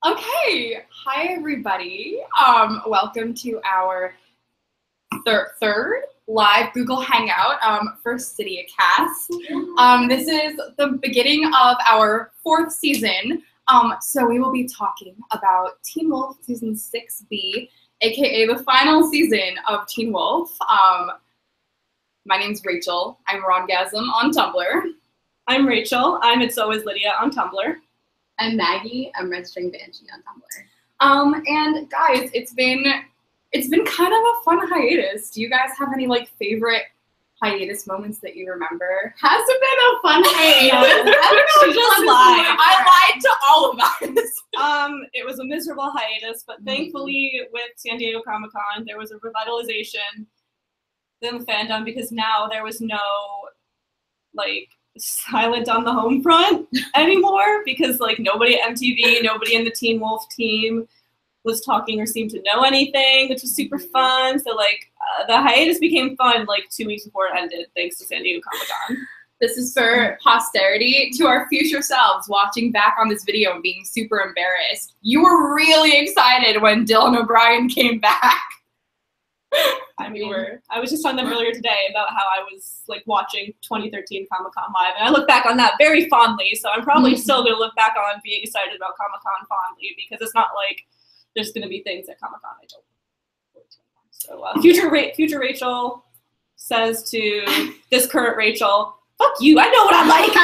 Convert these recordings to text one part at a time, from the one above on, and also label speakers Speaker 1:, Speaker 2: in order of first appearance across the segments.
Speaker 1: Okay, hi everybody. Welcome to our third live Google Hangout for STYDIACAST. This is the beginning of our 4th season. So we will be talking about Teen Wolf Season 6B, aka the final season of Teen Wolf. My name's Rachel. I'm Rongasm on Tumblr.
Speaker 2: I'm Rachel. I'm It's Always Lydia on Tumblr.
Speaker 3: I'm Maggie. I'm Registering Banshee on Tumblr.
Speaker 1: And guys, it's been kind of a fun hiatus. Do you guys have any favorite hiatus moments that you remember?
Speaker 3: Has it been a fun hiatus?
Speaker 2: I don't know, just lied.
Speaker 1: I lied to all of us.
Speaker 2: It was a miserable hiatus, but thankfully with San Diego Comic-Con, there was a revitalization in the fandom because now there was no silent on the home front anymore because nobody at MTV, nobody in the Teen Wolf team was talking or seemed to know anything, which was super fun. So the hiatus became fun 2 weeks before it ended, thanks to San Diego Comic-Con.
Speaker 1: This is for posterity, to our future selves watching back on this video and being super embarrassed. You were really excited when Dylan O'Brien came back.
Speaker 2: I mean, I was just telling them earlier today about how I was watching 2013 Comic-Con Live, and I look back on that very fondly, so I'm probably still going to look back on being excited about Comic-Con fondly, because it's not like there's going to be things at Comic-Con I don't look forward to. So future Rachel says to this current Rachel, fuck you, I know what I like!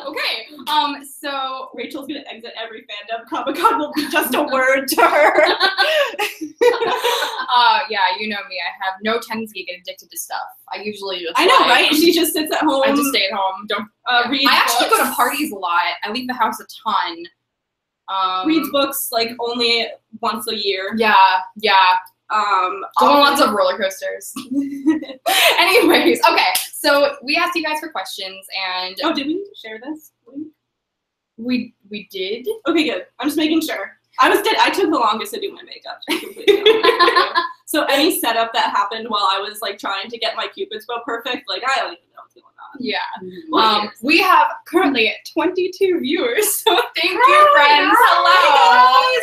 Speaker 1: Okay, so
Speaker 2: Rachel's going to exit every fandom. Comic-Con will be just a word to her.
Speaker 1: Yeah, you know me. I have no tendency to get addicted to stuff. I usually just
Speaker 2: I know, right? She just sits at home.
Speaker 1: I just stay at home. Don't read. I actually go to parties a lot. I leave the house a ton.
Speaker 2: Reads books only once a year.
Speaker 1: Yeah. Go on lots of roller coasters. Anyways, okay. So we asked you guys for questions, and
Speaker 2: did we need to share this link?
Speaker 1: We did.
Speaker 2: Okay, good. I'm just making sure. I took the longest to do my makeup. So any setup that happened while I was trying to get my Cupid's bow perfect, I don't even know what's going on.
Speaker 1: Yeah. We have currently 22 viewers, so thank you, friends.
Speaker 2: Hello.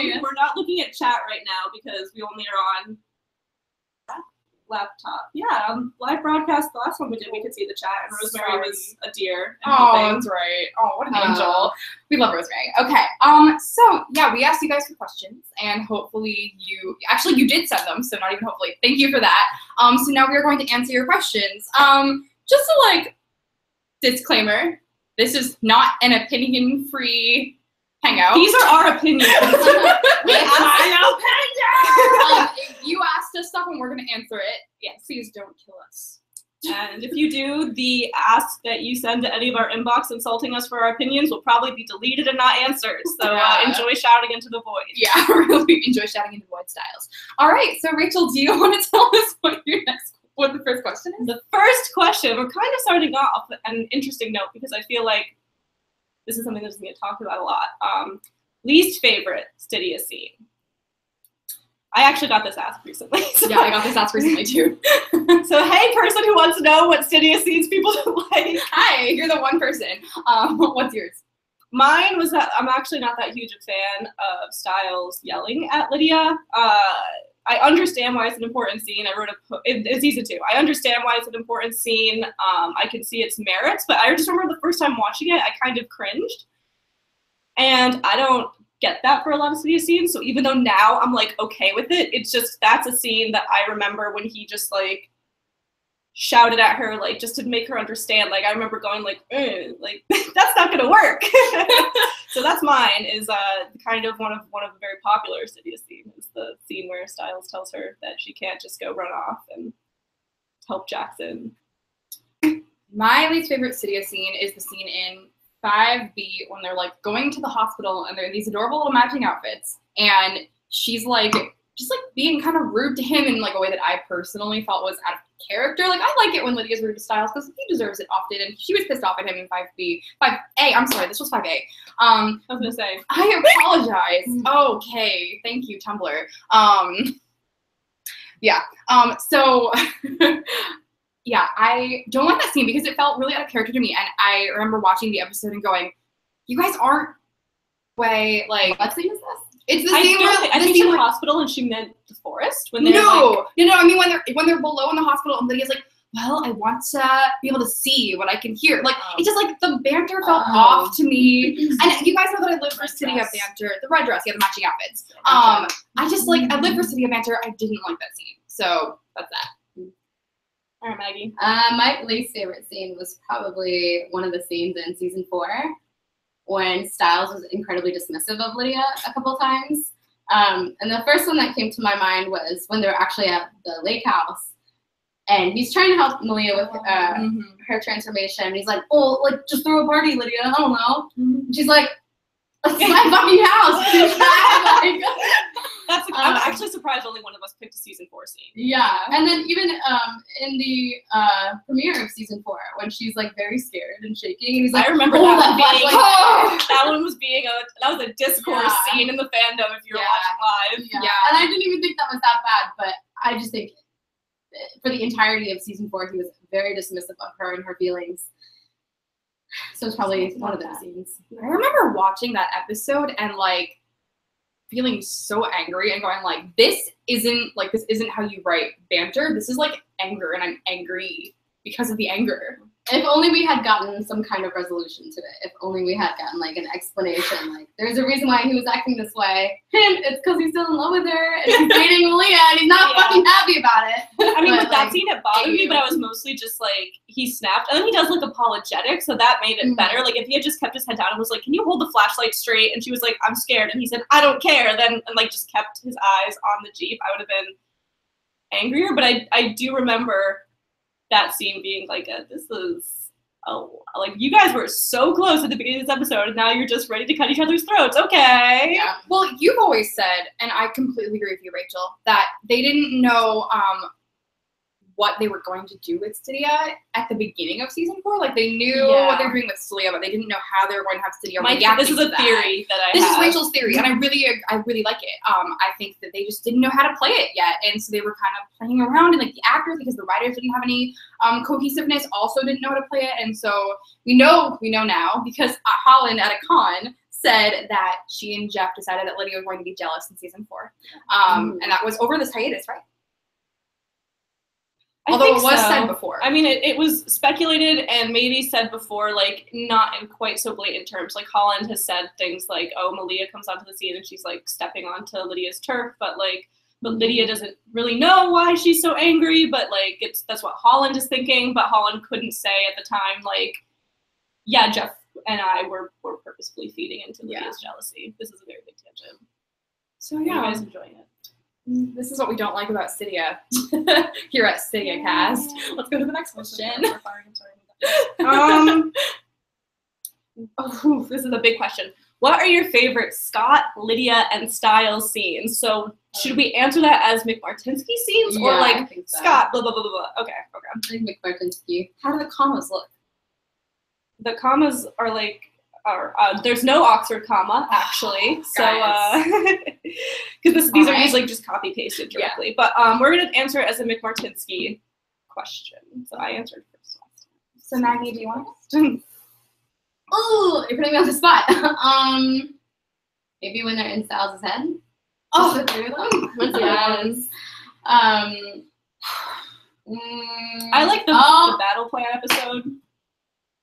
Speaker 1: Guys.
Speaker 2: We're not looking at chat right now because we only are on laptop. Yeah, live broadcast. The last one we did, we could see the chat, and Rosemary was a dear.
Speaker 1: Oh, that's right. Oh, what an angel. We love Rosemary. Okay. So yeah, we asked you guys for questions, and hopefully you did send them. So not even hopefully. Thank you for that. So now we are going to answer your questions. Just a disclaimer. This is not an opinion-free hangout.
Speaker 2: These are our opinions.
Speaker 1: You asked us stuff and we're going to answer it.
Speaker 2: Yeah,
Speaker 1: please don't kill us.
Speaker 2: And if you do, the ask that you send to any of our inbox insulting us for our opinions will probably be deleted and not answered. So enjoy shouting into the void.
Speaker 1: Yeah, really enjoy shouting into void styles. All right, so Rachel, do you want to tell us what the first question is?
Speaker 2: The first question, we're kind of starting off on an interesting note because I feel like this is something that's going to get talked about a lot. Least favorite Stydia scene. I actually got this asked recently. So.
Speaker 1: Yeah, I got this asked recently too.
Speaker 2: So hey, person who wants to know what Stydia scenes people don't like.
Speaker 1: Hi, you're the one person. What's yours?
Speaker 2: Mine was that I'm actually not that huge a fan of Styles yelling at Lydia. I understand why it's an important scene. I wrote it's season 2. I understand why it's an important scene. I can see its merits, but I just remember the first time watching it, I kind of cringed. And I don't get that for a lot of Stydia scenes, so even though now I'm okay with it, it's just that's a scene that I remember when he just shouted at her just to make her understand. I remember going that's not gonna work. So that's mine, is kind of one of the very popular Stydia scenes, is the scene where Styles tells her that she can't just go run off and help Jackson.
Speaker 1: My least favorite Stydia scene is the scene in 5B when they're going to the hospital and they're in these adorable little matching outfits, and she's just being kind of rude to him in a way that I personally felt was out of character. I like it when Lydia's rude to Styles because he deserves it often, and she was pissed off at him in 5B. 5A, I'm sorry, this was 5A.
Speaker 2: I was gonna say.
Speaker 1: I apologize. Okay, thank you, Tumblr. Yeah. So yeah, I don't like that scene because it felt really out of character to me, and I remember watching the episode and going, you guys aren't way, like
Speaker 3: What scene is this?
Speaker 1: it's the scene where
Speaker 2: I think in the hospital and she meant the forest when they're
Speaker 1: no, I mean when they're below in the hospital and Lydia's like, well, I want to be able to see what I can hear. Like it's just like the banter felt off to me. And you guys know that I live for Stydia banter. The red dress, yeah, the matching outfits. I just like I live for Stydia banter. I didn't like that scene, so that's that.
Speaker 2: All right, Maggie.
Speaker 3: My least favorite scene was probably one of the scenes in season 4 when Styles was incredibly dismissive of Lydia a couple times. And the first one that came to my mind was when they were actually at the lake house. And he's trying to help Malia with her transformation. He's like, oh, like, just throw a party, Lydia. I don't know. She's like, it's my fucking house.
Speaker 2: I'm actually surprised only one of us picked a season 4 scene.
Speaker 3: Yeah. And then even in the premiere of season 4, when she's like very scared and shaking, and he's like,
Speaker 2: I remember that one was a discourse scene in the fandom if you were watching live.
Speaker 3: Yeah. And I didn't even think that was that bad, but I just think for the entirety of season 4, he was very dismissive of her and her feelings. So it's probably one of those scenes.
Speaker 1: I remember watching that episode and like feeling so angry and going like, this isn't how you write banter. This is like anger, and I'm angry because of the anger.
Speaker 3: If only we had gotten some kind of resolution to it. If only we had gotten like an explanation. Like, there's a reason why he was acting this way. It's because he's still in love with her and he's dating Malia and he's not fucking happy about it.
Speaker 2: I mean, with that scene, it bothered me, but I was mostly just like, he snapped. And then he does look apologetic, so that made it better. Like, if he had just kept his head down and was like, can you hold the flashlight straight? And she was like, I'm scared. And he said, I don't care. Then, and like, just kept his eyes on the Jeep, I would have been angrier. But I do remember that scene being like, like, you guys were so close at the beginning of this episode, and now you're just ready to cut each other's throats. Okay.
Speaker 1: Yeah. Well, you've always said, and I completely agree with you, Rachel, that they didn't know what they were going to do with Stydia at the beginning of season 4. Like, they knew what they were doing with Stydia, but they didn't know how they were going to have Stydia react.
Speaker 2: This is a theory that I have.
Speaker 1: This is Rachel's theory, and I really like it. I think that they just didn't know how to play it yet, and so they were kind of playing around, and like the actors, because the writers didn't have any cohesiveness, also didn't know how to play it, and so we know now because Holland at a con said that she and Jeff decided that Lydia was going to be jealous in season 4, and that was over this hiatus, right? Although it was said before.
Speaker 2: I mean, it was speculated and maybe said before, like, not in quite so blatant terms. Like, Holland has said things like, oh, Malia comes onto the scene and she's, like, stepping onto Lydia's turf, but Lydia doesn't really know why she's so angry, but, like, that's what Holland is thinking, but Holland couldn't say at the time, like, yeah, Jeff and I were purposefully feeding into Lydia's jealousy. This is a very big tangent.
Speaker 1: So, yeah.
Speaker 2: Are you guys enjoying it?
Speaker 1: This is what we don't like about Stydia here at STYDIACAST. Let's go to the next question.
Speaker 2: This is a big question. What are your favorite Scott, Lydia, and Styles scenes? So should we answer that as McMartinsky scenes or like Scott, blah, blah, blah, blah, blah? Okay.
Speaker 3: I think McMartinsky.
Speaker 1: How do the commas look?
Speaker 2: The commas are like, there's no Oxford comma, actually. So, because these are usually just copy pasted directly. But we're going to answer it as a McMartinsky question. So I answered first last time.
Speaker 1: So Maggie, do you want to?
Speaker 3: Oh, you're putting me on the spot. Maybe when they're in Styles' head.
Speaker 1: Oh,
Speaker 3: the three of them.
Speaker 2: Yes. I like the battle plan episode.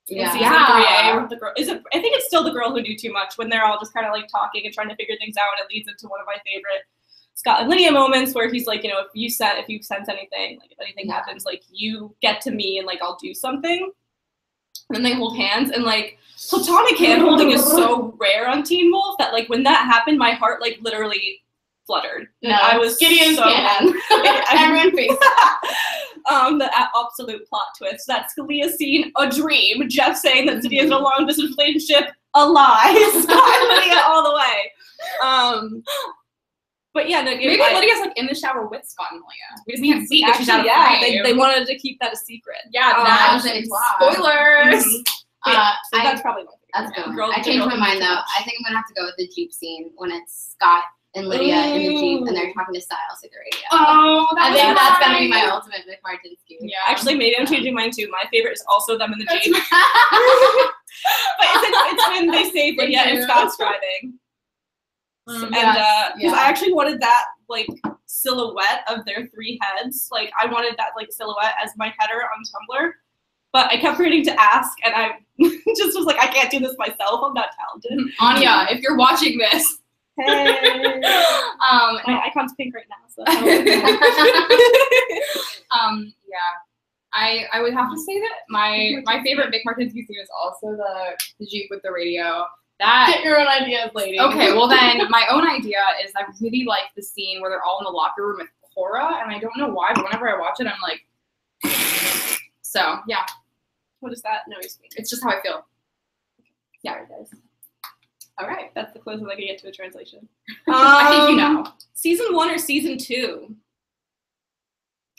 Speaker 2: In season 3A, the girl, I think it's still the girl who knew too much, when they're all just kind of like talking and trying to figure things out, and it leads into one of my favorite Scott and Lydia moments where he's like, you know, if you sense anything, like if anything happens, like you get to me and like I'll do something. And then they hold hands, and like platonic hand holding is so rare on Teen Wolf that like when that happened, my heart like literally fluttered.
Speaker 3: No,
Speaker 2: I was
Speaker 3: Gideon's
Speaker 2: so
Speaker 3: can. Everyone faced
Speaker 2: the absolute plot twist. That Scalia scene, a dream. Jeff saying that Gideon's in a long distance relationship, a lie. Scott Lydia all the way. But yeah, no,
Speaker 1: maybe Lydia's like in the shower with Scott and Malia. We just can't see because she's out of frame.
Speaker 2: They wanted to keep that a secret.
Speaker 1: Yeah, that was it. Spoilers.
Speaker 2: So that's probably my favorite.
Speaker 3: That's good. I changed my mind though. I think I'm gonna have to go with the Jeep scene when it's Scott and Lydia in the Jeep and they're talking to Styles through the radio.
Speaker 1: Oh,
Speaker 3: I think that's gonna be my ultimate McMartinsky.
Speaker 2: Yeah. Actually, maybe I'm changing mine too. My favorite is also them in the Jeep. But it's when they save Lydia and Scott's driving. And
Speaker 3: Yes,
Speaker 2: because I actually wanted that like silhouette of their 3 heads. Like I wanted that like silhouette as my header on Tumblr. But I kept forgetting to ask, and I just was like, I can't do this myself. I'm not talented.
Speaker 1: Anya, if you're watching this.
Speaker 2: Hey. My icon's pink right now, so.
Speaker 1: I would have to say that my favorite Big Martinski scene is also the Jeep with the radio. That
Speaker 3: Get your own ideas, lady.
Speaker 1: Okay, well then my own idea is I really like the scene where they're all in the locker room with Cora, and I don't know why, but whenever I watch it, I'm like, so yeah.
Speaker 2: What does that noise mean?
Speaker 1: It's just how I feel.
Speaker 2: Yeah, it does.
Speaker 3: All right.
Speaker 2: That's the closest I can get to a translation.
Speaker 1: I think you know.
Speaker 2: Season 1 or season 2?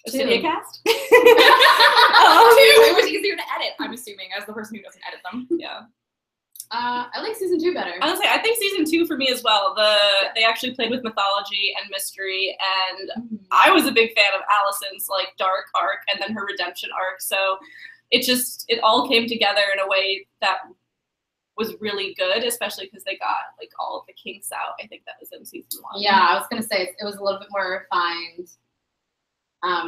Speaker 2: STYDIACAST?
Speaker 1: It was easier to edit, I'm assuming, as the person who doesn't edit them.
Speaker 2: Yeah.
Speaker 3: I like season 2 better.
Speaker 2: Honestly, I think season 2 for me as well. They actually played with mythology and mystery, and I was a big fan of Allison's like dark arc and then her redemption arc. So it all came together in a way that was really good, especially because they got like all of the kinks out. I think that was in season 1.
Speaker 3: Yeah, I was gonna say it was a little bit more refined.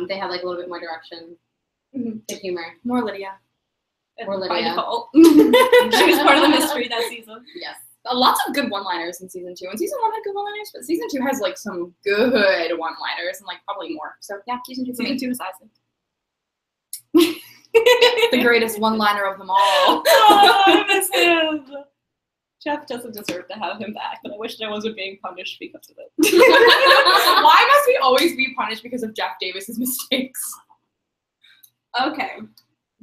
Speaker 3: They had like a little bit more direction, good humor.
Speaker 1: More Lydia.
Speaker 3: More
Speaker 2: By
Speaker 3: Lydia.
Speaker 2: default. She was part of the mystery that season.
Speaker 3: Yes.
Speaker 1: Lots of good one-liners in season 2. And season 1 had good one-liners, but season 2 has like some good one-liners and like probably more. So yeah, season 2 for me.
Speaker 2: Season 2 is Isaac.
Speaker 1: The greatest one-liner of them all.
Speaker 2: Oh, I miss him. Jeff doesn't deserve to have him back, but I wish I wasn't being punished because of it.
Speaker 1: Why must we always be punished because of Jeff Davis's mistakes?
Speaker 2: Okay.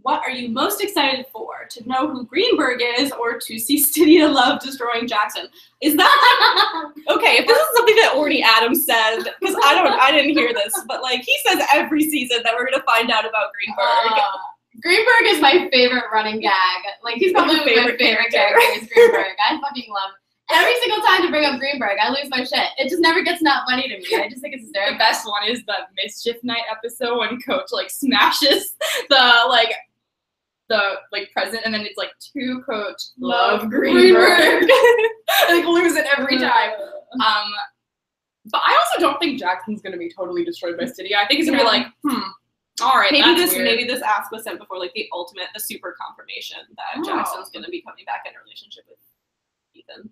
Speaker 2: What are you most excited for? To know who Greenberg is or to see Stydia love destroying Jackson? Is that okay, if this is something that already Adam said, because I didn't hear this, but like he says every season that we're gonna find out about Greenberg.
Speaker 3: Greenberg is my favorite running gag. Like he's probably my favorite character is Greenberg. I fucking love him. Every single time to bring up Greenberg, I lose my shit. It just never gets not funny to me. I just think it's hysterical.
Speaker 1: The best one is the Mischief Night episode when Coach like smashes the present, and then it's like to Coach love Greenberg. Like lose it every time. But I also don't think Jackson's gonna be totally destroyed by Stydia. I think he's gonna be like, all right,
Speaker 2: maybe this ask was sent before like the super confirmation that Jackson's gonna be coming back in a relationship with Ethan.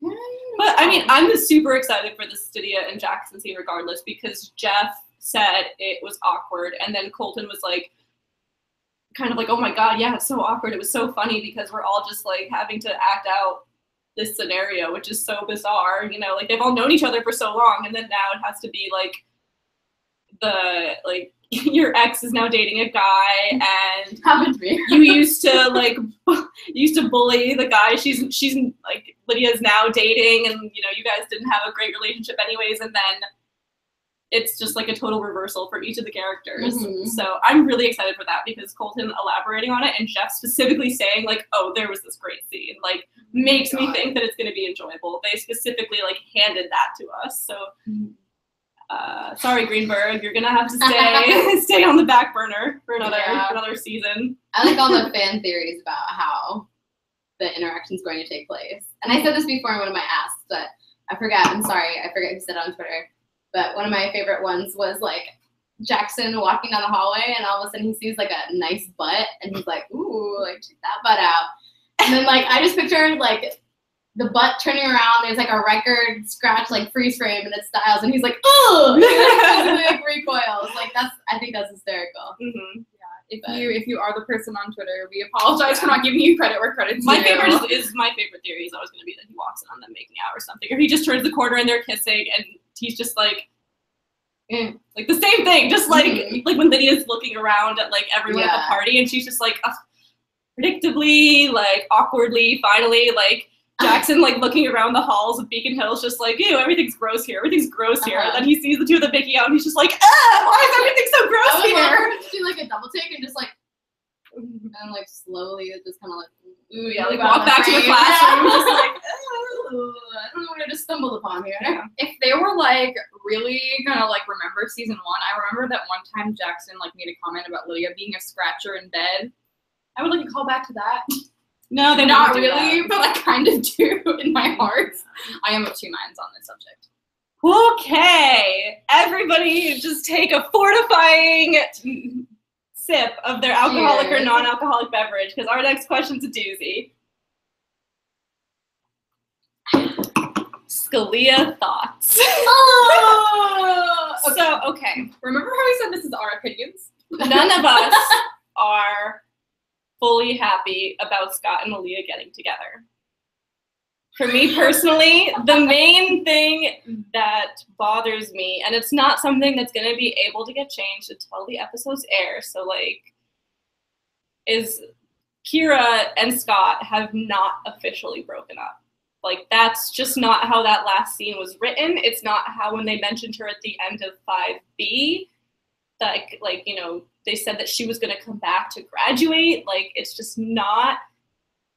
Speaker 2: But I mean, I'm super excited for the Stydia and Jackson scene regardless, because Jeff said it was awkward, and then Colton was like, kind of like, oh my god, yeah, it's so awkward. It was so funny because we're all just like having to act out this scenario, which is so bizarre. You know, like they've all known each other for so long, and then now it has to be like your ex is now dating a guy, and
Speaker 3: happened to me.
Speaker 2: you used to bully the guy she's like Lydia's now dating, and you know you guys didn't have a great relationship anyways, and then it's just like a total reversal for each of the characters. So I'm really excited for that, because Colton elaborating on it and Jeff specifically saying like, oh, there was this great scene, like makes me think that it's going to be enjoyable. They specifically like handed that to us. So sorry, Greenberg, you're gonna have to stay on the back burner for another season.
Speaker 3: I like all the fan theories about how the interaction's going to take place. And I said this before in one of my asks, but I forgot. I'm sorry, I forgot who said it on Twitter. But one of my favorite ones was like Jackson walking down the hallway, and all of a sudden he sees like a nice butt, and he's like, "Ooh, like check that butt out." And then like I just pictured like the butt turning around. There's like a record scratch, like freeze frame, and it's Styles, and he's like, "Oh!" like recoils. Like I think that's hysterical.
Speaker 1: If you are the person on Twitter, we apologize for not giving you credit where credit's due.
Speaker 2: My favorite theory is always going to be that he walks in on them making out or something, or he just turns the corner and they're kissing, and he's just like the same thing, just like when Lydia's looking around at like everyone at the party, and she's just like predictably, like awkwardly, finally, like Jackson like looking around the halls of Beacon Hills, just like, ew, everything's gross here. And then he sees the two of them making out, and he's just like, why is everything so gross here?
Speaker 3: I would do like a double take and just like, and like slowly just kind of like,
Speaker 2: ooh, yeah, like walk back to the classroom, just like,
Speaker 3: ooh, I don't know what I just stumbled upon here.
Speaker 1: Yeah. If they were like really gonna like remember season 1, I remember that one time Jackson like made a comment about Lydia being a scratcher in bed. I would like to call back to that.
Speaker 2: No, they're
Speaker 1: not really, but I kind of do in my heart. I am of two minds on this
Speaker 2: Okay, everybody just take a fortifying sip of their alcoholic or non-alcoholic beverage, because our next question's a doozy. Scalia thoughts.
Speaker 1: Oh!
Speaker 2: So, okay.
Speaker 1: Remember how we said this is our opinions?
Speaker 2: None of us are fully happy about Scott and Malia getting together. For me personally, the main thing that bothers me, and it's not something that's going to be able to get changed until the episodes air, so like, is Kira and Scott have not officially broken up. Like, that's just not how that last scene was written. It's not how, when they mentioned her at the end of 5B, like, you know, they said that she was going to come back to graduate. Like, it's just not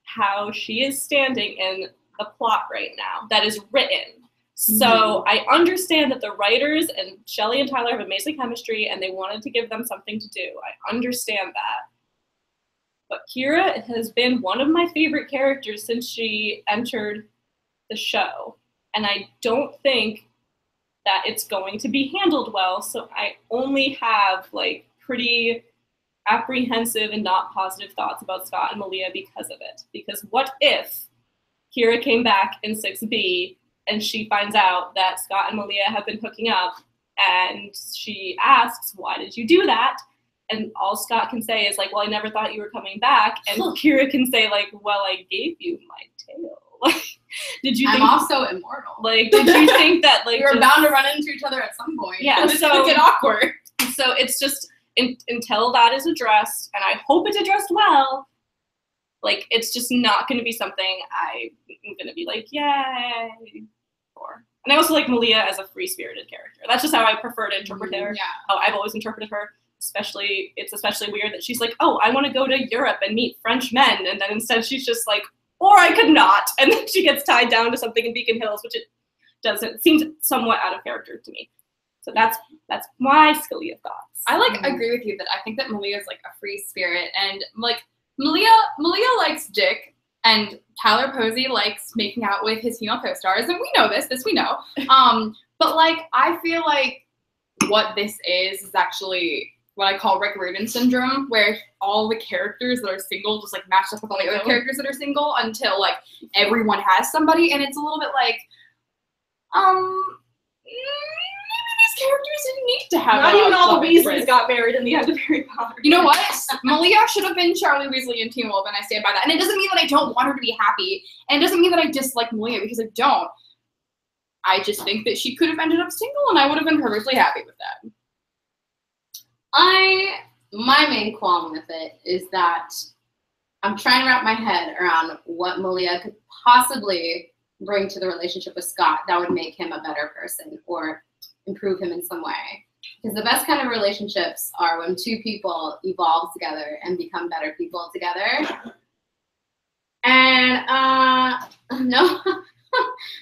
Speaker 2: how she is standing in the plot right now that is written. So I understand that the writers and Shelley and Tyler have amazing chemistry and they wanted to give them something to do. I understand that. But Kira has been one of my favorite characters since she entered the show. And I don't think that it's going to be handled well. So I only have like pretty apprehensive and not positive thoughts about Scott and Malia because of it. Because what if Kira came back in 6B and she finds out that Scott and Malia have been hooking up and she asks, why did you do that? And all Scott can say is like, well, I never thought you were coming back. And Kira can say like, well, I gave you my tail. Like, did you think,
Speaker 3: I'm also immortal.
Speaker 2: like, did you think that like
Speaker 3: we were bound to run into each other at some point?
Speaker 2: Yeah,
Speaker 1: It's
Speaker 2: so
Speaker 1: gonna get awkward.
Speaker 2: So it's just until that is addressed, and I hope it's addressed well, like, it's just not going to be something I'm going to be like, yay, for. And I also like Malia as a free-spirited character. That's just how I prefer to interpret her.
Speaker 3: Yeah.
Speaker 2: How I've always interpreted her. It's especially weird that she's like, oh, I want to go to Europe and meet French men. And then instead she's just like, or I could not. And then she gets tied down to something in Beacon Hills, which it seems somewhat out of character to me. So that's my Scalia thoughts.
Speaker 1: I agree with you that I think that Malia is like a free spirit, and like Malia likes Dick, and Tyler Posey likes making out with his female co-stars, and we know this we know. But like I feel like what this is actually what I call Rick Rubin syndrome, where all the characters that are single just like matched up with all the other characters that are single until like everyone has somebody, and it's a little bit like, maybe these characters didn't need to have.
Speaker 2: Not even all the Weasleys got married in the end of Harry Potter.
Speaker 1: You know what? Malia should have been Charlie Weasley and Teen Wolf, and I stand by that. And it doesn't mean that I don't want her to be happy, and it doesn't mean that I dislike Malia, because I don't. I just think that she could have ended up single, and I would have been perfectly happy with that.
Speaker 3: My main qualm with it is that I'm trying to wrap my head around what Malia could possibly bring to the relationship with Scott that would make him a better person or improve him in some way. Because the best kind of relationships are when two people evolve together and become better people together. And no,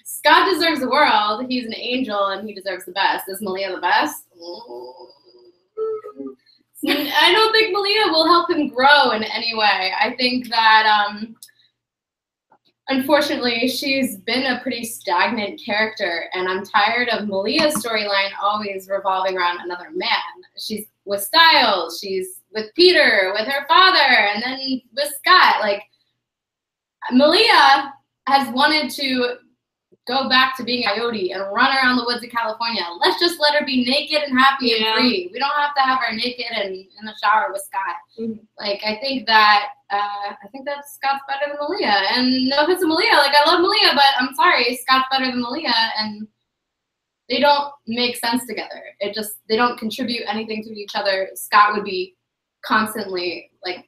Speaker 3: Scott deserves the world. He's an angel and he deserves the best. Is Malia the best? I don't think Malia will help him grow in any way. I think that unfortunately, she's been a pretty stagnant character, and I'm tired of Malia's storyline always revolving around another man. She's with Styles, she's with Peter, with her father, and then with Scott. Like, Malia has wanted to go back to being a coyote and run around the woods of California. Let's just let her be naked and happy and free. We don't have to have her naked and in the shower with Scott. Mm-hmm. Like, I think that Scott's better than Malia. And no offense to Malia, like, I love Malia, but I'm sorry, Scott's better than Malia, and they don't make sense together. They don't contribute anything to each other. Scott would be constantly, like,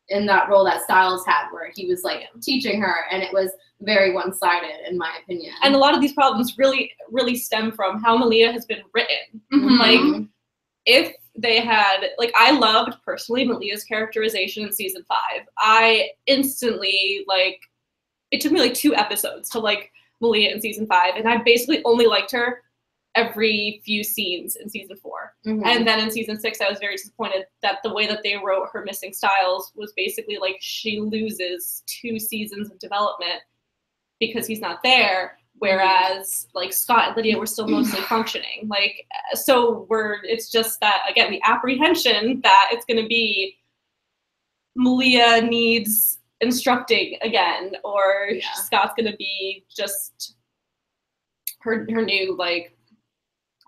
Speaker 3: in that role that Styles had, where he was, like, teaching her, and it was very one-sided, in my opinion.
Speaker 2: And a lot of these problems really, really stem from how Malia has been written.
Speaker 3: Mm-hmm.
Speaker 2: Like, if they had, like, I loved, personally, Malia's characterization in season 5. I instantly, like, it took me, like, 2 episodes to like Malia in season 5, and I basically only liked her every few scenes in season 4. Mm-hmm. And then in season 6, I was very disappointed that the way that they wrote her missing Styles was basically like she loses 2 seasons of development because he's not there, whereas like Scott and Lydia were still mostly functioning. Like, so it's just that, again, the apprehension that it's going to be Malia needs instructing again, or Scott's going to be just her new, like,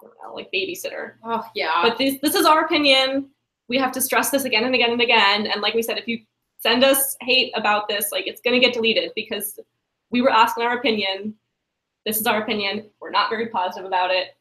Speaker 2: I don't know, like babysitter.
Speaker 1: Oh, yeah.
Speaker 2: But this is our opinion. We have to stress this again and again and again. And like we said, if you send us hate about this, like, it's going to get deleted because we were asking our opinion. This is our opinion. We're not very positive about it.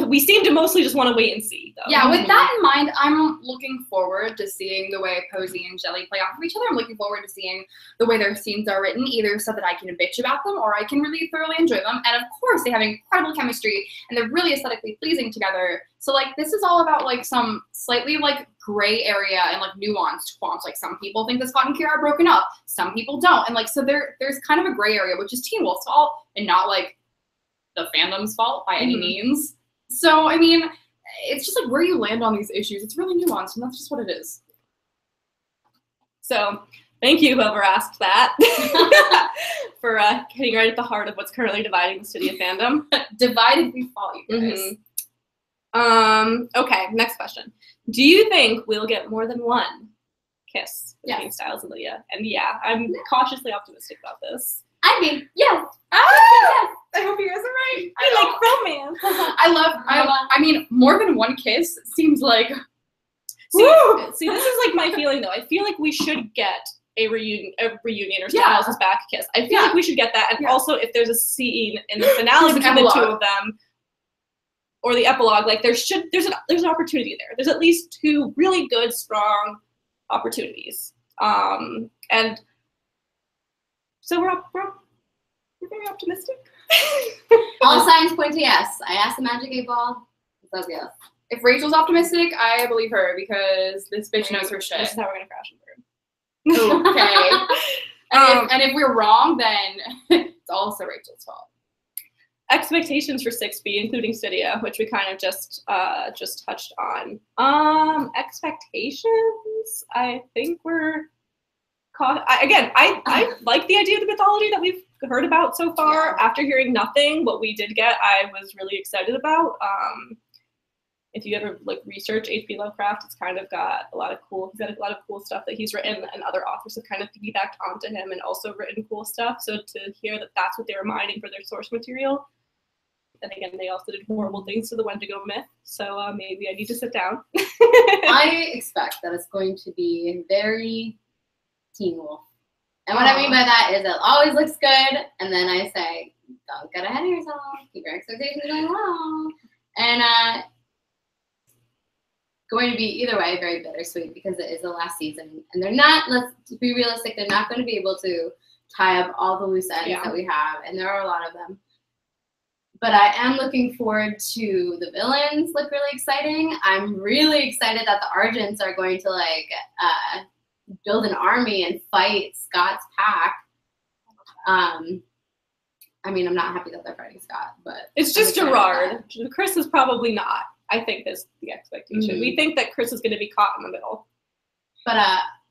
Speaker 2: We seem to mostly just want to wait and see, though.
Speaker 1: Yeah, with that in mind, I'm looking forward to seeing the way Posey and Jelly play off of each other. I'm looking forward to seeing the way their scenes are written, either so that I can bitch about them or I can really thoroughly enjoy them. And of course, they have incredible chemistry and they're really aesthetically pleasing together. So, like, this is all about, like, some slightly, like, gray area and, like, nuanced qualms. Like, some people think that Scott and Kira are broken up. Some people don't. And, like, so there's kind of a gray area, which is Teen Wolf's fault and not, like, the fandom's fault by any means. So, I mean, it's just like where you land on these issues. It's really nuanced, and that's just what it is.
Speaker 2: So, thank you, whoever asked that, for hitting right at the heart of what's currently dividing the Stydia fandom.
Speaker 1: Divided we fall, you guys.
Speaker 2: Okay, next question. Do you think we'll get more than one kiss between Styles and Lydia? And yeah, I'm cautiously optimistic about this.
Speaker 3: I mean, yes.
Speaker 1: I hope you guys are right.
Speaker 2: I like romance.
Speaker 1: I mean, more than one kiss seems like.
Speaker 2: See, this is like my feeling though. I feel like we should get a reunion or Styles is back kiss. I feel like we should get that. And also, if there's a scene in the finale between the two of them, or the epilogue, like there's an opportunity there. There's at least two really good, strong opportunities. And so we're very optimistic.
Speaker 3: All signs point to yes. I asked the Magic 8 Ball. It says yes.
Speaker 1: If Rachel's optimistic, I believe her because this bitch knows her shit.
Speaker 2: This is how we're gonna crash and burn.
Speaker 1: Okay. And if we're wrong, then it's also Rachel's fault.
Speaker 2: Expectations for 6B, including Stydia, which we kind of just touched on. Expectations. I think we're. I like the idea of the mythology that we've heard about so far. After hearing nothing, what we did get, I was really excited about. If you ever like research H.P. Lovecraft, it's kind of got a lot of cool stuff that he's written, and other authors have kind of piggybacked onto him and also written cool stuff. So to hear that that's what they were mining for their source material, and again, they also did horrible things to the Wendigo myth. So maybe I need to sit down.
Speaker 3: I expect that it's going to be very Teen Wolf. And what I mean by that is it always looks good, and then I say, don't get ahead of yourself, keep your expectations going low. And going to be, either way, very bittersweet because it is the last season. And they're not, let's be realistic, they're not going to be able to tie up all the loose ends that we have, and there are a lot of them. But I am looking forward to the villains look really exciting. I'm really excited that the Argents are going to, like, build an army and fight Scott's pack. I mean, I'm not happy that they're fighting Scott, but
Speaker 2: it's just Gerard. Chris is probably not. I think that's the expectation. We think that Chris is going to be caught in the middle.
Speaker 3: But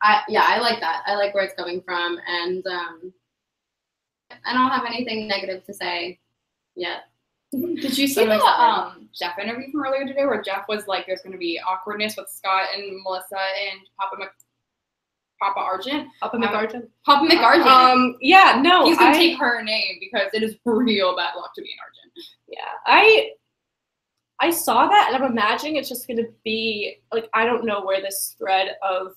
Speaker 3: I like that. I like where it's coming from, and I don't have anything negative to say yet.
Speaker 1: Did you see the Jeff interview from earlier today, where Jeff was like, "There's going to be awkwardness with Scott and Melissa and Papa Argent.
Speaker 2: Papa McArgent.
Speaker 1: Papa McArgent.
Speaker 2: Yeah, no.
Speaker 1: He's going to take her name because it is real bad luck to be an Argent.
Speaker 2: Yeah, I saw that, and I'm imagining it's just going to be, like, I don't know where this thread of,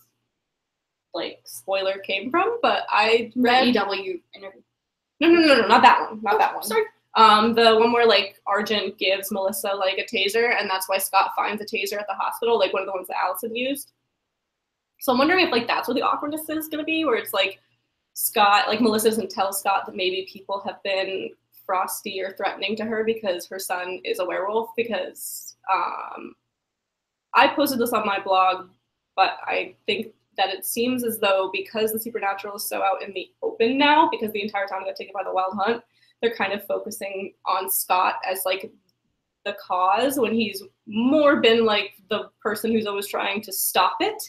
Speaker 2: like, spoiler came from, but I read...
Speaker 1: The EW interview.
Speaker 2: No, not that one. Not that one.
Speaker 1: Sorry.
Speaker 2: The one where, like, Argent gives Melissa, like, a taser, and that's why Scott finds a taser at the hospital, like, one of the ones that Allison used. So I'm wondering if, like, that's what the awkwardness is going to be, where it's, like, Scott, like, Melissa doesn't tell Scott that maybe people have been frosty or threatening to her because her son is a werewolf, because I posted this on my blog, but I think that it seems as though because the supernatural is so out in the open now, because the entire time it got taken by the Wild Hunt, they're kind of focusing on Scott as, like, the cause, when he's more been, like, the person who's always trying to stop it.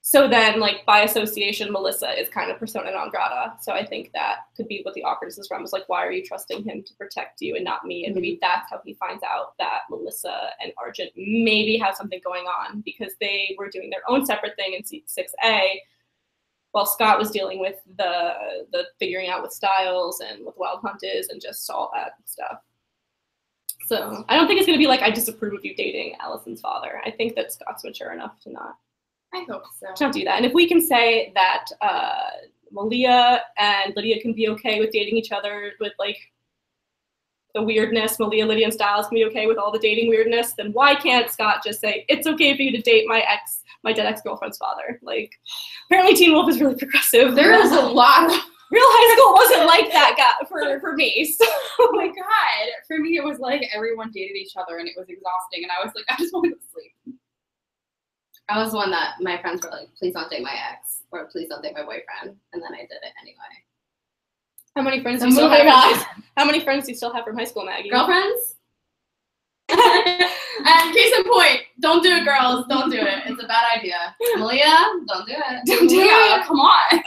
Speaker 2: So then, like, by association, Melissa is kind of persona non grata. So I think that could be what the awkwardness is from, is like, why are you trusting him to protect you and not me? And maybe that's how he finds out that Melissa and Argent maybe have something going on, because they were doing their own separate thing in 6A, while Scott was dealing with the figuring out what Styles and what the Wild Hunt is and just all that stuff. So I don't think it's going to be like, I disapprove of you dating Allison's father. I think that Scott's mature enough to not.
Speaker 1: I hope so.
Speaker 2: Don't do that. And if we can say that Malia and Lydia can be okay with dating each other with, like, the weirdness, Malia, Lydia, and Styles can be okay with all the dating weirdness, then why can't Scott just say, it's okay for you to date my dead ex-girlfriend's father? Like, apparently Teen Wolf is really progressive.
Speaker 1: There is a lot of...
Speaker 2: Real high school wasn't like that for me. So.
Speaker 1: Oh my god. For me, it was like everyone dated each other and it was exhausting, and I was like, I just wanted to sleep.
Speaker 3: I was one that my friends were like, please don't date my ex, or please don't date my boyfriend, and then I did it anyway.
Speaker 2: How many friends
Speaker 3: So
Speaker 2: do you still
Speaker 3: moving
Speaker 2: have?
Speaker 3: on.
Speaker 2: How many friends do you still have from high school, Maggie?
Speaker 3: Girlfriends? And case in point, don't do it, girls. Don't do it. It's a bad idea. Malia, don't do it.
Speaker 2: Don't do
Speaker 1: Yeah,
Speaker 2: it.
Speaker 1: come on.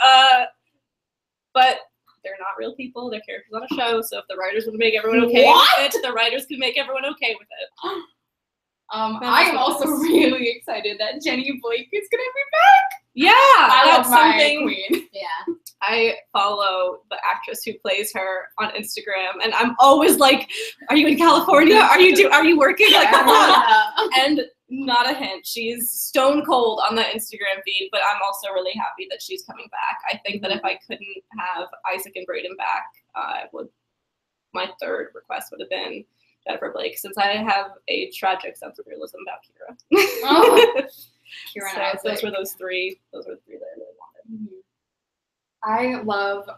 Speaker 2: But they're not real people. They're characters on a show. So if the writers would make everyone okay with it, the writers can make everyone okay with it.
Speaker 1: I am also really excited that Jenny Blake is gonna be back.
Speaker 2: Yeah,
Speaker 1: I
Speaker 2: that's
Speaker 1: love my
Speaker 2: something.
Speaker 1: queen.
Speaker 3: Yeah.
Speaker 2: I follow the actress who plays her on Instagram, and I'm always like, "Are you in California? Are you working?" Like, and not a hint. She's stone cold on that Instagram feed, but I'm also really happy that she's coming back. I think that if I couldn't have Isaac and Braden back, my third request would have been Jennifer Blake, since I have a tragic sense of realism about Kira.
Speaker 1: Oh. Kira and
Speaker 2: So
Speaker 1: Isaac.
Speaker 2: those were the three that I really wanted.
Speaker 1: I love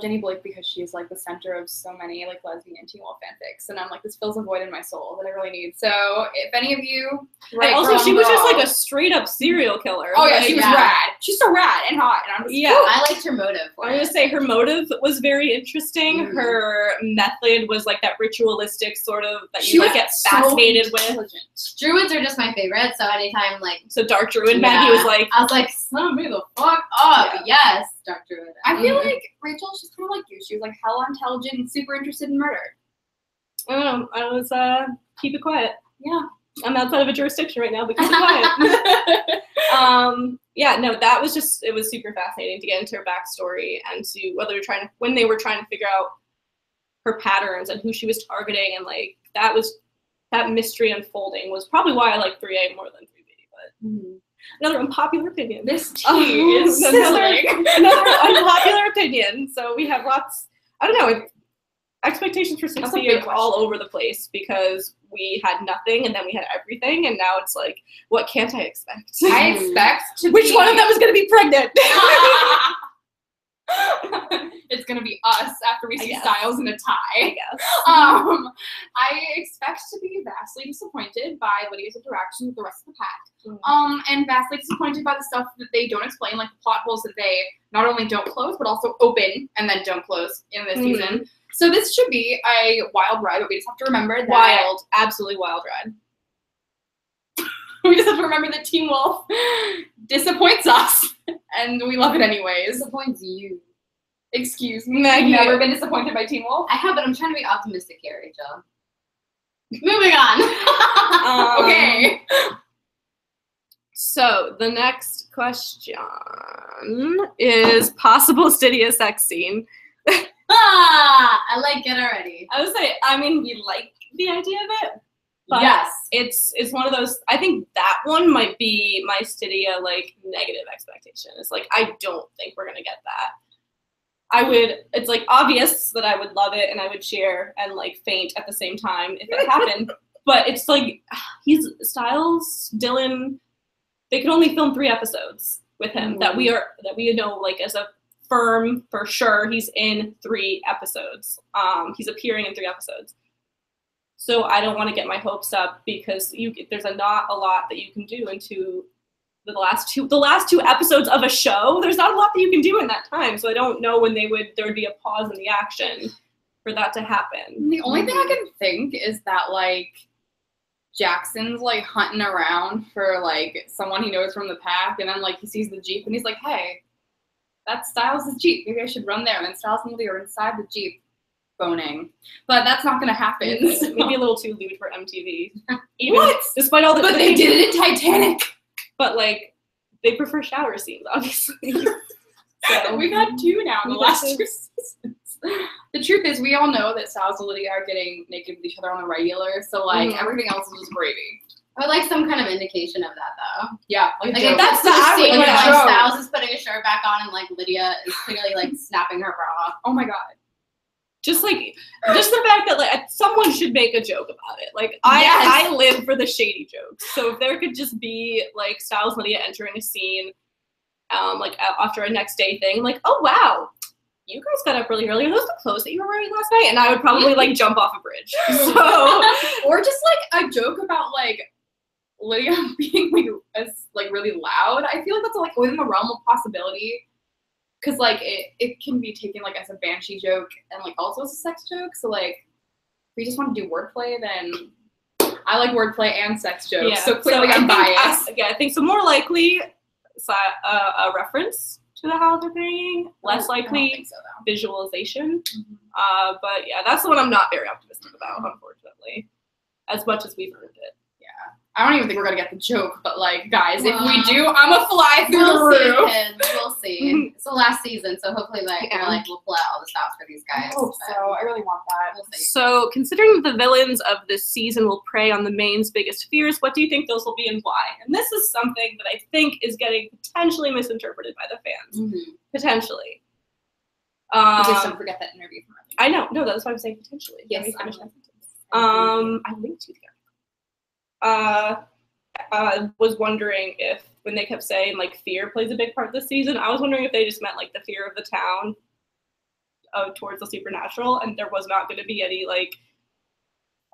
Speaker 1: Jenny Blake because she's like the center of so many like lesbian and Teen Wolf fanfics, and I'm like, this fills a void in my soul that I really need. So if any of you,
Speaker 2: And also, she was just like a straight up serial killer.
Speaker 1: oh yeah,
Speaker 2: Like,
Speaker 1: she was rad. She's so rad and hot, and I'm just
Speaker 3: I liked her motive for
Speaker 2: I'm
Speaker 3: it.
Speaker 2: gonna say her motive was very interesting.
Speaker 3: Mhm.
Speaker 2: Her method was like that ritualistic sort of that
Speaker 1: She
Speaker 2: you like
Speaker 1: was
Speaker 2: get
Speaker 1: so
Speaker 2: fascinated with.
Speaker 1: intelligent.
Speaker 3: Druids are just my favorite, so anytime, like,
Speaker 2: So Dark Druid Maggie was like,
Speaker 3: I was like, son me the fuck up. Yes, Dark Druid.
Speaker 1: I feel like Rachel, she's kind of like you. She was like hella intelligent and super interested in murder.
Speaker 2: I don't know, I was keep it quiet.
Speaker 1: Yeah.
Speaker 2: I'm outside of a jurisdiction right now, but keep it quiet. Yeah, no, that was just, it was super fascinating to get into her backstory and to when they were trying to figure out her patterns and who she was targeting, and like that mystery unfolding was probably why I like 3A more than 3B. But another unpopular opinion.
Speaker 1: This tea is sizzling.
Speaker 2: another unpopular opinion. So we have lots. I don't know. Expectations for 6B are all over the place because we had nothing and then we had everything, and now it's like, what can't I expect?
Speaker 1: I expect to
Speaker 2: Which
Speaker 1: be...
Speaker 2: one of them is going to be pregnant?
Speaker 1: It's gonna be us after we see Styles in a tie.
Speaker 2: I guess.
Speaker 1: I expect to be vastly disappointed by Lydia's interaction with the rest of the pack. And vastly disappointed by the stuff that they don't explain, like the plot holes that they not only don't close, but also open and then don't close in this season. So this should be a wild ride, but we just have to remember that...
Speaker 2: Absolutely wild ride.
Speaker 1: We just have to remember that Teen Wolf disappoints us, and we love it anyways.
Speaker 3: Disappoints you.
Speaker 1: Excuse me. I've never been disappointed by Teen Wolf.
Speaker 3: I have, but I'm trying to be optimistic here, Rachel. Moving on.
Speaker 1: Okay.
Speaker 2: So the next question is possible Stydia sex scene.
Speaker 3: I like it already.
Speaker 2: I would say, I mean, we like the idea of it, but
Speaker 3: yes,
Speaker 2: it's one of those. I think that one might be my Stydia like negative expectation. It's like, I don't think we're gonna get that. It's like obvious that I would love it and I would cheer and like faint at the same time if it happened. But it's like, Styles, Dylan, they could only film 3 episodes with him that we know, like, as a firm for sure he's in 3 episodes. He's appearing in 3 episodes. So I don't want to get my hopes up because there's not a lot that you can do into the last two episodes of a show. There's not a lot that you can do in that time. So I don't know when there would be a pause in the action for that to happen.
Speaker 1: The only thing I can think is that, like, Jackson's like hunting around for like someone he knows from the pack, and then like he sees the Jeep and he's like, hey, that's Styles' Jeep. Maybe I should run there. And then Styles and Lydia are inside the Jeep boning. But that's not gonna happen. So.
Speaker 2: Maybe a little too lewd for MTV. Even
Speaker 1: What?
Speaker 2: Despite all the
Speaker 1: But they did it in Titanic.
Speaker 2: But like they prefer shower scenes, obviously.
Speaker 1: So we've had 2 now in the last 2 seasons. The truth is, we all know that Styles and Lydia are getting naked with each other on the regular, so like everything else is just gravy.
Speaker 3: I would like some kind of indication of that, though.
Speaker 1: Yeah,
Speaker 3: like
Speaker 1: if
Speaker 3: that's
Speaker 1: the
Speaker 3: scene where like
Speaker 1: joke.
Speaker 3: Styles is putting his shirt back on and like Lydia is clearly like snapping her bra.
Speaker 1: Oh my god.
Speaker 2: Just the fact that like someone should make a joke about it. Like I live for the shady jokes. So if there could just be like Styles and Lydia entering a scene, like after a next day thing, like, oh wow, you guys got up really early. Are those the clothes that you were wearing last night? And I would probably like jump off a bridge. So
Speaker 1: or just like a joke about like Lydia being like really loud. I feel like that's like within the realm of possibility. Cause like it can be taken like as a banshee joke and like also as a sex joke. So like if we just want to do wordplay, then I like wordplay and sex jokes. Yeah. So clearly I'm biased.
Speaker 2: I think so. More likely a reference to the how they're banging. Less likely so, visualization. Mm-hmm. But yeah, that's the one I'm not very optimistic about, unfortunately. As much as we've earned it.
Speaker 1: I don't even think we're gonna get the joke, but like, guys, if we do, I'm a fly through the roof.
Speaker 3: We'll see. It's the last season, so hopefully, like, we'll pull out all the stops for these guys.
Speaker 1: I hope so. I really want that.
Speaker 3: We'll see.
Speaker 2: So, considering the villains of this season will prey on the main's biggest fears, what do you think those will be and why? And this is something that I think is getting potentially misinterpreted by the fans. Mm-hmm. Potentially.
Speaker 1: Just don't forget that interview from earlier.
Speaker 2: I know. No, that's why I'm saying potentially.
Speaker 1: Yes.
Speaker 2: I linked to the was wondering if, when they kept saying, like, fear plays a big part this season, I was wondering if they just meant, like, the fear of the town towards the supernatural, and there was not going to be any, like,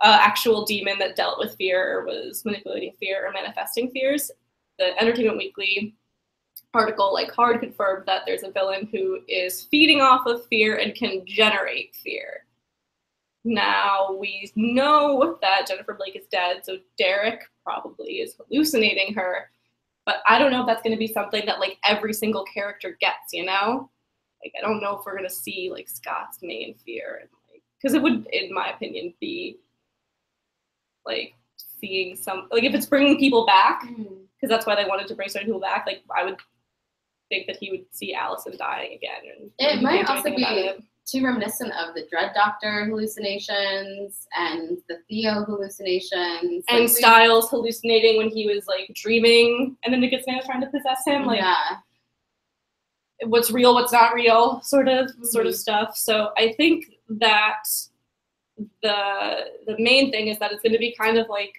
Speaker 2: actual demon that dealt with fear or was manipulating fear or manifesting fears. The Entertainment Weekly article, like, hard confirmed that there's a villain who is feeding off of fear and can generate fear. Now, we know that Jennifer Blake is dead, so Derek probably is hallucinating her. But I don't know if that's going to be something that, like, every single character gets, you know? Like, I don't know if we're going to see, like, Scott's main fear. Because it would, in my opinion, be, like, seeing some... Like, if it's bringing people back, because that's why they wanted to bring certain people back, like, I would think that he would see Allison dying again. And
Speaker 3: it might also be... too reminiscent of the Dread Doctor hallucinations and the Theo hallucinations.
Speaker 2: And like, Styles hallucinating when he was, like, dreaming, and then Nick Snail trying to possess him. Like, what's real, what's not real, sort of stuff. So I think that the main thing is that it's going to be kind of like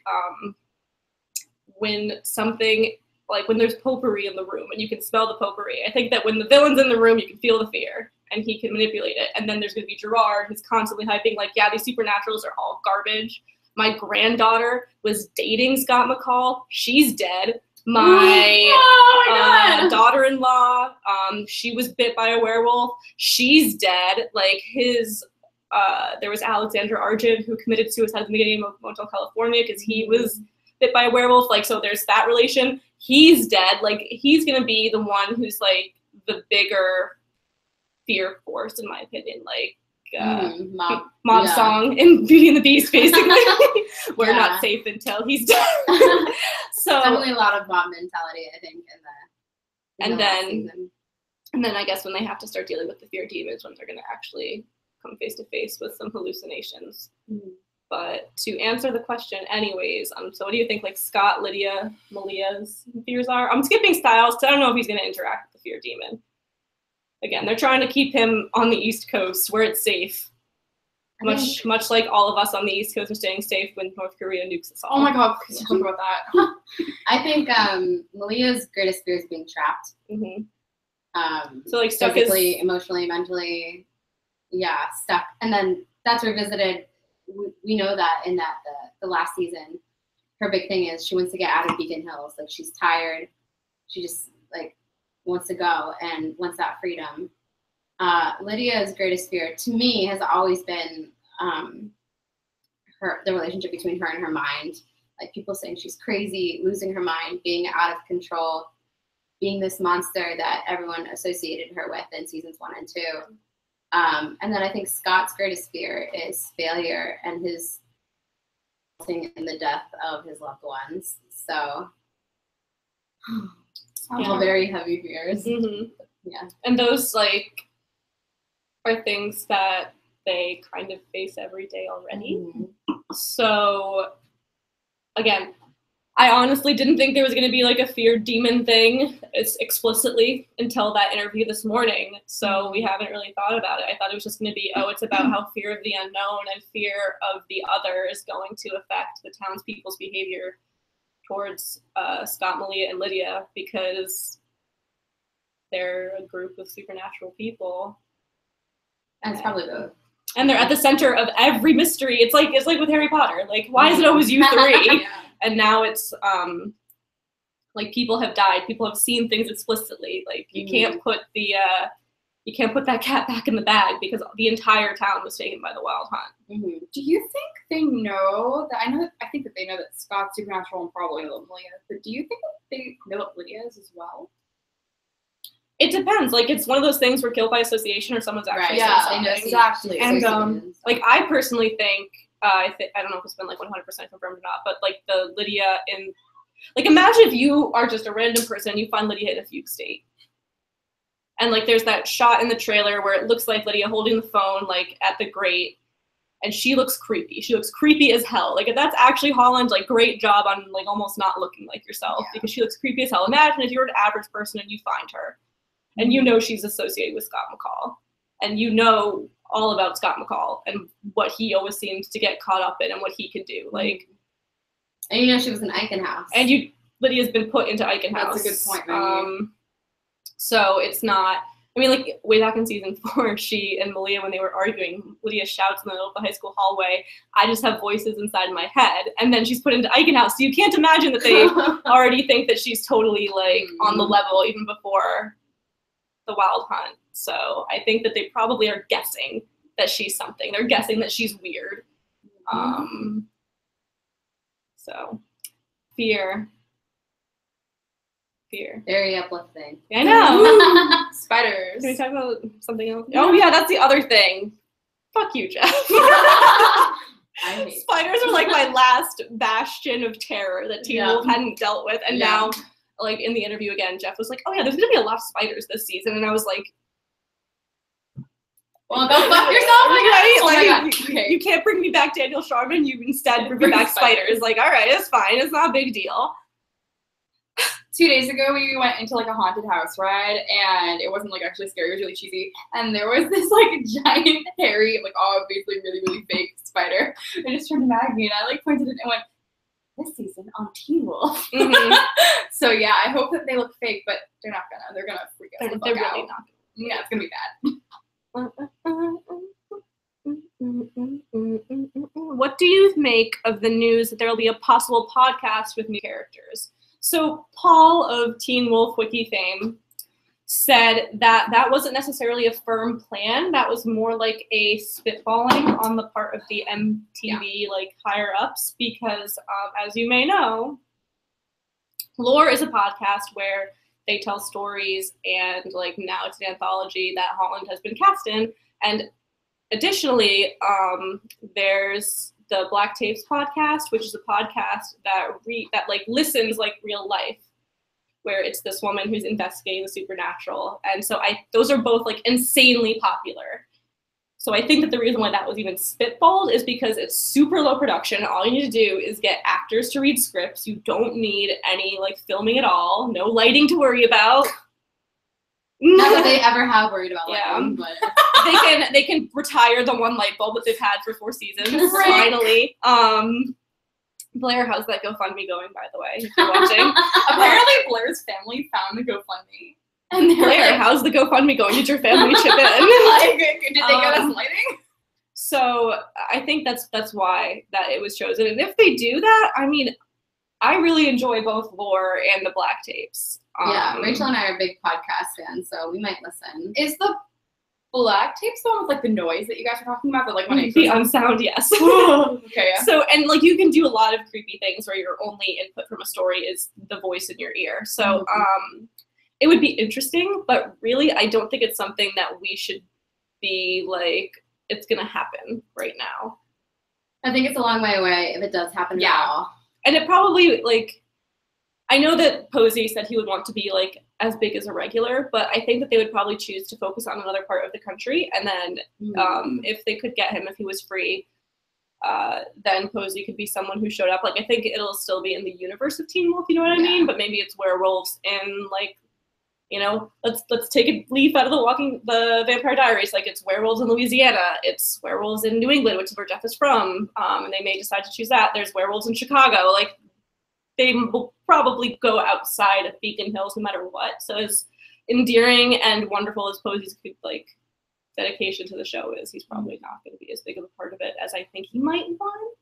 Speaker 2: when something, like when there's potpourri in the room and you can smell the potpourri. I think that when the villain's in the room, you can feel the fear. And he can manipulate it. And then there's going to be Gerard, who's constantly hyping, like, yeah, these supernaturals are all garbage. My granddaughter was dating Scott McCall. She's dead. My daughter-in-law, she was bit by a werewolf. She's dead. Like, there was Alexander Arjun, who committed suicide at the beginning of Motel California because he was bit by a werewolf. Like, so there's that relation. He's dead. Like, he's going to be the one who's, like, the bigger fear force, in my opinion, like Mob Song in Beauty and the Beast, basically. We're not safe until he's dead. So
Speaker 3: definitely a lot of mob mentality, I think, in the last season.
Speaker 2: And then I guess when they have to start dealing with the fear demons, when they're going to actually come face to face with some hallucinations. But to answer the question, anyways, so what do you think, like, Scott, Lydia, Malia's fears are? I'm skipping Styles because I don't know if he's going to interact with the fear demon. Again, they're trying to keep him on the East Coast where it's safe. Much like all of us on the East Coast are staying safe when North Korea nukes us all.
Speaker 1: Oh my god, please talk about that.
Speaker 3: I think Malia's greatest fear is being trapped.
Speaker 2: So like stuck
Speaker 3: physically, emotionally, mentally, stuck. And then that's revisited. We know that in the last season, her big thing is she wants to get out of Beacon Hills. Like, she's tired. She just, like, wants to go and wants that freedom. Lydia's greatest fear, to me, has always been the relationship between her and her mind. like people saying she's crazy, losing her mind, being out of control, being this monster that everyone associated her with in seasons 1 and 2. And then I think Scott's greatest fear is failure and his in the death of his loved ones. So all very heavy fears. Yeah.
Speaker 2: And those like are things that they kind of face every day already. So again, I honestly didn't think there was going to be like a fear demon thing explicitly until that interview this morning. So we haven't really thought about it. I thought it was just going to be, it's about how fear of the unknown and fear of the other is going to affect the townspeople's behavior towards Scott, Malia, and Lydia, because they're a group of supernatural people.
Speaker 3: And it's probably both.
Speaker 2: And they're at the center of every mystery. It's like with Harry Potter. Like, why is it always you three? And now it's like people have died. People have seen things explicitly. Like you can't put that cat back in the bag because the entire town was taken by the wild hunt.
Speaker 1: Do you think they know that? I think that they know that Scott's supernatural and probably Lydia. But do you think that they know what Lydia is as well?
Speaker 2: It depends. Like it's one of those things where guilt by association or someone's actually
Speaker 3: right.
Speaker 2: saying something.
Speaker 1: Exactly.
Speaker 2: And like I personally think. I don't know if it's been like 100% confirmed or not, but like the Lydia in, like imagine if you are just a random person and you find Lydia in a fugue state. And like there's that shot in the trailer where it looks like Lydia holding the phone like at the grate and she looks creepy. She looks creepy as hell. Like if that's actually Holland, like great job on like almost not looking like yourself because she looks creepy as hell. Imagine if you're an average person and you find her and you know she's associated with Scott McCall and you know all about Scott McCall and what he always seems to get caught up in and what he could do. Like,
Speaker 3: and you know she was in Eichenhaus.
Speaker 2: And Lydia's been put into Eichenhaus.
Speaker 1: That's a good point, Maggie.
Speaker 2: So it's not. I mean, like way back in season 4, she and Malia, when they were arguing, Lydia shouts in the middle of the high school hallway, "I just have voices inside my head," and then she's put into Eichenhaus. So you can't imagine that they already think that she's totally like on the level even before the wild hunt. So I think that they probably are guessing that she's something. They're guessing that she's weird. So fear.
Speaker 3: Very uplifting.
Speaker 2: I know.
Speaker 1: Spiders.
Speaker 2: Can we talk about something else? Oh yeah, that's the other thing. Fuck you, Jeff. Spiders are like my last bastion of terror that Teen Wolf hadn't dealt with, and now, like in the interview again, Jeff was like, "Oh yeah, there's gonna be a lot of spiders this season," and I was like,
Speaker 3: "Well, go fuck yourself!"
Speaker 2: Right?
Speaker 3: Oh
Speaker 2: like,
Speaker 3: my God. Okay.
Speaker 2: You can't bring me back Daniel Sharman. You instead bring me back spiders. Like, all right, it's fine. It's not a big deal.
Speaker 1: 2 days ago, we went into like a haunted house ride, and it wasn't like actually scary. It was really cheesy. And there was this like giant, hairy, like obviously really, really fake spider. I just turned to Maggie and I like pointed it and went, "This season on Teen Wolf." So yeah, I hope that they look fake, but they're not gonna. They're gonna freak us the fuck
Speaker 2: really
Speaker 1: out.
Speaker 2: not.
Speaker 1: Yeah, it's gonna be bad.
Speaker 2: What do you make of the news that there will be a possible podcast with new characters? So Paul of Teen Wolf Wiki fame said that that wasn't necessarily a firm plan. That was more like a spitballing on the part of the MTV like higher ups because as you may know, Lore is a podcast where they tell stories and like now it's an anthology that Holland has been cast in. And additionally, there's the Black Tapes podcast, which is a podcast that like listens like real life, where it's this woman who's investigating the supernatural. And so those are both like insanely popular. So I think that the reason why that was even spitballed is because it's super low production. All you need to do is get actors to read scripts. You don't need any like filming at all. No lighting to worry about.
Speaker 3: Not that they ever have worried about lighting, but
Speaker 2: they can retire the one light bulb that they've had for 4 seasons. Finally. Blair, how's that GoFundMe going, by the way, if you're watching?
Speaker 1: Apparently Blair's family found the GoFundMe.
Speaker 2: And Blair, like, how's the GoFundMe going? Did your family chip in?
Speaker 1: Like, did they get us lighting?
Speaker 2: So I think that's why that it was chosen. And if they do that, I mean, I really enjoy both Lore and the Black Tapes.
Speaker 3: Yeah, Rachel and I are big podcast fans, so we might listen.
Speaker 1: Is the Black tape's the one with like the noise that you guys were talking about, but like when it
Speaker 2: The unsound, yes.
Speaker 1: Okay, yeah.
Speaker 2: So, and like you can do a lot of creepy things where your only input from a story is the voice in your ear. So, it would be interesting, but really, I don't think it's something that we should be like, it's gonna happen right now.
Speaker 3: I think it's a long way away if it does happen at all.
Speaker 2: And it probably, like, I know that Posey said he would want to be like as big as a regular, but I think that they would probably choose to focus on another part of the country, and then if they could get him, if he was free, then Posey could be someone who showed up. Like, I think it'll still be in the universe of Teen Wolf, you know what I mean? But maybe it's werewolves in, like, you know, let's take a leaf out of the Vampire Diaries. Like, it's werewolves in Louisiana, it's werewolves in New England, which is where Jeff is from, and they may decide to choose that. There's werewolves in Chicago. Like, they will probably go outside of Beacon Hills no matter what. So as endearing and wonderful as Posey's like dedication to the show is, he's probably not going to be as big of a part of it as I think he might want.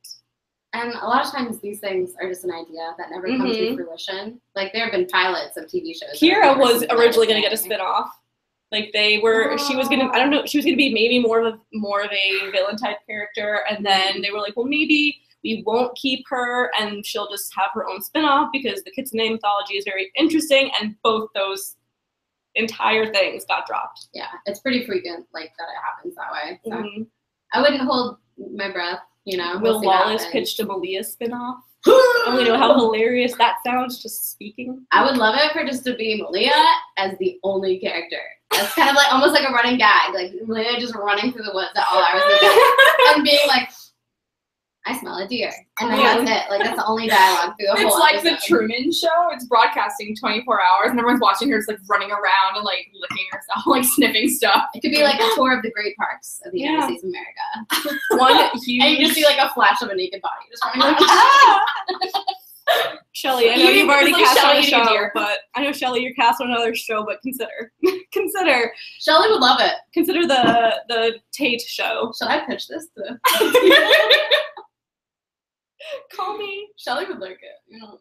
Speaker 3: And a lot of times these things are just an idea that never comes to fruition. Like, there have been pilots of TV shows.
Speaker 2: Kira was originally going to get a spinoff. Like, they were, she was going to, I don't know, she was going to be maybe more of a villain type character. And then they were like, well, maybe we won't keep her and she'll just have her own spinoff because the Kitsune mythology is very interesting, and both those entire things got dropped.
Speaker 3: Yeah, it's pretty frequent, like, that it happens that way. So I wouldn't hold my breath, you know.
Speaker 2: Will Wallace pitched a Malia spinoff? I don't know how hilarious that sounds, just speaking.
Speaker 3: I would love it for just to be Malia as the only character. That's kind of like almost like a running gag, like Malia just running through the woods at all hours of the day and being like, I smell a deer. And then that's it. Like, that's the only dialogue through the whole
Speaker 1: It's like
Speaker 3: episode.
Speaker 1: the Truman Show. It's broadcasting 24 hours, and everyone's watching her just like running around and like licking herself, like sniffing stuff.
Speaker 3: It could be like a tour of the great parks of the United States of America.
Speaker 2: One huge...
Speaker 3: And you just see like a flash of a naked body just running around.
Speaker 2: Shelly, I know you've already cast on a show, but I know, Shelly, you're cast on another show, but consider.
Speaker 3: Shelly would love it.
Speaker 2: Consider the Tate show.
Speaker 3: Should I pitch this to?
Speaker 2: Call me.
Speaker 3: Shelly would like it. You know.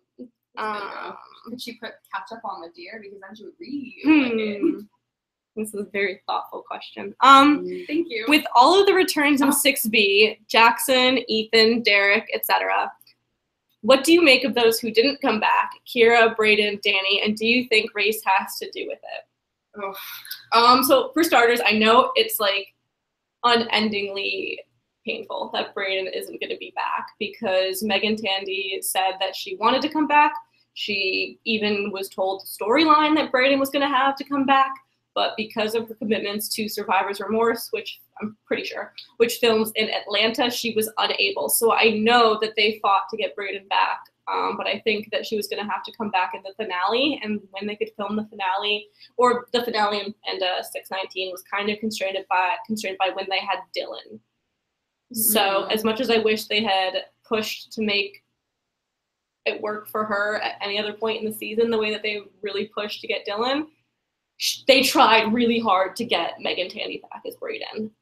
Speaker 1: Could she put ketchup on the deer, because then she would read?
Speaker 2: This is a very thoughtful question.
Speaker 1: Thank you.
Speaker 2: With all of the returns in 6B, Jackson, Ethan, Derek, etc., what do you make of those who didn't come back? Kira, Brayden, Danny, and do you think race has to do with it? So for starters, I know it's like unendingly painful that Brayden isn't going to be back, because Megan Tandy said that she wanted to come back. She even was told the storyline that Brayden was going to have to come back, but because of her commitments to Survivor's Remorse, which I'm pretty sure, which films in Atlanta, she was unable. So I know that they fought to get Brayden back, but I think that she was going to have to come back in the finale, and when they could film the finale, or the finale and 619 was kind of constrained by when they had Dylan. So as much as I wish they had pushed to make it work for her at any other point in the season, the way that they really pushed to get Dylan, they tried really hard to get Megan Tandy back as Brayden.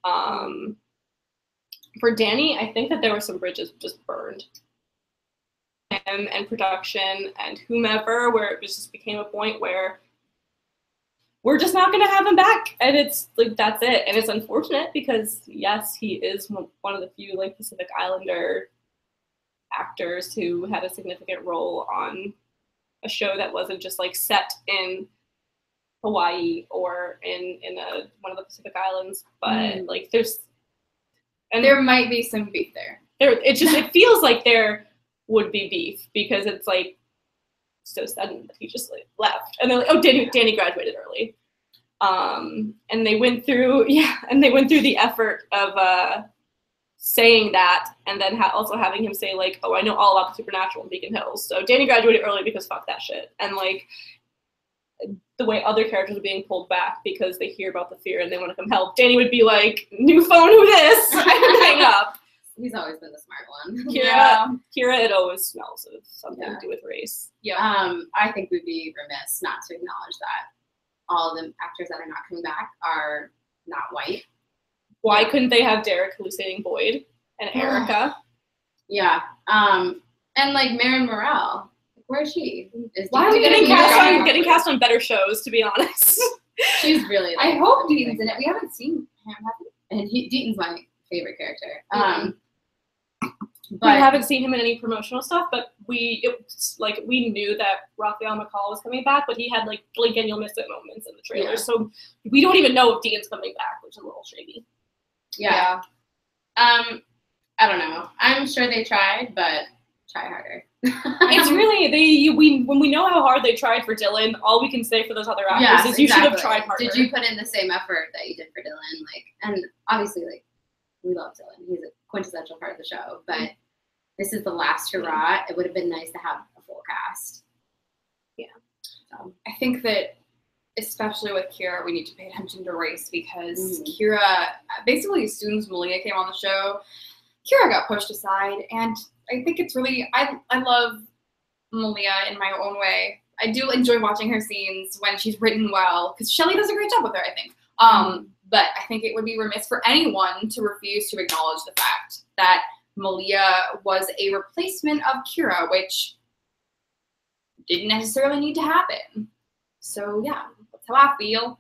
Speaker 2: For Danny, I think that there were some bridges just burned. And production and whomever, where it just became a point where we're just not going to have him back. And it's like, that's it. And it's unfortunate because, yes, he is one of the few like Pacific Islander actors who had a significant role on a show that wasn't just like set in Hawaii or in one of the Pacific Islands. But like
Speaker 1: there might be some beef there.
Speaker 2: It feels like there would be beef, because it's like so sudden that he just like left, and they're like, oh, Danny graduated early, and they went through the effort of saying that, and then also having him say like, oh, I know all about the supernatural in Beacon Hills, so Danny graduated early because fuck that shit, and like the way other characters are being pulled back because they hear about the fear and they want to come help. Danny would be like, new phone, who this? I hang up.
Speaker 3: He's always been the smart one.
Speaker 2: Kira, it always smells of something to do with race.
Speaker 1: Yeah.
Speaker 3: I think we'd be remiss not to acknowledge that all of the actors that are not coming back are not white.
Speaker 2: Why couldn't they have Derek hallucinating Boyd and Erica?
Speaker 3: Yeah. And like Marin Morrell. Where is she?
Speaker 2: Why are we getting cast on better shows, to be honest?
Speaker 3: She's really.
Speaker 1: I hope Deaton's in it. We haven't seen him, have we?
Speaker 3: And Deaton's my favorite character.
Speaker 2: We haven't seen him in any promotional stuff, but we knew that Raphael McCall was coming back, but he had like blink and you'll miss it moments in the trailer.
Speaker 3: Yeah.
Speaker 2: So we don't even know if Deaton's coming back, which is a little shady.
Speaker 3: Yeah. I don't know. I'm sure they tried, but try harder.
Speaker 2: It's really when we know how hard they tried for Dylan, all we can say for those other actors is you should have tried harder.
Speaker 3: Did you put in the same effort that you did for Dylan? Like, and obviously, like, we love Dylan. He's a quintessential part of the show, but this is the last hurrah. It would have been nice to have a full cast.
Speaker 2: Yeah.
Speaker 1: So I think that especially with Kira, we need to pay attention to race because Kira, basically as soon as Malia came on the show, Kira got pushed aside, and I think it's really, I love Malia in my own way. I do enjoy watching her scenes when she's written well, because Shelley does a great job with her, I think. But I think it would be remiss for anyone to refuse to acknowledge the fact that Malia was a replacement of Kira, which didn't necessarily need to happen. So yeah, that's how I feel.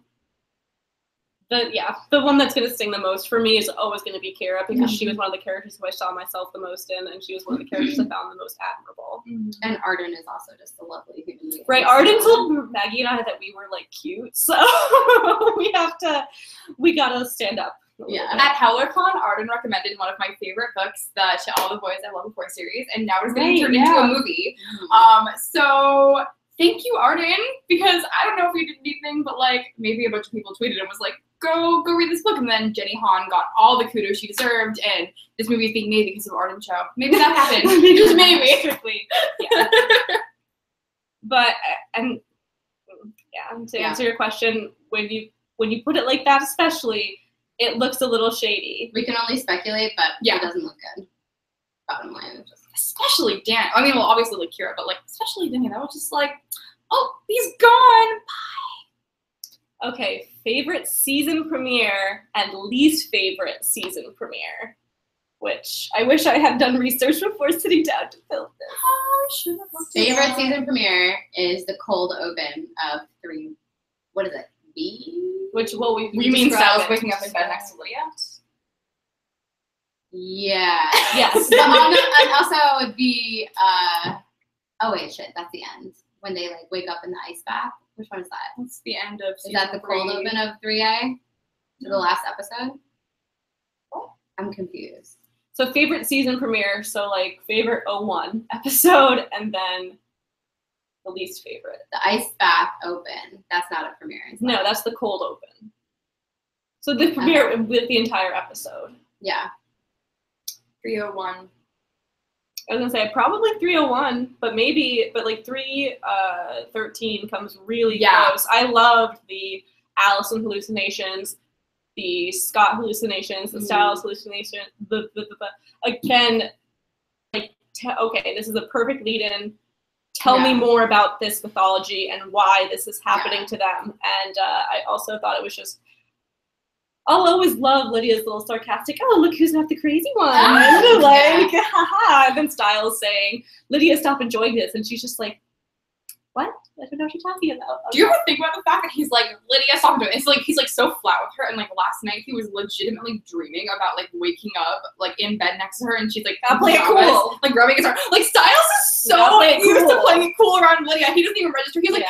Speaker 2: The one that's going to sting the most for me is always going to be Kira, because she was one of the characters who I saw myself the most in, and she was one of the characters I found the most admirable.
Speaker 3: And Arden is also just a lovely human being.
Speaker 2: Right, Arden told Maggie and I that we were like cute, so we gotta stand up.
Speaker 1: Yeah. At HowlerCon, Arden recommended one of my favorite books, the To All the Boys I Love Before series, and now it's getting turned into a movie. So thank you, Arden, because I don't know if you did anything, but like maybe a bunch of people tweeted and was like, go read this book, and then Jenny Han got all the kudos she deserved, and this movie is being made because of Arden's show. Maybe that happened. Just maybe.
Speaker 2: Strictly. Yeah. But to answer your question, when you put it like that, especially, it looks a little shady.
Speaker 3: We can only speculate, but it doesn't look good. Bottom line,
Speaker 1: especially Dan. I mean, well, obviously like Kira, but like especially Danny. That was just like, oh, he's gone. Bye.
Speaker 2: Okay, favorite season premiere and least favorite season premiere. Which I wish I had done research before sitting down to film this.
Speaker 1: Oh, I should have looked it
Speaker 3: Favorite
Speaker 1: up.
Speaker 3: season premiere is the cold open of 3. What is it? B?
Speaker 2: Which
Speaker 1: we mean Sal's waking up in bed next to Lydia?
Speaker 3: Yeah.
Speaker 2: Yes.
Speaker 3: And also it would be oh wait, shit, that's the end. When they like wake up in the ice bath. Which one is that?
Speaker 1: That's the end of
Speaker 3: season 3. Is that the cold open of 3A? To the last episode?
Speaker 1: What?
Speaker 3: I'm confused.
Speaker 2: So favorite season premiere, so like favorite 01 episode, and then the least favorite.
Speaker 3: The ice bath open. That's not a premiere.
Speaker 2: No, that's the cold open. So the premiere with the entire episode.
Speaker 3: Yeah.
Speaker 1: 301.
Speaker 2: I was gonna say probably 301, but like 313 comes really close. I loved the Allison hallucinations, the Scott hallucinations, the Styles hallucination. Again, like okay, this is a perfect lead-in. Tell me more about this mythology and why this is happening to them. And I also thought it was just, I'll always love Lydia's little sarcastic, oh, look who's not the crazy one. Haha. And then Styles saying, Lydia, stop enjoying this. And she's just like, what? I don't know what you're talking about.
Speaker 1: Do you ever think about the fact that he's like, Lydia, stop doing it? It's like, he's like so flat with her. And like last night he was legitimately dreaming about like waking up like in bed next to her. And she's like,
Speaker 2: I'll play it cool.
Speaker 1: Like rubbing his arm. Like Styles is so used to playing it cool around Lydia. He doesn't even register. He's like,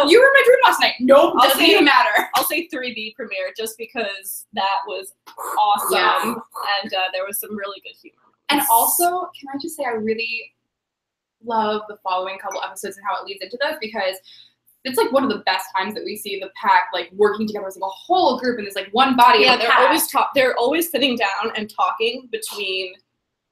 Speaker 1: you were in my dream last night. Nope, doesn't even matter.
Speaker 2: I'll say 3B premiere just because that was awesome. And there was some really good humor.
Speaker 1: And also, can I just say I really love the following couple episodes and how it leads into this, because it's like one of the best times that we see the pack like working together as like a whole group in this like one body.
Speaker 2: Yeah, they're always sitting down and talking between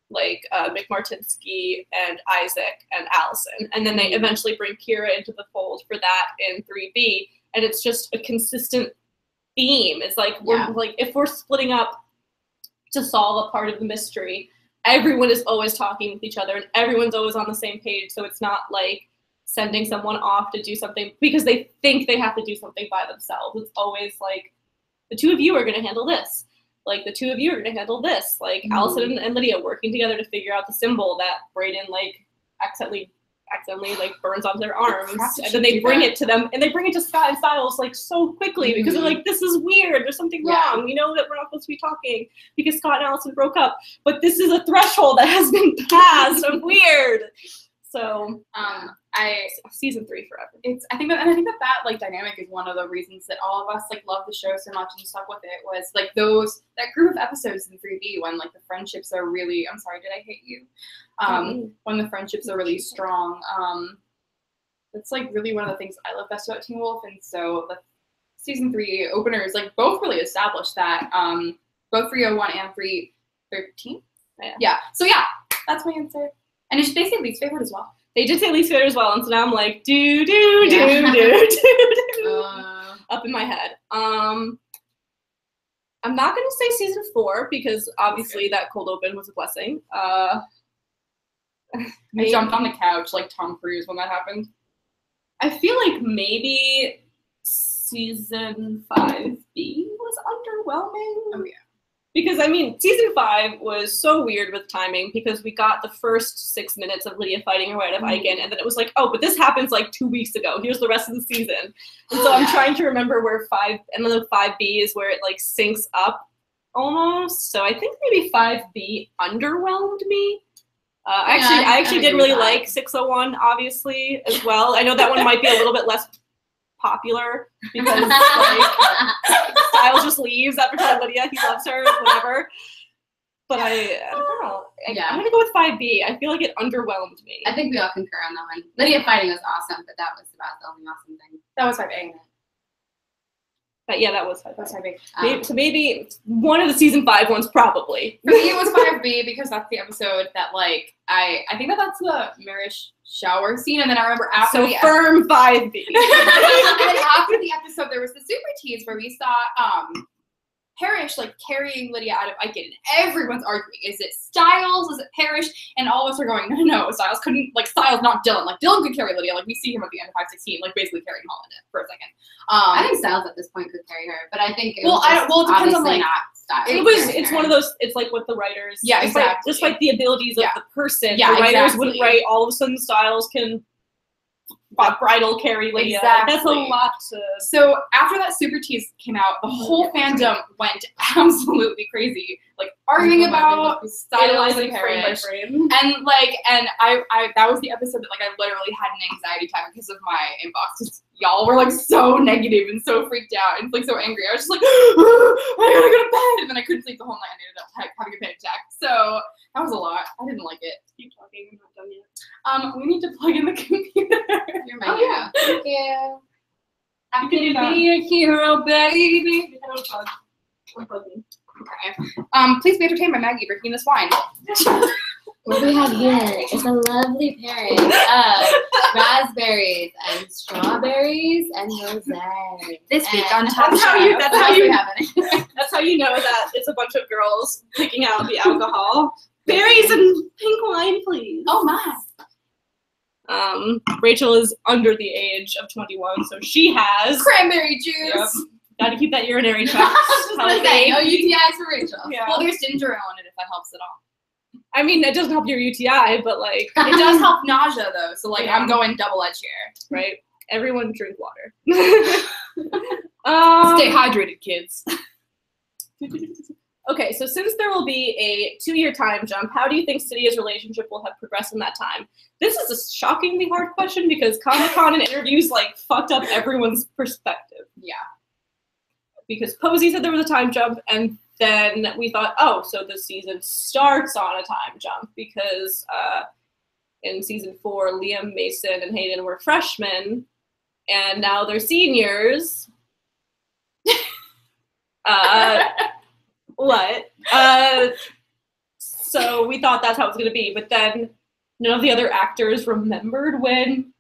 Speaker 2: like Mick Martinsky and Isaac and Allison, and then they eventually bring Kira into the fold for that in 3B, and it's just a consistent theme. It's like we're like if we're splitting up to solve a part of the mystery, everyone is always talking with each other and everyone's always on the same page. So it's not like sending someone off to do something because they think they have to do something by themselves. It's always like, the two of you are going to handle this. Like, the two of you are going to handle this. Like, Allison and Lydia working together to figure out the symbol that Brayden, like, accidentally accidentally like burns onto their arms,
Speaker 1: Crap, did
Speaker 2: and
Speaker 1: she
Speaker 2: then they
Speaker 1: do
Speaker 2: bring
Speaker 1: that?
Speaker 2: it to them, and they bring it to Scott and Styles like so quickly because they're like, this is weird, there's something
Speaker 3: Yeah.
Speaker 2: wrong, we know that we're not supposed to be talking because Scott and Allison broke up, but this is a threshold that has been passed of weird. So season 3 forever.
Speaker 1: I think that like dynamic is one of the reasons that all of us like love the show so much and stuck with it, was like that group of episodes in 3B when like the friendships are really, I'm sorry, did I hit you? When the friendships are really strong. That's like really one of the things I love best about Teen Wolf, and so the season 3 openers like both really established that, both 301 and 313. Yeah. So yeah, that's my answer. And they say least favorite as well.
Speaker 2: They did say least favorite as well, and so now I'm like up in my head. I'm not gonna say season 4 because obviously that cold open was a blessing.
Speaker 1: I jumped on the couch like Tom Cruise when that happened.
Speaker 2: I feel like maybe season 5B was underwhelming.
Speaker 1: Oh yeah.
Speaker 2: Because, I mean, season 5 was so weird with timing because we got the first 6 minutes of Lydia fighting her way out of Eichen, and then it was like, oh, but this happens like 2 weeks ago. Here's the rest of the season. And so I'm trying to remember where 5, and then the 5B is where it like syncs up almost. So I think maybe 5B underwhelmed me. I actually did really like 601, obviously, as well. I know that one might be a little bit less popular because like Styles just leaves after telling Lydia he loves her, whatever. But I don't know. I'm gonna go with 5B. I feel like it underwhelmed me.
Speaker 3: I think we all concur on that one. Lydia fighting was awesome, but that was about the only awesome thing.
Speaker 1: That was 5A.
Speaker 2: But yeah, that was 5B.
Speaker 1: That's 5B.
Speaker 2: So maybe one of the season 5 ones, probably.
Speaker 1: For me, it was 5B because that's the episode that like I think that's the Marish shower scene, and then I remember after
Speaker 2: so
Speaker 1: the
Speaker 2: firm 5B.
Speaker 1: and then after the episode, there was the super tease where we saw Parrish like carrying Lydia out of Eichen, and everyone's arguing: is it Styles? Is it Parrish? And all of us are going, no, Styles couldn't. Like Styles, not Dylan. Like Dylan could carry Lydia. Like we see him at the end of 516, like basically carrying Holland for a second.
Speaker 3: I think Styles at this point could carry her, but I think it was
Speaker 1: it depends on like
Speaker 3: not Styles.
Speaker 2: It's one of those. It's like what the writers.
Speaker 1: Yeah, exactly.
Speaker 2: Just like the abilities of the person.
Speaker 1: Yeah,
Speaker 2: the writers
Speaker 1: exactly.
Speaker 2: wouldn't write all of a sudden Styles can bridal carry Lydia.
Speaker 1: Exactly.
Speaker 2: That's a lot to.
Speaker 1: So after that super tease came out, the whole fandom went absolutely crazy, like arguing about Styles and Parrish. And like, and I that was the episode that like I literally had an anxiety attack because of my inbox. Just, y'all were like so negative and so freaked out and like so angry. I was just like, I gotta go to bed, and then I couldn't sleep the whole night. I ended up having a panic attack. So that was a lot. I didn't like it.
Speaker 2: Keep talking. I'm not done yet.
Speaker 1: We need to plug in the computer.
Speaker 3: You're my hero. Thank you.
Speaker 1: I'm gonna be a hero, baby.
Speaker 2: Unplugging.
Speaker 1: Okay. Please be entertained by Maggie drinking this wine.
Speaker 3: What we have here is a lovely pairing of raspberries and strawberries and rosé.
Speaker 1: This week on Top
Speaker 2: That's how you. That's how you.
Speaker 3: happening.
Speaker 2: That's how you know that it's a bunch of girls picking out the alcohol. Berries and pink wine, please.
Speaker 1: Oh my.
Speaker 2: Rachel is under the age of 21, so she has
Speaker 1: Cranberry juice.
Speaker 2: Yep. Got to keep that urinary tract healthy.
Speaker 3: No UTIs for Rachel.
Speaker 2: Yeah.
Speaker 1: Well, there's ginger ale in it if that helps at all.
Speaker 2: I mean, it doesn't help your UTI, but like,
Speaker 1: It does help nausea though, so like
Speaker 2: Yeah.
Speaker 1: I'm going double edge here.
Speaker 2: right? Everyone drink water.
Speaker 1: Stay hydrated, kids.
Speaker 2: Okay, so since there will be a 2-year time jump, how do you think Stydia's relationship will have progressed in that time? This is a shockingly hard question because Comic-Con and interviews like fucked up everyone's perspective.
Speaker 1: Yeah.
Speaker 2: Because Posey said there was a time jump, and then we thought, oh, so the season starts on a time jump because in season 4, Liam, Mason, and Hayden were freshmen, and now they're seniors. What? So we thought that's how it was going to be, but then none of the other actors remembered when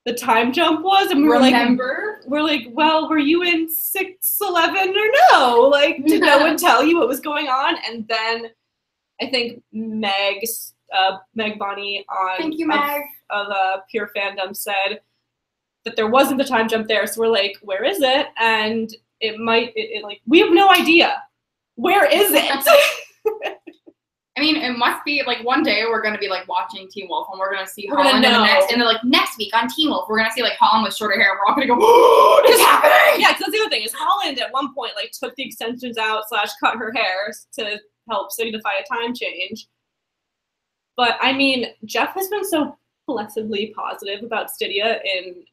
Speaker 2: the time jump was, and we were like, well, were you in 6'11" or no? Like, did no one tell you what was going on? And then I think Meg Bonnie on
Speaker 1: Thank you, Meg.
Speaker 2: of Pure Fandom said that there wasn't the time jump there, so we're like, where is it? And it like, we have no idea. Where is it?
Speaker 1: I mean, mean, it must be like one day we're gonna be like watching Teen Wolf and we're gonna see
Speaker 2: We're gonna
Speaker 1: Holland, and
Speaker 2: know.
Speaker 1: then like next week on Teen Wolf we're gonna see like Holland with shorter hair. And we're all gonna go, oh, it's happening.
Speaker 2: Yeah, because that's the other thing is Holland at one point like took the extensions out / cut her hair to help signify a time change. But I mean, Jeff has been so blessedly positive about Stydia in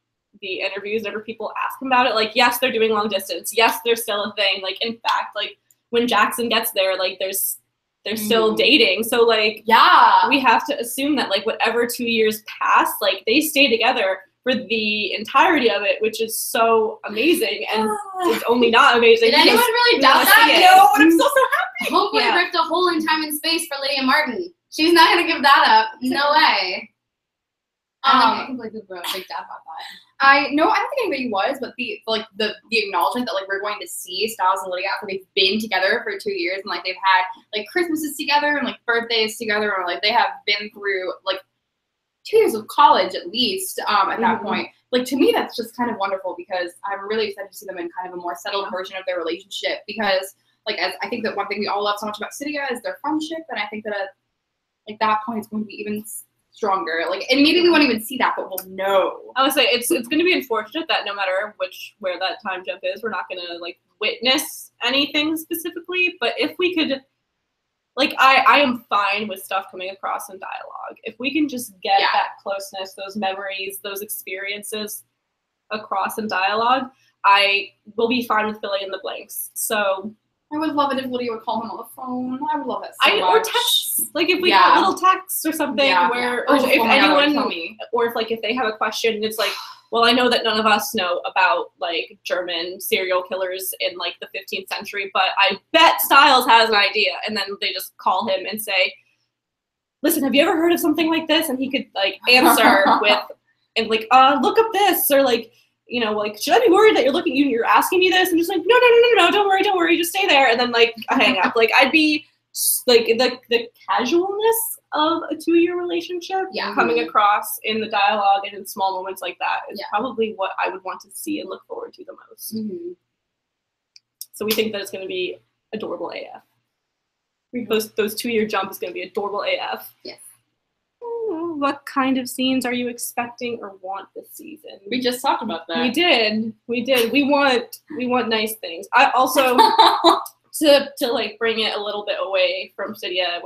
Speaker 2: the interviews whenever people ask him about it. Like, yes, they're doing long distance. Yes, they're still a thing. Like, in fact, like when Jackson gets there, like they're still dating. So like,
Speaker 1: yeah,
Speaker 2: we have to assume that like whatever 2 years pass, like they stay together for the entirety of it, which is so amazing. And it's only not amazing.
Speaker 3: Did anyone really doubt that?
Speaker 1: No, and I'm so happy.
Speaker 3: Homeboy ripped a hole in time and space for Lydia Martin. She's not gonna give that up. No way. I can't believe people were freaked out about that.
Speaker 1: I don't think anybody was, but the acknowledgement that like we're going to see Styles and Lydia after they've been together for 2 years and like they've had like Christmases together and like birthdays together, or like they have been through like 2 years of college at least at that point. Like, to me, that's just kind of wonderful because I'm really excited to see them in kind of a more settled version of their relationship, because like I think that one thing we all love so much about Stydia is their friendship, and I think that at like that point it's going to be even stronger. Like, and maybe we won't even see that, but we'll know.
Speaker 2: I would say it's going to be unfortunate that no matter where that time jump is, we're not going to like witness anything specifically. But if we could, like, I am fine with stuff coming across in dialogue. If we can just get that closeness, those memories, those experiences across in dialogue, I will be fine with filling in the blanks. So
Speaker 1: I would love it if Lydia would call him on the phone. I would love that so much.
Speaker 2: Or texts. Like if we got little texts or something or if anyone, or if they have a question and it's like, well, I know that none of us know about like German serial killers in like the 15th century, but I bet Styles has an idea. And then they just call him and say, listen, have you ever heard of something like this? And he could like answer with, and like, look up this, or like, you know, like, should I be worried that you're asking me this? And just like, no, don't worry, just stay there. And then like hang up. Like I'd be like the casualness of a 2-year relationship coming across in the dialogue and in small moments like that is probably what I would want to see and look forward to the most. So we think that it's going to be adorable AF. Those 2-year jump is going to be adorable AF.
Speaker 3: Yes.
Speaker 2: What kind of scenes are you expecting or want this season?
Speaker 1: We just talked about that.
Speaker 2: We did. We want nice things. I also to like bring it a little bit away from Stydia,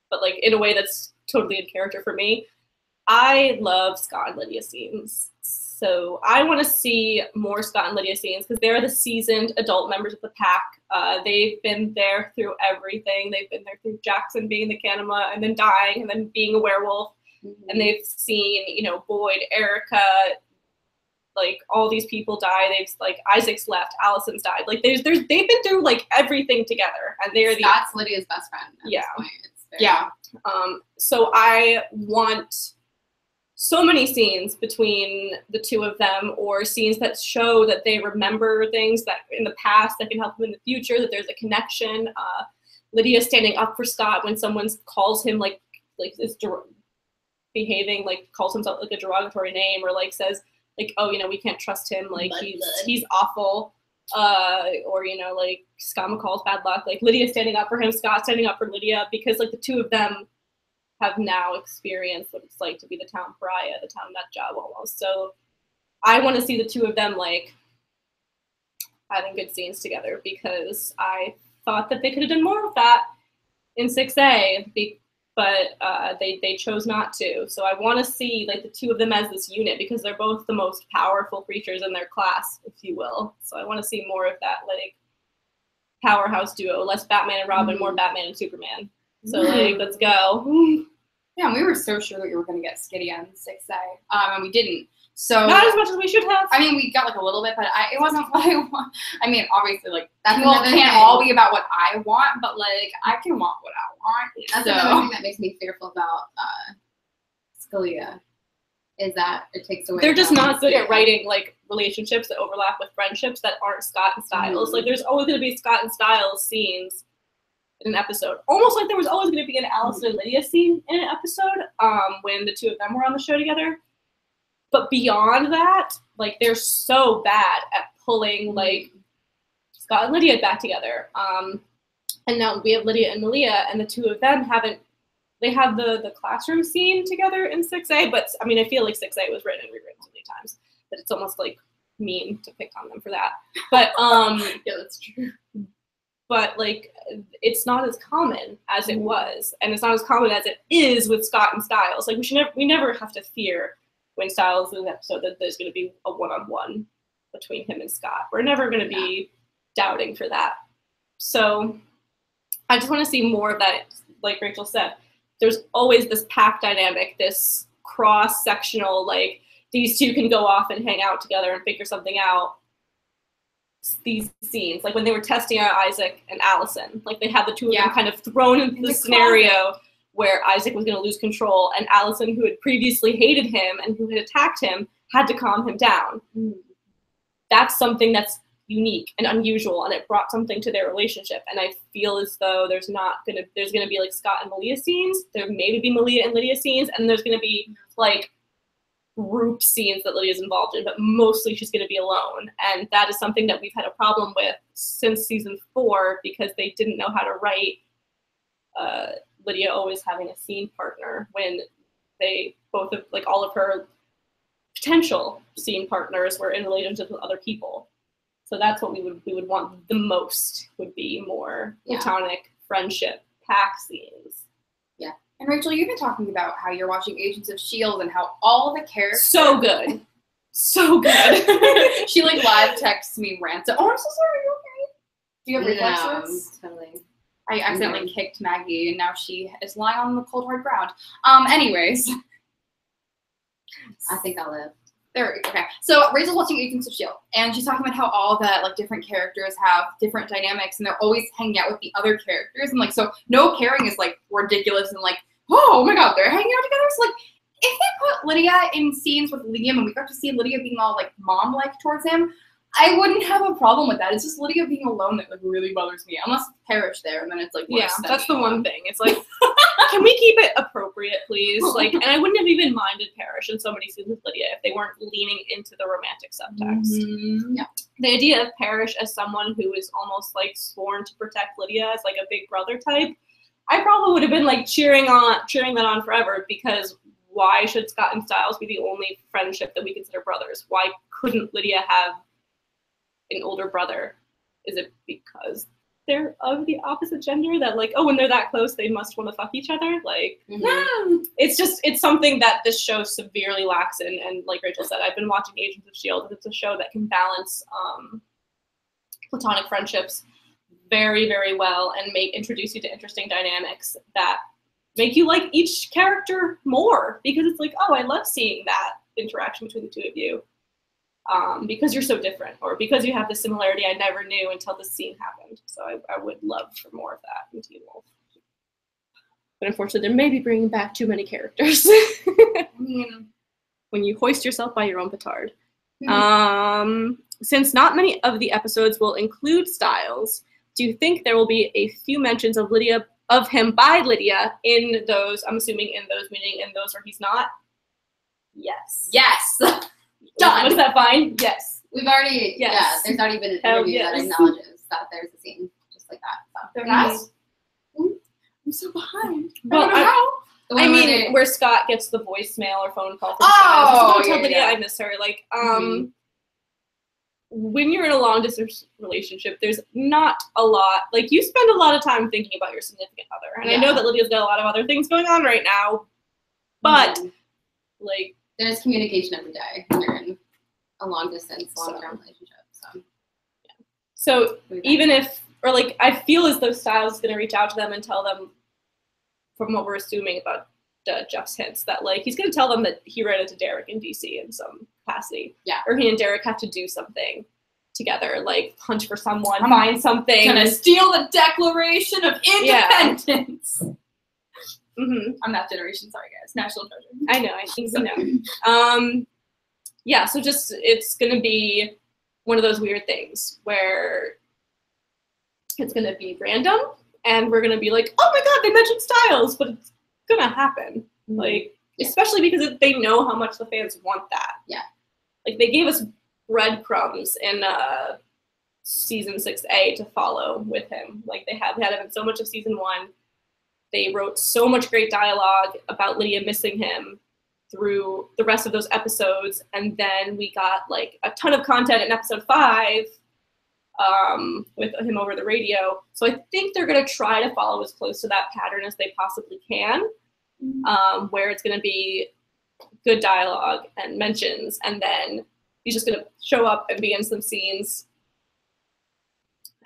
Speaker 2: but like in a way that's totally in character for me. I love Scott and Lydia scenes. So I want to see more Scott and Lydia scenes because they're the seasoned adult members of the pack. They've been there through everything. They've been there through Jackson being the Kanema and then dying and then being a werewolf. And they've seen, you know, Boyd, Erica, like all these people die. They've like Isaac's left, Allison's died. Like they've been through like everything together, and they're
Speaker 3: Scott's Lydia's best friend. At this point. It's
Speaker 2: So I want so many scenes between the two of them, or scenes that show that they remember things that in the past that can help them in the future, that there's a connection. Lydia standing up for Scott when someone calls him like is behaving, like calls himself like a derogatory name, or like says like, oh, you know, we can't trust him, like he's awful. Or, you know, like Scott McCall's bad luck, like Lydia standing up for him, Scott standing up for Lydia, because like the two of them have now experienced what it's like to be the town pariah, the town nut job almost. So I want to see the two of them like having good scenes together, because I thought that they could have done more of that in 6A, but they chose not to. So I want to see like the two of them as this unit, because they're both the most powerful creatures in their class, if you will. So I want to see more of that like powerhouse duo, less Batman and Robin, more Batman and Superman. So like, let's go.
Speaker 1: Yeah, and we were so sure that we were going to get Stydia in 6A, and we didn't. So
Speaker 2: not as much as we should have.
Speaker 1: I mean, we got like a little bit, but it wasn't what I want. I mean, obviously, like
Speaker 3: That's
Speaker 1: people
Speaker 3: another
Speaker 1: can't
Speaker 3: thing.
Speaker 1: all be about what I want, but like I can want what I want.
Speaker 3: That's
Speaker 1: so.
Speaker 3: another thing that makes me fearful about Scalia, is that it takes away.
Speaker 2: They're just
Speaker 3: from
Speaker 2: not good at
Speaker 3: Stydia.
Speaker 2: writing like relationships that overlap with friendships that aren't Scott and Styles. Like there's always going to be Scott and Styles scenes in an episode, almost like there was always going to be an Allison and Lydia scene in an episode when the two of them were on the show together. But beyond that, like they're so bad at pulling like Scott and Lydia back together. And now we have Lydia and Malia, and the two of them they have the classroom scene together in 6A, but I mean, I feel like 6A was written and rewritten so many times that it's almost like mean to pick on them for that. But
Speaker 1: yeah, that's true.
Speaker 2: But like, it's not as common as it was, and it's not as common as it is with Scott and Styles. Like, we never have to fear when Styles is in an episode that there's going to be a one-on-one between him and Scott. We're never going to be doubting for that. So I just want to see more of that. Like Rachel said, there's always this pack dynamic, this cross-sectional, like, these two can go off and hang out together and figure something out. These scenes, like when they were testing out Isaac and Allison, like they had the two of them kind of thrown into the scenario where Isaac was going to lose control, and Allison, who had previously hated him and who had attacked him, had to calm him down. That's something that's unique and unusual, and it brought something to their relationship. And I feel as though there's gonna be like Scott and Malia scenes, there maybe be Malia and Lydia scenes, and there's gonna be like group scenes that Lydia's involved in, but mostly she's going to be alone. And that is something that we've had a problem with since season 4, because they didn't know how to write Lydia always having a scene partner when they both of, like, all of her potential scene partners were in relationships with other people. So that's what we would want the most, would be more platonic friendship pack scenes.
Speaker 1: And Rachel, you've been talking about how you're watching Agents of S.H.I.E.L.D. and how all the characters...
Speaker 2: So good. So good.
Speaker 1: She, like, live texts me rants. Oh, I'm so sorry. Are you okay? Do you have reflexes?
Speaker 3: Totally.
Speaker 1: I accidentally kicked Maggie, and now she is lying on the cold, hard ground. Anyways.
Speaker 3: I think I'll live.
Speaker 1: Okay. So Rachel's watching Agents of S.H.I.E.L.D. and she's talking about how all the, like, different characters have different dynamics, and they're always hanging out with the other characters. And, like, so no pairing is, like, ridiculous and, like, oh my god, they're hanging out together. So, like, if they put Lydia in scenes with Liam and we got to see Lydia being all, like, mom-like towards him, I wouldn't have a problem with that. It's just Lydia being alone that, like, really bothers me. Unless Parrish there, and then it's, like, worse.
Speaker 2: Yeah, that's the one thing. It's like, can we keep it appropriate, please? Like, and I wouldn't have even minded Parrish in so many scenes with Lydia if they weren't leaning into the romantic subtext.
Speaker 1: Mm-hmm. Yeah.
Speaker 2: The idea of Parrish as someone who is almost, like, sworn to protect Lydia as, like, a big brother type, I probably would have been, like, cheering that on forever, because why should Scott and Styles be the only friendship that we consider brothers? Why couldn't Lydia have an older brother? Is it because they're of the opposite gender that, like, oh, when they're that close, they must want to fuck each other? Like, it's something that this show severely lacks in. And like Rachel said, I've been watching Agents of S.H.I.E.L.D. It's a show that can balance platonic friendships very, very well and introduce you to interesting dynamics that make you like each character more, because it's like, oh, I love seeing that interaction between the two of you, because you're so different, or because you have this similarity I never knew until this scene happened. So I would love for more of that in Teen Wolf. But unfortunately, they're maybe bringing back too many characters.
Speaker 1: I mean,
Speaker 2: when you hoist yourself by your own petard. Since not many of the episodes will include Styles, do you think there will be a few mentions of him by Lydia in those, I'm assuming in those, meaning in those where he's not? Yes.
Speaker 1: yes.
Speaker 2: Done. Was that fine? Yes.
Speaker 3: We've already, there's already been an interview that acknowledges that there's a scene just like that. So.
Speaker 1: There has? I'm so behind.
Speaker 2: Well, I mean, where Scott gets the voicemail or phone call from Styles. Don't tell Lydia I miss her. Like, when you're in a long distance relationship, there's not a lot, like, you spend a lot of time thinking about your significant other. And I know that Lydia's got a lot of other things going on right now, but like,
Speaker 3: there's communication every day when you're in a long distance, long-term relationship.
Speaker 2: So even if, or like, I feel as though Styles is going to reach out to them and tell them, from what we're assuming about Jeff's hints, that like he's going to tell them that he ran into Derek in DC in some capacity.
Speaker 3: Yeah.
Speaker 2: Or he and Derek have to do something together, like hunt for someone, find something.
Speaker 1: Gonna steal the Declaration of Independence. I'm that generation. Sorry, guys. National treasure.
Speaker 2: I know. I think so. Yeah. So just, it's going to be one of those weird things where it's going to be random, and we're going to be like, oh my god, they mentioned Styles, but it's gonna happen. Like, especially because they know how much the fans want that.
Speaker 3: Yeah.
Speaker 2: Like, they gave us breadcrumbs in season 6A to follow with him. Like they had him in so much of season 1. They wrote so much great dialogue about Lydia missing him through the rest of those episodes, and then we got like a ton of content in episode 5 with him over the radio. So I think they're going to try to follow as close to that pattern as they possibly can, where it's going to be good dialogue and mentions, and then he's just going to show up and be in some scenes,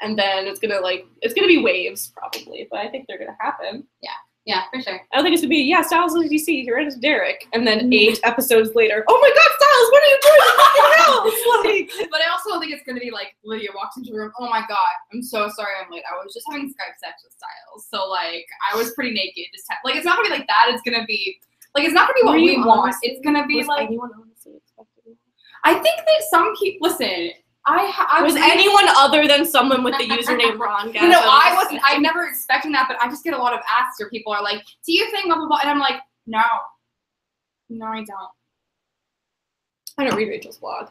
Speaker 2: and then it's going to be waves probably, but I think they're going to happen.
Speaker 3: Yeah, for sure.
Speaker 2: I don't think it's going to be, Styles of DC, here it is Derek, and then 8 episodes later, oh my god, Styles, what are you doing? Like,
Speaker 1: but I also don't think it's going to be like Lydia walks into the room, oh my god, I'm so sorry I'm late. I was just having Skype sex with Styles. So, like, I was pretty naked. Like, it's not going to be like that. It's going to be, like, it's not going to be what we want. It's going to be like,
Speaker 2: anyone honestly expecting?
Speaker 1: I think that some people, listen, I
Speaker 2: was anyone other than someone with the username Ron?
Speaker 1: No, I wasn't. I never expecting that, but I just get a lot of asks where people are like, "Do you think blah blah blah?" And I'm like, "No, I don't."
Speaker 2: I don't read Rachel's blog.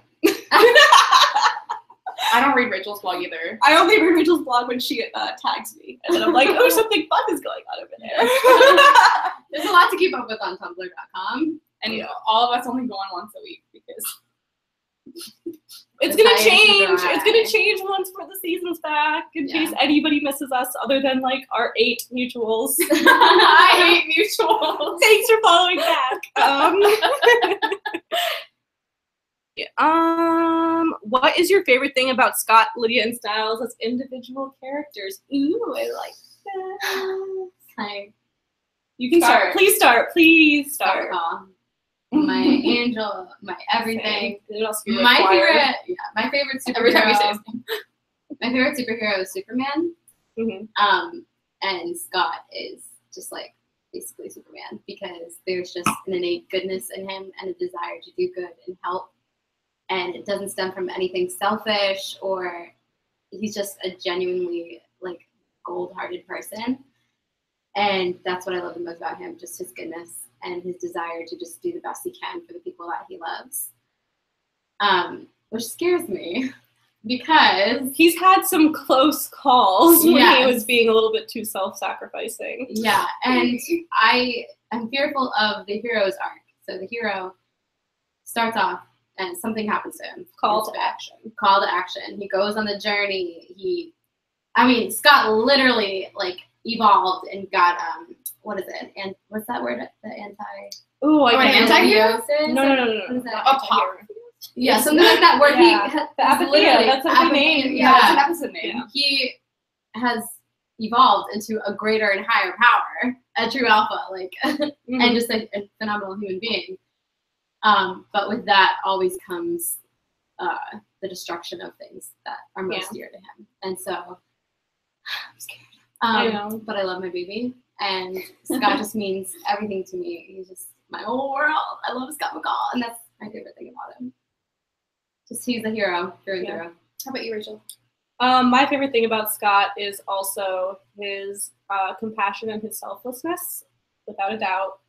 Speaker 1: I don't read Rachel's blog either.
Speaker 2: I only read Rachel's blog when she tags me, and then I'm like, "Oh, something fun is going on over there."
Speaker 3: There's a lot to keep up with on Tumblr.com,
Speaker 1: and all of us only go on once a week because.
Speaker 2: It's gonna change. It's gonna change once for the season's back, in case anybody misses us, other than like our 8 mutuals.
Speaker 1: I hate mutuals.
Speaker 2: Thanks for following back. What is your favorite thing about Scott, Lydia, and Styles as individual characters? Ooh, I like that.
Speaker 3: You
Speaker 2: can start. Please start. Please start.
Speaker 3: My angel, my everything. My favorite superhero.
Speaker 1: Every time you say his name.
Speaker 3: My favorite superhero is Superman.
Speaker 2: Mm-hmm.
Speaker 3: And Scott is just like basically Superman, because there's just an innate goodness in him and a desire to do good and help, and it doesn't stem from anything selfish, or he's just a genuinely like gold-hearted person, and that's what I love the most about him, just his goodness and his desire to just do the best he can for the people that he loves, which scares me because
Speaker 2: he's had some close calls when he was being a little bit too self-sacrificing.
Speaker 3: Yeah, and I am fearful of the hero's arc. So the hero starts off and something happens to him.
Speaker 2: Call to action.
Speaker 3: Call to action. He goes on the journey. Scott literally like evolved and got what is it? And what's that word? The anti.
Speaker 2: Ooh, I
Speaker 1: can't.
Speaker 3: Anti-hero?
Speaker 2: No.
Speaker 3: What is that?
Speaker 1: Apart.
Speaker 3: Yeah, something like that. Where
Speaker 2: the apathy. That's a name.
Speaker 1: Yeah, that's an episode name.
Speaker 3: Yeah. He has evolved into a greater and higher power, a true alpha, like, and just like a phenomenal human being. But with that always comes the destruction of things that are most dear to him. And so, I'm scared.
Speaker 2: I know.
Speaker 3: But I love my baby, and Scott just means everything to me. He's just my whole world. I love Scott McCall, and that's my favorite thing about him. Just he's a hero through and through.
Speaker 1: How about you, Rachel?
Speaker 2: My favorite thing about Scott is also his compassion and his selflessness, without a doubt.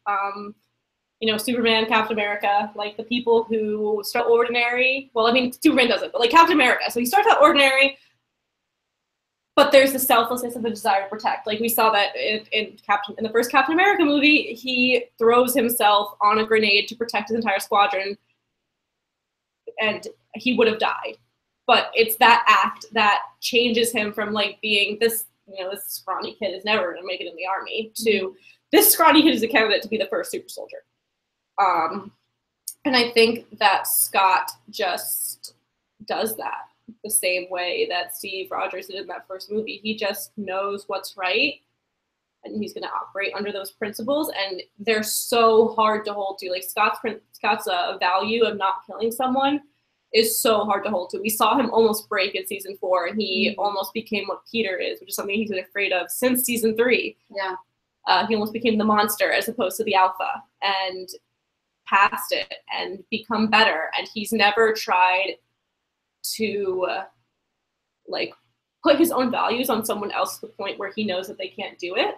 Speaker 2: Superman, Captain America, like the people who start ordinary. Well, I mean, Superman doesn't, but like Captain America. So he starts out ordinary, but there's the selflessness and the desire to protect. Like we saw that in the first Captain America movie, he throws himself on a grenade to protect his entire squadron, and he would have died. But it's that act that changes him from like being this scrawny kid is never going to make it in the army to this scrawny kid is a candidate to be the first super soldier. And I think that Scott just does that the same way that Steve Rogers did in that first movie. He just knows what's right, and he's going to operate under those principles, and they're so hard to hold to. Like Scott's value of not killing someone is so hard to hold to. We saw him almost break in season 4, and he almost became what Peter is, which is something he's been afraid of since season 3.
Speaker 3: Yeah.
Speaker 2: He almost became the monster as opposed to the alpha, and past it and become better. And he's never tried to put his own values on someone else to the point where he knows that they can't do it.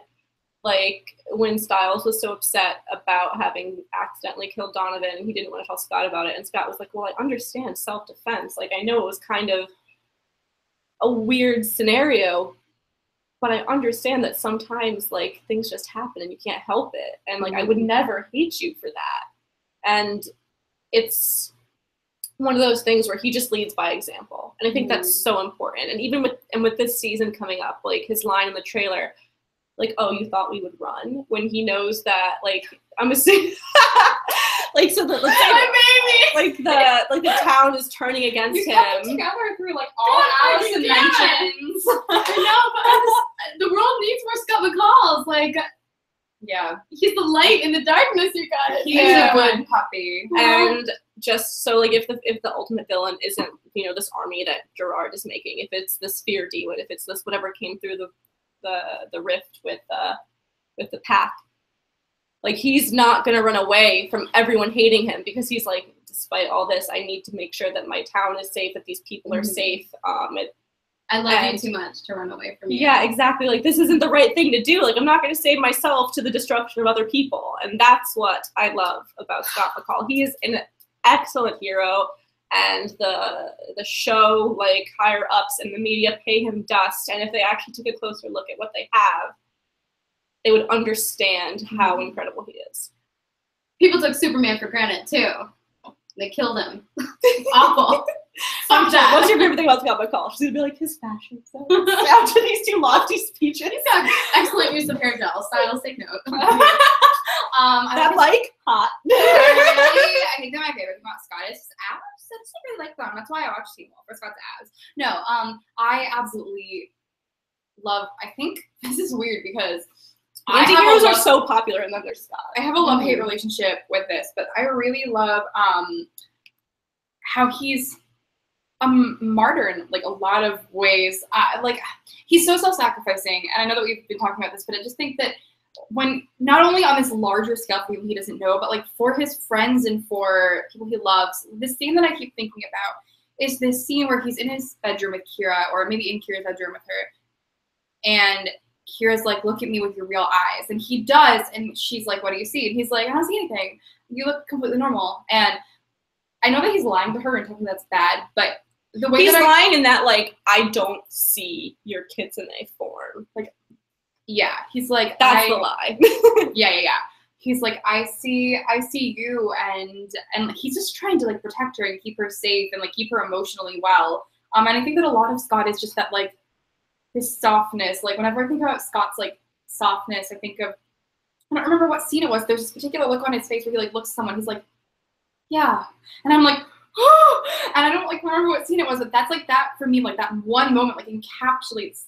Speaker 2: Like when Styles was so upset about having accidentally killed Donovan, he didn't want to tell Scott about it. And Scott was like, well, I understand self-defense. Like, I know it was kind of a weird scenario, but I understand that sometimes, like, things just happen and you can't help it. And, like, I would never hate you for that. And it's one of those things where he just leads by example. And I think that's so important. And even with this season coming up, like, his line in the trailer, like, oh, you thought we would run, when he knows that, like, I'm assuming, like, so that, like, the town is turning against him.
Speaker 1: Kept it together through, like, all Allison mentions.
Speaker 3: I know, but the world needs more Scott McCalls. Like,
Speaker 1: Yeah.
Speaker 3: he's the light in the darkness, you guys.
Speaker 1: He's a good puppy.
Speaker 2: And just so, like, if the ultimate villain isn't, you know, this army that Gerard is making, if it's the Sphere Demon, if it's this whatever came through the rift with the pack, like, he's not gonna run away from everyone hating him, because he's like, despite all this, I need to make sure that my town is safe, that these people are safe.
Speaker 3: I love you too much to run away from you.
Speaker 2: Yeah, exactly. Like, this isn't the right thing to do. Like, I'm not going to save myself to the destruction of other people. And that's what I love about Scott McCall. He is an excellent hero, and the show, like, higher ups in the media pay him dust. And if they actually took a closer look at what they have, they would understand how incredible he is.
Speaker 3: People took Superman for granted too. They killed him. Awful. Fuck that.
Speaker 2: What's your favorite thing about Scott McCall? She's gonna be like, his fashion sense. After these two lofty speeches.
Speaker 3: He's got excellent use of hair gel. Styles, take note.
Speaker 2: That, like, hot.
Speaker 1: I think that my favorite thing about Scott is his abs. I just really like them. That's why I watch Teen Wolf for Scott's abs. No, I absolutely love, I think this is weird because
Speaker 2: anti-heroes are so popular, and then there's Scott.
Speaker 1: I have a love-hate relationship with this, but I really love how he's a martyr in, like, a lot of ways. Like, he's so self-sacrificing, and I know that we've been talking about this, but I just think that when, not only on this larger scale for people he doesn't know, but, like, for his friends and for people he loves, the scene that I keep thinking about is this scene where he's in his bedroom with Kira, or maybe in Kira's bedroom with her, and Kira's like, look at me with your real eyes. And he does, and she's like, what do you see? And he's like, I don't see anything. You look completely normal. And I know that he's lying to her and telling that's bad, but the way
Speaker 2: he's lying in that, like, I don't see your kitsune form. Like,
Speaker 1: yeah, he's like,
Speaker 2: that's the lie.
Speaker 1: Yeah. He's like, I see you, and he's just trying to, like, protect her and keep her safe and, like, keep her emotionally well. And I think that a lot of Scott is just that, like, his softness. Like, whenever I think about Scott's, like, softness, I think of, I don't remember what scene it was. There's this particular look on his face where he, like, looks at someone. He's like, yeah. And I'm like, oh! And I don't, like, remember what scene it was, but that's, like, that, for me, like, that one moment, like, encapsulates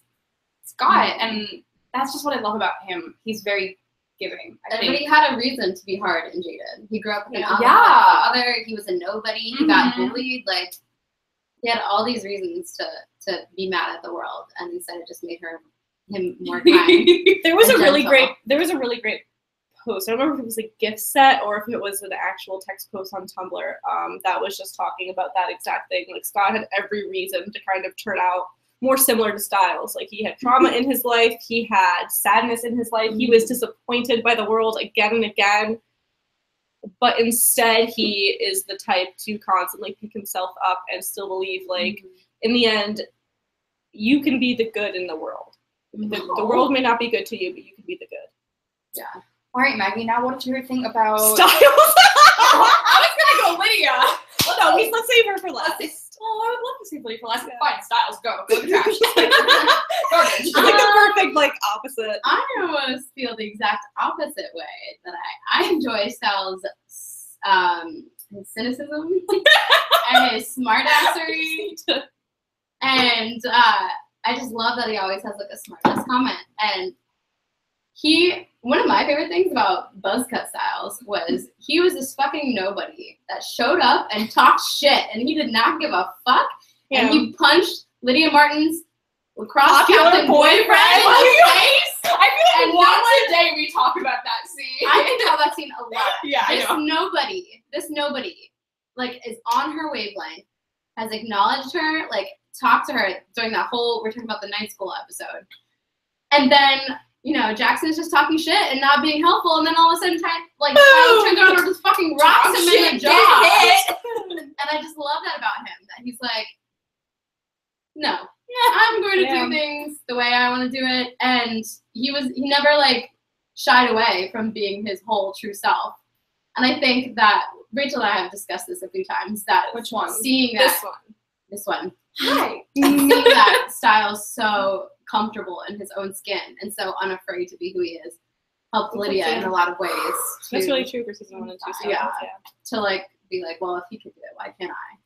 Speaker 1: Scott. And that's just what I love about him. He's very giving, I think.
Speaker 3: But he had a reason to be hard and jaded. He grew up with an alcoholic father. He was a nobody. He got bullied. Like, he had all these reasons to be mad at the world, and instead it just made him more kind.
Speaker 2: There was a really great post. I don't remember if it was a gift set or if it was an actual text post on Tumblr that was just talking about that exact thing. Like, Scott had every reason to kind of turn out more similar to Styles. Like, he had trauma in his life, he had sadness in his life, he was disappointed by the world again and again, but instead he is the type to constantly pick himself up and still believe, like, in the end, you can be the good in the world. The world may not be good to you, but you can be the good.
Speaker 1: Yeah. All right, Maggie, now what is your thing about
Speaker 2: Styles?
Speaker 1: I was going to go Lydia.
Speaker 2: Well, no, let's save her for last.
Speaker 1: Oh, I would love to see Lydia for last. Fine, Styles, go to the trash. Garbage.
Speaker 2: She's like the perfect, like, opposite.
Speaker 3: I almost feel the exact opposite way, that I enjoy Styles' his cynicism and his smartassery. And I just love that he always has, like, a smartass comment. And one of my favorite things about Buzzcut Styles was he was this fucking nobody that showed up and talked shit, and he did not give a fuck. Yeah. And he punched Lydia Martin's lacrosse captain boyfriend in the face.
Speaker 1: I feel like once a day we talk about that scene.
Speaker 3: I think about that scene a lot.
Speaker 1: Yeah,
Speaker 3: This nobody, like, is on her wavelength, has acknowledged her, like, talked to her during that whole, we're talking about the night school episode. And then, you know, Jackson is just talking shit and not being helpful, and then all of a sudden, Styles turns around and just fucking rocks him in the jaw. And I just love that about him, that he's like, no, I'm going to do things the way I want to do it. And he never like shied away from being his whole true self. And I think that Rachel and I have discussed this a few times, that
Speaker 2: Which one?
Speaker 3: Seeing that this one.
Speaker 1: Hi.
Speaker 3: Seeing that Styles so comfortable in his own skin and so unafraid to be who he is helped Lydia in a lot of ways.
Speaker 2: That's really true for season 1 and 2.
Speaker 3: Yeah. To like be like, well, if he could do it, why can't I?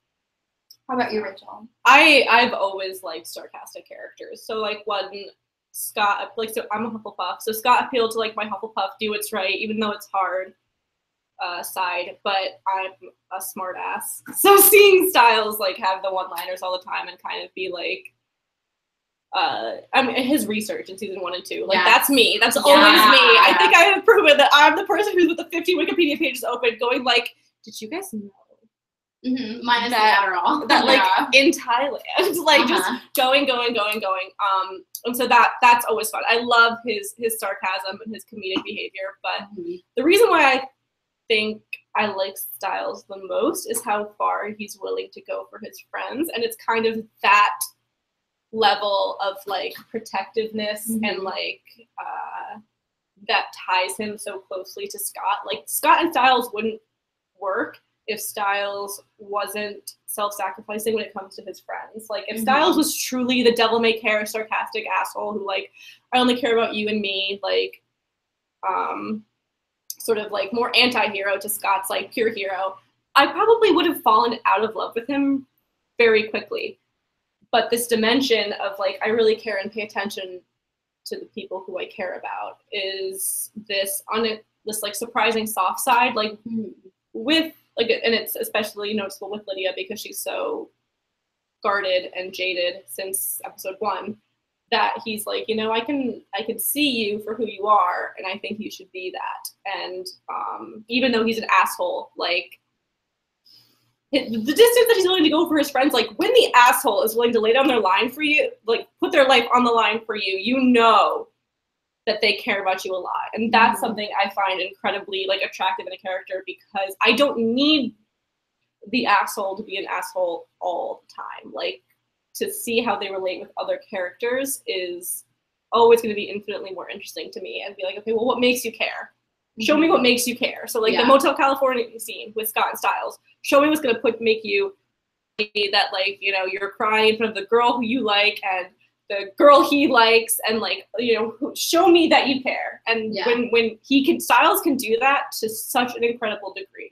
Speaker 1: How about you, Rachel?
Speaker 2: I've always liked sarcastic characters. So like when Scott, like, so I'm a Hufflepuff, so Scott appealed to like my Hufflepuff do what's right, even though it's hard side, but I'm a smart ass. So seeing Styles like have the one-liners all the time and kind of be like, I mean, his research in season 1 and 2, like that's me. That's always me. I think I have proven that I'm the person who's with the 50 Wikipedia pages open, going like, did you guys know?
Speaker 3: Minus that Adderall.
Speaker 2: That like in Thailand, like just going. And so that's always fun. I love his sarcasm and his comedic behavior. But the reason why I think I like Styles the most is how far he's willing to go for his friends, and it's kind of that level of like protectiveness and like that ties him so closely to Scott. Like Scott and Styles wouldn't work if Styles wasn't self-sacrificing when it comes to his friends. Like if Styles was truly the devil-may-care sarcastic asshole who like, I only care about you and me, like sort of like more anti-hero to Scott's like pure hero, I probably would have fallen out of love with him very quickly. But this dimension of like, I really care and pay attention to the people who I care about is this like surprising soft side, like with like, and it's especially noticeable with Lydia because she's so guarded and jaded since episode 1, that he's like, you know, I can see you for who you are, and I think you should be that. And even though he's an asshole, like the distance that he's willing to go for his friends, like when the asshole is willing to lay down their line for you, like put their life on the line for you, you know that they care about you a lot. And that's something I find incredibly like attractive in a character, because I don't need the asshole to be an asshole all the time. Like to see how they relate with other characters is always going to be infinitely more interesting to me, and be like, okay, well, what makes you care? Show me what makes you care. So like the Motel California scene with Scott and Styles, show me what's going to make you that, like, you know, you're crying in front of the girl who you like and the girl he likes, and like, you know, show me that you care. And when Styles can do that to such an incredible degree,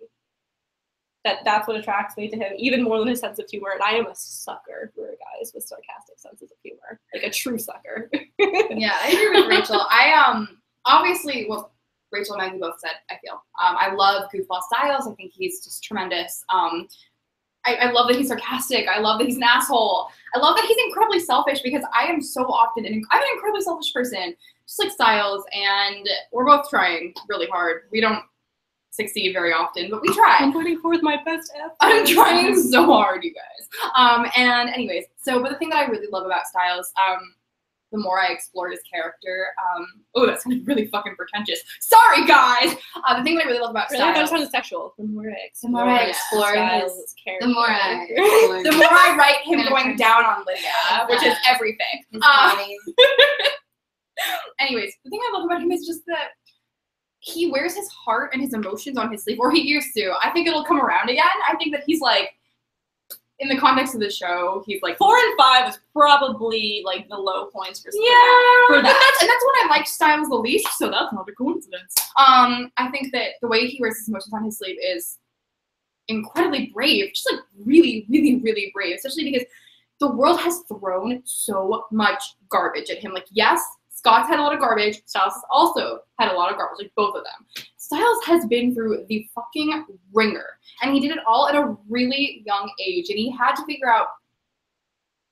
Speaker 2: that's what attracts me to him even more than his sense of humor. And I am a sucker for guys with sarcastic senses of humor, like a true sucker.
Speaker 1: Yeah, I agree with Rachel. I obviously, well, Rachel and Maggie both said, I feel. I love goofball Styles. I think he's just tremendous. I love that he's sarcastic. I love that he's an asshole. I love that he's incredibly selfish, because I am so often, I'm an incredibly selfish person, just like Styles, and we're both trying really hard. We don't succeed very often, but we try.
Speaker 2: I'm putting forth my best effort.
Speaker 1: I'm trying so hard, you guys. And anyways, but the thing that I really love about Styles, the more I explored his character, oh, that sounded really fucking pretentious. Sorry, guys. The thing that I really love about Styles.
Speaker 2: That sounded sexual. The more I explore
Speaker 3: Styles'
Speaker 2: character,
Speaker 3: the more
Speaker 1: I write him going down on Lydia, which is everything. Anyways, the thing I love about him is just that he wears his heart and his emotions on his sleeve, or he used to. I think it'll come around again. I think that he's like, in the context of the show, he's like
Speaker 2: 4 and 5 is probably like the low points for
Speaker 1: that. And that's when I liked Styles the least, so that's not a coincidence. I think that the way he wears his emotions on his sleeve is incredibly brave, just like really, really, really brave, especially because the world has thrown so much garbage at him. Like, yes, Scott's had a lot of garbage. Styles has also had a lot of garbage, like both of them. Styles has been through the fucking ringer, and he did it all at a really young age, and he had to figure out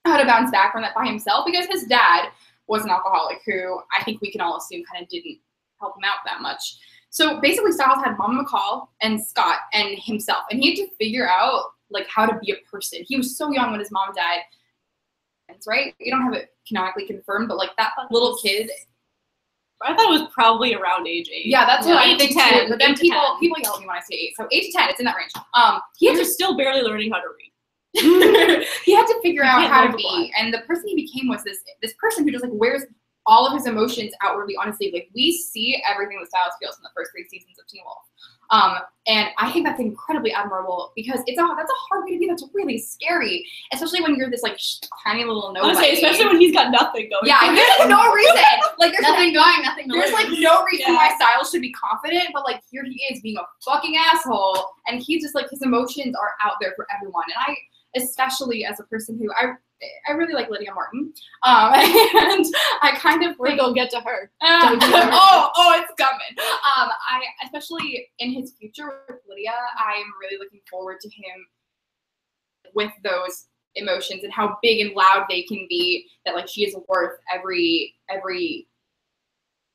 Speaker 1: how to bounce back from that by himself, because his dad was an alcoholic who I think we can all assume kind of didn't help him out that much. So basically Styles had Mama McCall and Scott and himself, and he had to figure out like how to be a person. He was so young when his mom died. Right? We don't have it canonically confirmed, but like that little kid,
Speaker 2: I thought it was probably around age 8.
Speaker 1: Yeah, that's what I think
Speaker 2: 10,
Speaker 1: too. But then people yell at me when I say 8. So 8 to 10, it's in that range.
Speaker 2: You're still barely learning how to read.
Speaker 1: he had to figure out how to
Speaker 2: multiply.
Speaker 1: be, and the person he became was this person who just like wears all of his emotions outwardly on his sleeve. Like we see everything that Styles feels in the first 3 seasons of Teen Wolf. And I think that's incredibly admirable because that's a hard way to be. That's really scary, especially when you're this like tiny little nobody.
Speaker 2: Honestly, especially when he's got nothing going.
Speaker 1: Yeah, there's no reason. Like there's
Speaker 3: Nothing going, nothing to
Speaker 1: there's
Speaker 3: lose.
Speaker 1: like no reason
Speaker 2: Yeah.
Speaker 1: why Styles should be confident, but like here he is being a fucking asshole, and he's just like his emotions are out there for everyone. And I, especially as a person who I really like Lydia Martin, and I kind of
Speaker 2: We're gonna get to her.
Speaker 1: it's coming. I especially in his future with Lydia, I am really looking forward to him with those emotions and how big and loud they can be. That like she is worth every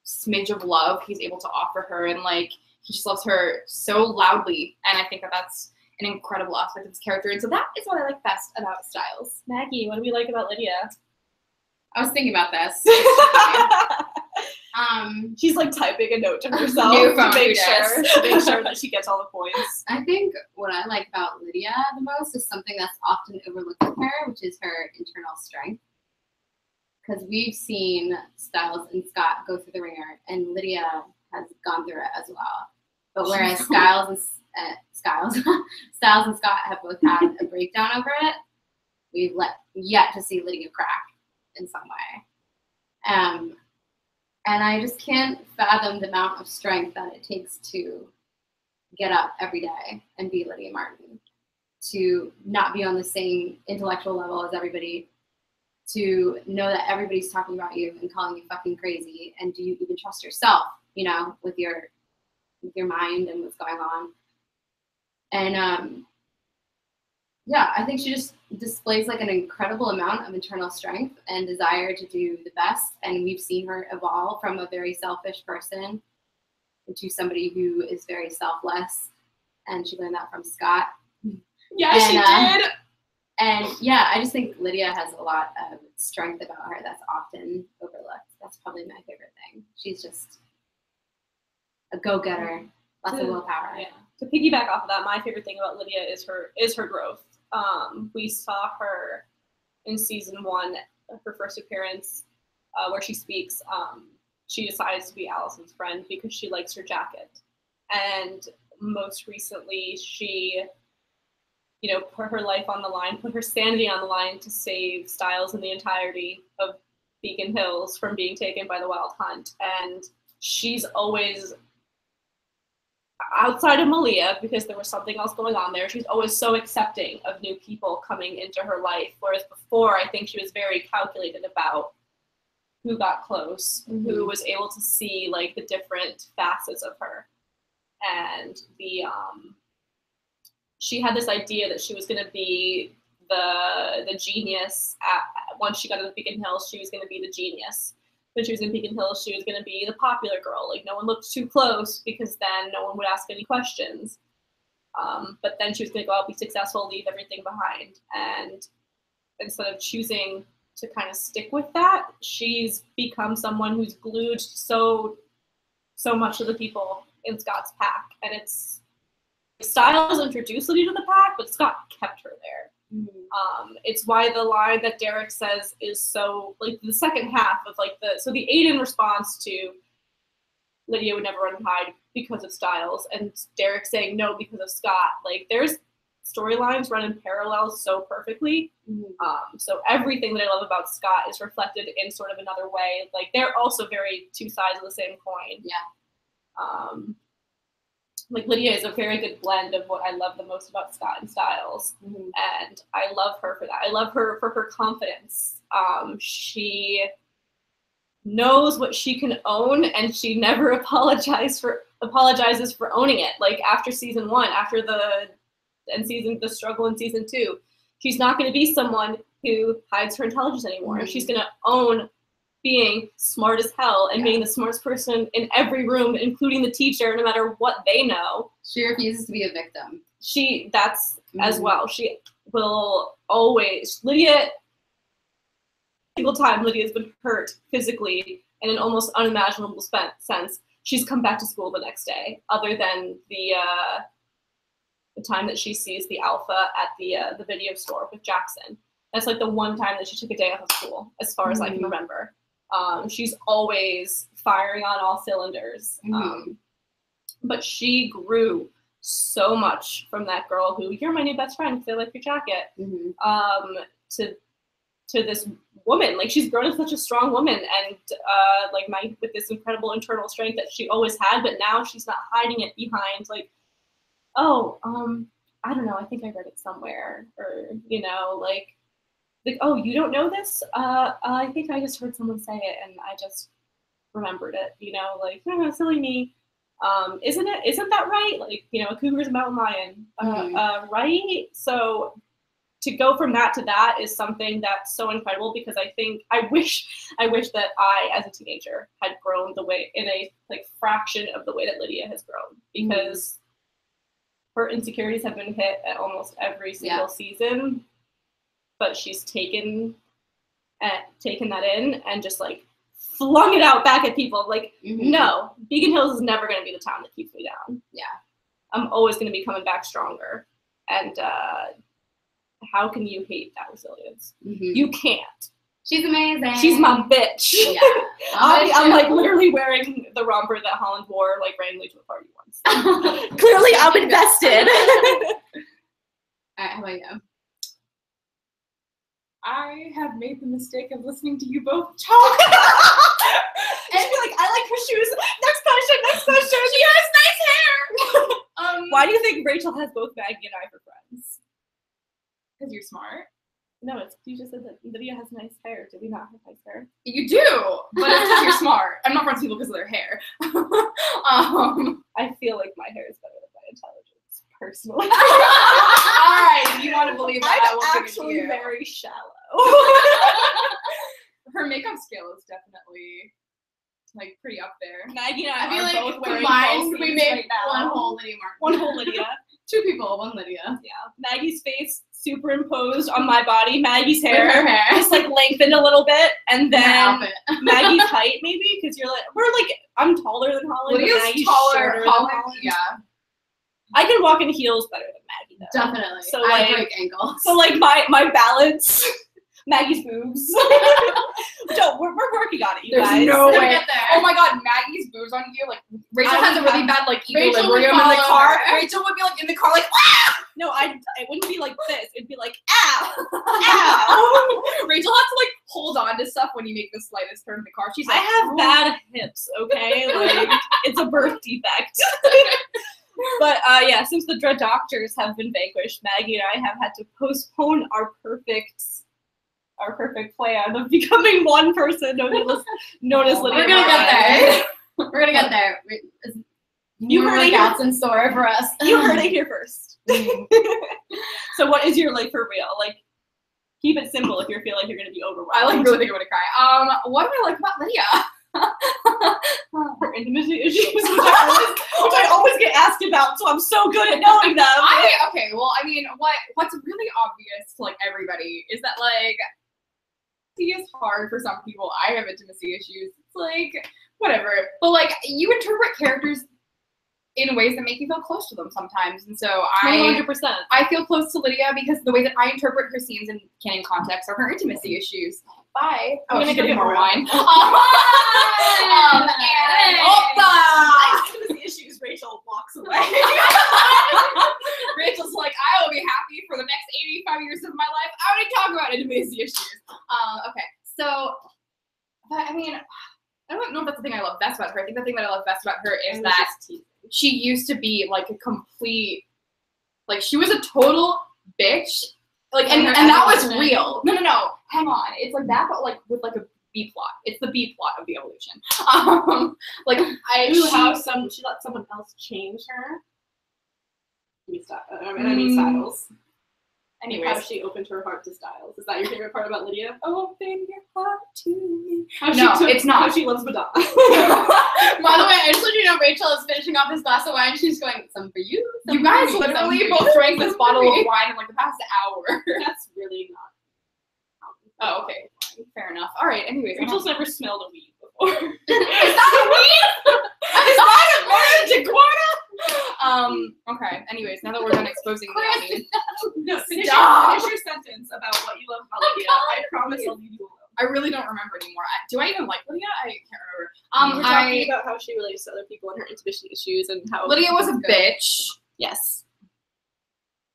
Speaker 1: smidge of love he's able to offer her, and like he just loves her so loudly. And I think that that's an incredible aspect of his character, and so that is what I like best about Styles.
Speaker 2: Maggie, what do we like about Lydia?
Speaker 3: I was thinking about this.
Speaker 2: She's like typing a note to herself
Speaker 3: New
Speaker 2: to
Speaker 3: phone
Speaker 2: make
Speaker 3: readers.
Speaker 2: sure that she gets all the points.
Speaker 3: I think what I like about Lydia the most is something that's often overlooked with her, which is her internal strength. Because we've seen Styles and Scott go through the ringer, and Lydia has gone through it as well. But whereas Styles and Scott have both had a breakdown over it, we've yet to see Lydia crack in some way. And I just can't fathom the amount of strength that it takes to get up every day and be Lydia Martin, to not be on the same intellectual level as everybody, to know that everybody's talking about you and calling you fucking crazy, and do you even trust yourself, you know, with your mind and what's going on. And yeah, I think she just displays like an incredible amount of internal strength and desire to do the best. And we've seen her evolve from a very selfish person into somebody who is very selfless. And she learned that from Scott.
Speaker 2: Yeah, she did.
Speaker 3: And yeah, I just think Lydia has a lot of strength about her that's often overlooked. That's probably my favorite thing. She's just a go-getter, lots of willpower.
Speaker 2: Yeah. To piggyback off of that, my favorite thing about Lydia is her growth. We saw her in season 1, her first appearance, where she speaks. She decides to be Allison's friend because she likes her jacket. And most recently, she, you know, put her life on the line, put her sanity on the line to save Styles and the entirety of Beacon Hills from being taken by the Wild Hunt. And she's always, outside of Malia, because there was something else going on there, she's always so accepting of new people coming into her life. Whereas before, I think she was very calculated about who got close, who was able to see like the different facets of her. And she had this idea that she was going to be the genius. Once she got to the Beacon Hills, she was going to be the genius. When she was in Beacon Hills, she was going to be the popular girl. Like, no one looked too close because then no one would ask any questions. But then she was going to go out, be successful, leave everything behind. And instead of choosing to kind of stick with that, she's become someone who's glued so much to the people in Scott's pack. And it's Styles introduced Lydia to the pack, but Scott kept her there. It's why the line that Derek says is so, like, the second half of, like, the Aiden response to Lydia would never run and hide because of Styles, and Derek saying no because of Scott. Like, there's storylines run in parallel so perfectly. So everything that I love about Scott is reflected in sort of another way. Like, they're also very two sides of the same coin.
Speaker 3: Yeah.
Speaker 2: Like, Lydia is a very good blend of what I love the most about Scott and Styles. And I love her for that. I love her for her confidence. She knows what she can own, and she never apologizes for owning it. Like, after season 1, after the struggle in season 2, she's not going to be someone who hides her intelligence anymore. She's going to own being smart as hell and being the smartest person in every room, including the teacher, no matter what they know.
Speaker 3: She refuses to be a victim.
Speaker 2: As well. She will always, single time Lydia's been hurt physically in an almost unimaginable sense, she's come back to school the next day, other than the time that she sees the alpha at the video store with Jackson. That's like the one time that she took a day off of school, as far as I can remember. She's always firing on all cylinders. But she grew so much from that girl who, you're my new best friend because I like your jacket, to this woman. Like, she's grown into such a strong woman, and like with this incredible internal strength that she always had, but now she's not hiding it behind like, oh, I don't know, I think I read it somewhere, or, you know, like, oh, you don't know this? I think I just heard someone say it and I just remembered it, you know, like, oh, silly me. Isn't that right? Like, you know, a cougar's a mountain lion, right? So to go from that to that is something that's so incredible, because I wish that I, as a teenager, had grown in a like fraction of the way that Lydia has grown, because her insecurities have been hit at almost every single season, but she's taken that in and just like flung it out back at people. Like, no, Beacon Hills is never going to be the town that keeps me down. Yeah. I'm always going to be coming back stronger. And how can you hate that resilience? You can't.
Speaker 3: She's amazing.
Speaker 2: She's my bitch. Yeah. I'm like literally wearing the romper that Holland wore like randomly to a party once. Clearly I'm invested.
Speaker 3: All right, how about you?
Speaker 1: I have made the mistake of listening to you both talk.
Speaker 2: And be like, I like her shoes. Next question.
Speaker 1: She has nice hair.
Speaker 2: Why do you think Rachel has both Maggie and I for friends?
Speaker 1: Because you're smart.
Speaker 2: No, you just said that Lydia has nice hair. Do we not have nice hair?
Speaker 1: You do, but it's because you're smart. I'm not friends with people because of their hair.
Speaker 2: I feel like my hair is better than my intelligence, personally.
Speaker 1: All right, you want to believe that? I will
Speaker 2: actually
Speaker 1: give it to you.
Speaker 2: very shallow.
Speaker 1: Her makeup skill is definitely like pretty up there.
Speaker 2: Maggie and I
Speaker 3: feel
Speaker 2: are
Speaker 3: like
Speaker 2: both wearing
Speaker 3: combined, we made
Speaker 2: right now.
Speaker 3: one whole Lydia Mark.
Speaker 2: One whole Lydia.
Speaker 3: Two people, one Lydia.
Speaker 2: Yeah. Maggie's face superimposed on my body. Maggie's hair,
Speaker 3: her hair.
Speaker 2: just like lengthened a little bit, and then Maggie's height maybe, because we're like, I'm taller than Holland.
Speaker 1: Lydia's
Speaker 2: but Maggie's
Speaker 1: taller.
Speaker 2: shorter than Holland.
Speaker 1: Yeah.
Speaker 2: I can walk in heels better than Maggie though.
Speaker 3: Definitely.
Speaker 2: So like,
Speaker 3: I break ankles.
Speaker 2: So like my balance. Maggie's boobs. We're working on it, you guys.
Speaker 1: There's no way.
Speaker 3: Get there.
Speaker 1: Oh my god, Maggie's boobs on you. Like, Rachel has a really bad like
Speaker 3: Rachel
Speaker 1: equilibrium in the car. Rachel would be like in the car like, ah!
Speaker 2: No, it wouldn't be like this. It'd be like, ow, ow.
Speaker 1: Rachel has to like hold on to stuff when you make the slightest turn in the car. She's like,
Speaker 2: I have bad hips, okay? Like, it's a birth defect. But yeah, since the Dread Doctors have been vanquished, Maggie and I have had to postpone our perfect plan of becoming one person known as Lydia.
Speaker 3: We're gonna get there. We're gonna get there.
Speaker 2: You heard it
Speaker 3: workouts in store for us.
Speaker 2: You heard it here first. So what is your like for real? Like, keep it simple if you feel like you're gonna be overwhelmed.
Speaker 1: I like really think I'm gonna cry. What do I like about Lydia?
Speaker 2: Her intimacy issues, which I always get asked about, so I'm so good at knowing them.
Speaker 1: Okay, well, I mean, what's really obvious to like everybody is that like, intimacy is hard for some people. I have intimacy issues. It's like whatever, but like you interpret characters in ways that make you feel close to them sometimes, and so
Speaker 2: 100%.
Speaker 1: I feel close to Lydia because the way that I interpret her scenes in canon context are her intimacy issues. Bye.
Speaker 2: I'm gonna give you more wine. Intimacy issues. Rachel walks away.
Speaker 1: Rachel's like, I will be happy for the next 85 years of my life. I already talk about intimacy issues. Okay, so, but I mean, I don't know if that's the thing I love best about her. I think the thing that I love best about her is that she used to be like a complete, like she was a total bitch. Like, and that was real. No, hang on. It's like that, but like with like a B plot. It's the B plot of the evolution.
Speaker 2: She let someone else change her. I mean Styles.
Speaker 1: Anyways,
Speaker 2: how she opened her heart to Styles. Is that your favorite part about Lydia?
Speaker 1: Open your heart to me.
Speaker 2: It's not. How she loves Madonna.
Speaker 3: By the way, I just let you know Rachel is finishing off this glass of wine. She's going, some for you.
Speaker 1: You guys literally both drank this bottle of wine in like the past hour.
Speaker 2: That's really not.
Speaker 1: Oh, okay. Fair enough. All right. Anyways,
Speaker 2: Rachel's never smelled a weed before.
Speaker 1: Is that a weed? Is that a marijuana? Okay. Anyways, now that we're done exposing Leonie,
Speaker 2: No, finish
Speaker 1: Stop.
Speaker 2: your sentence about what you love about Lydia. I promise I'll leave you alone.
Speaker 1: I really don't remember anymore. Do I even like Lydia? I can't
Speaker 2: We were
Speaker 1: remember.
Speaker 2: talking about how she relates to other people and her intimacy issues and how
Speaker 1: Lydia was a bitch,
Speaker 2: Yes.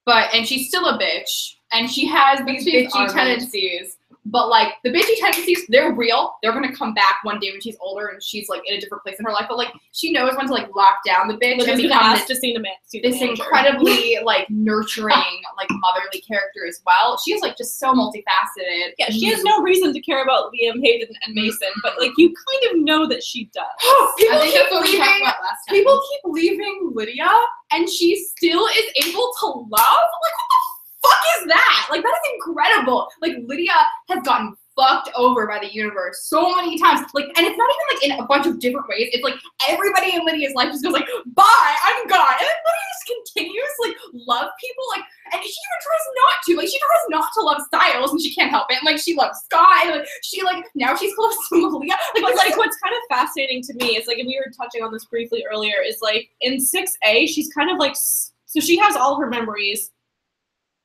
Speaker 1: and she's still a bitch, and she has these
Speaker 3: She's
Speaker 1: bitchy
Speaker 3: our
Speaker 1: tendencies. But like the bitchy tendencies, they're real. They're gonna come back one day when she's older and she's like in a different place in her life. But like she knows when to like lock down the bitch and
Speaker 2: Lydia's gonna
Speaker 1: become
Speaker 2: ask to see the
Speaker 1: this
Speaker 2: manager.
Speaker 1: incredibly like nurturing, like motherly character as well. She's like just so multifaceted.
Speaker 2: Yeah, she has no reason to care about Liam, Hayden, and Mason, but like you kind of know that she does.
Speaker 1: People
Speaker 3: I think
Speaker 1: keep
Speaker 3: that's what we talked
Speaker 1: leaving.
Speaker 3: about last time.
Speaker 1: People keep leaving Lydia, and she still is able to love. Like what the fuck is that? Like that is incredible. Like Lydia has gotten fucked over by the universe so many times. Like, and it's not even like in a bunch of different ways. It's like everybody in Lydia's life just goes like, bye, I'm gone. And then Lydia just continues to like love people. Like, and she even tries not to. Like, she tries not to love Styles, and she can't help it. And like, she loves Sky. And, like, she like now she's close to Malia.
Speaker 2: Like what's kind of fascinating to me is like, and we were touching on this briefly earlier, is like in 6A, she's kind of like, so she has all her memories,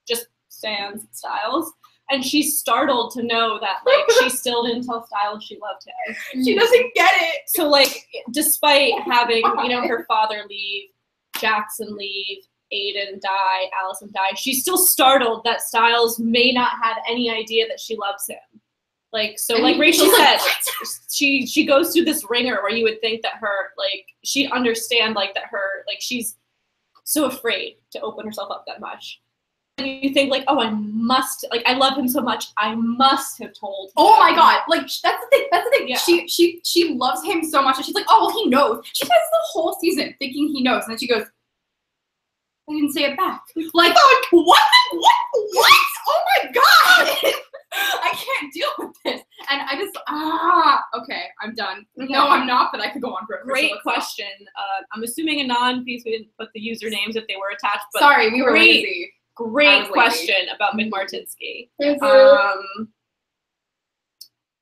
Speaker 2: just sans Styles. And she's startled to know that, like, she still didn't tell Styles she loved him.
Speaker 1: She doesn't get it.
Speaker 2: So, like, despite having, you know, her father leave, Jackson leave, Aiden die, Allison die, she's still startled that Styles may not have any idea that she loves him. Like, so, like Rachel said, she goes through this ringer where you would think that her, like, she'd understand, like, that her, like, she's so afraid to open herself up that much. And you think like, oh, I must, like, I love him so much, I must have told him.
Speaker 1: Oh my god, like that's the thing. That's the thing.
Speaker 2: Yeah.
Speaker 1: She loves him so much, and she's like, oh well, he knows. She spends the whole season thinking he knows, and then she goes, I didn't say it back. Like what? Oh my god, I can't deal with this. And I just okay, I'm done. No, I'm not. But I could go on forever.
Speaker 2: Great question. I'm assuming anon, because we didn't put the usernames if they were attached. But
Speaker 1: sorry, we were lazy.
Speaker 2: Great question about Mick Martinsky.
Speaker 3: Thank you.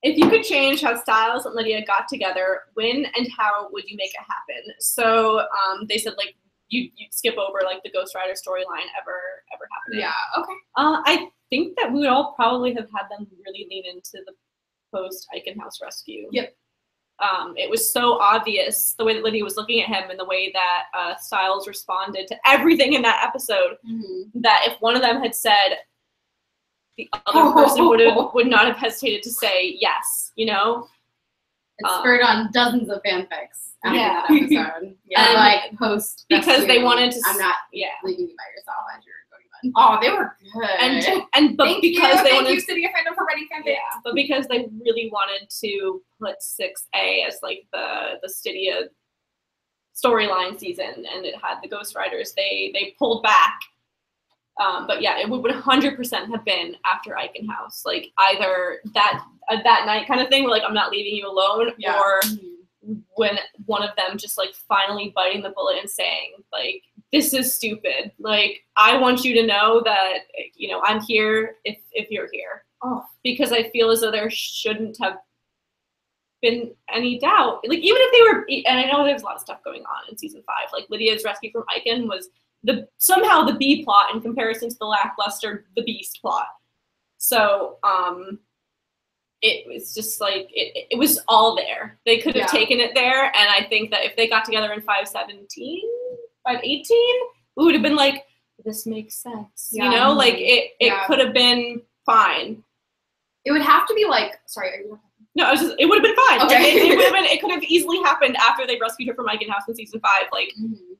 Speaker 2: If you could change how Styles and Lydia got together, when and how would you make it happen? So they said like you'd skip over like the Ghost Rider storyline ever happening.
Speaker 1: Yeah. Okay.
Speaker 2: I think that we would all probably have had them really lean into the post Eichenhaus rescue.
Speaker 1: Yep.
Speaker 2: It was so obvious the way that Lydia was looking at him and the way that Styles responded to everything in that episode, that if one of them had said, the other person would not have hesitated to say yes, you know?
Speaker 3: It spurred on dozens of fanfics after that episode.
Speaker 1: Yeah.
Speaker 3: Like post
Speaker 2: because they wanted to.
Speaker 3: I'm not
Speaker 2: Yeah.
Speaker 3: leaving you by yourself as you're going to bed.
Speaker 1: Oh, they were good.
Speaker 2: But because they wanted.
Speaker 1: Thank you, City of Fandom, for writing fanfic.
Speaker 2: Yeah, but because they really wanted to put 6A as like the Stydia storyline season, and it had the Ghost Riders, they pulled back. But yeah, it would 100% have been after Eichenhaus, like either that night kind of thing, where like I'm not leaving you alone,
Speaker 1: Yeah.
Speaker 2: or when one of them just like finally biting the bullet and saying like, this is stupid. Like, I want you to know that, you know, I'm here if you're here.
Speaker 1: Oh,
Speaker 2: Because I feel as though there shouldn't have been any doubt. Like, even if they were, and I know there's a lot of stuff going on in season 5. Like, Lydia's rescue from Eichen was somehow the B plot in comparison to the lackluster The Beast plot. So, it was just like, it was all there. They could have taken it there, and I think that if they got together in 5/17, 5/18, we would have been like, this makes sense.
Speaker 1: Yeah.
Speaker 2: You know, like it could have been fine.
Speaker 1: it would have to be like. Sorry. Are you...
Speaker 2: No, it would have been fine.
Speaker 1: Okay.
Speaker 2: Like, it would have been. It could have easily happened after they rescued her from Eichenhaus in season 5. Like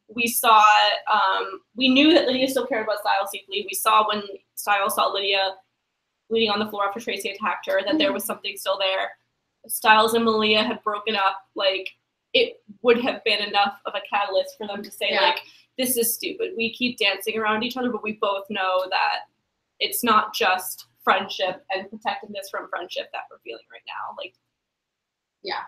Speaker 2: we saw, we knew that Lydia still cared about Styles deeply. We saw when Styles saw Lydia bleeding on the floor after Tracy attacked her that there was something still there. Styles and Malia had broken up. Like, it would have been enough of a catalyst for them to say like, this is stupid. We keep dancing around each other, but we both know that it's not just friendship and protectiveness from friendship that we're feeling right now. Like,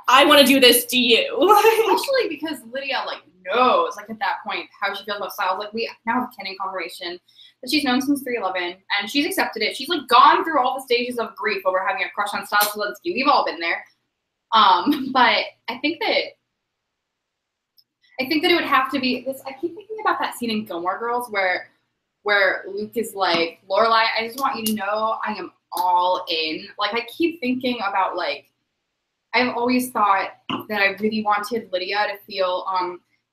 Speaker 2: I want to do this to you.
Speaker 1: Especially because Lydia like knows like at that point how she feels about Styles. Like, we now have canon confirmation that she's known since 311, and she's accepted it. She's like gone through all the stages of grief over having a crush on Styles Zelensky. We've all been there. But I think that I think that it would have to be this. I keep thinking about that scene in Gilmore Girls where Luke is like, Lorelai, I just want you to know I am all in. Like, I keep thinking about, like, I've always thought that I really wanted Lydia to feel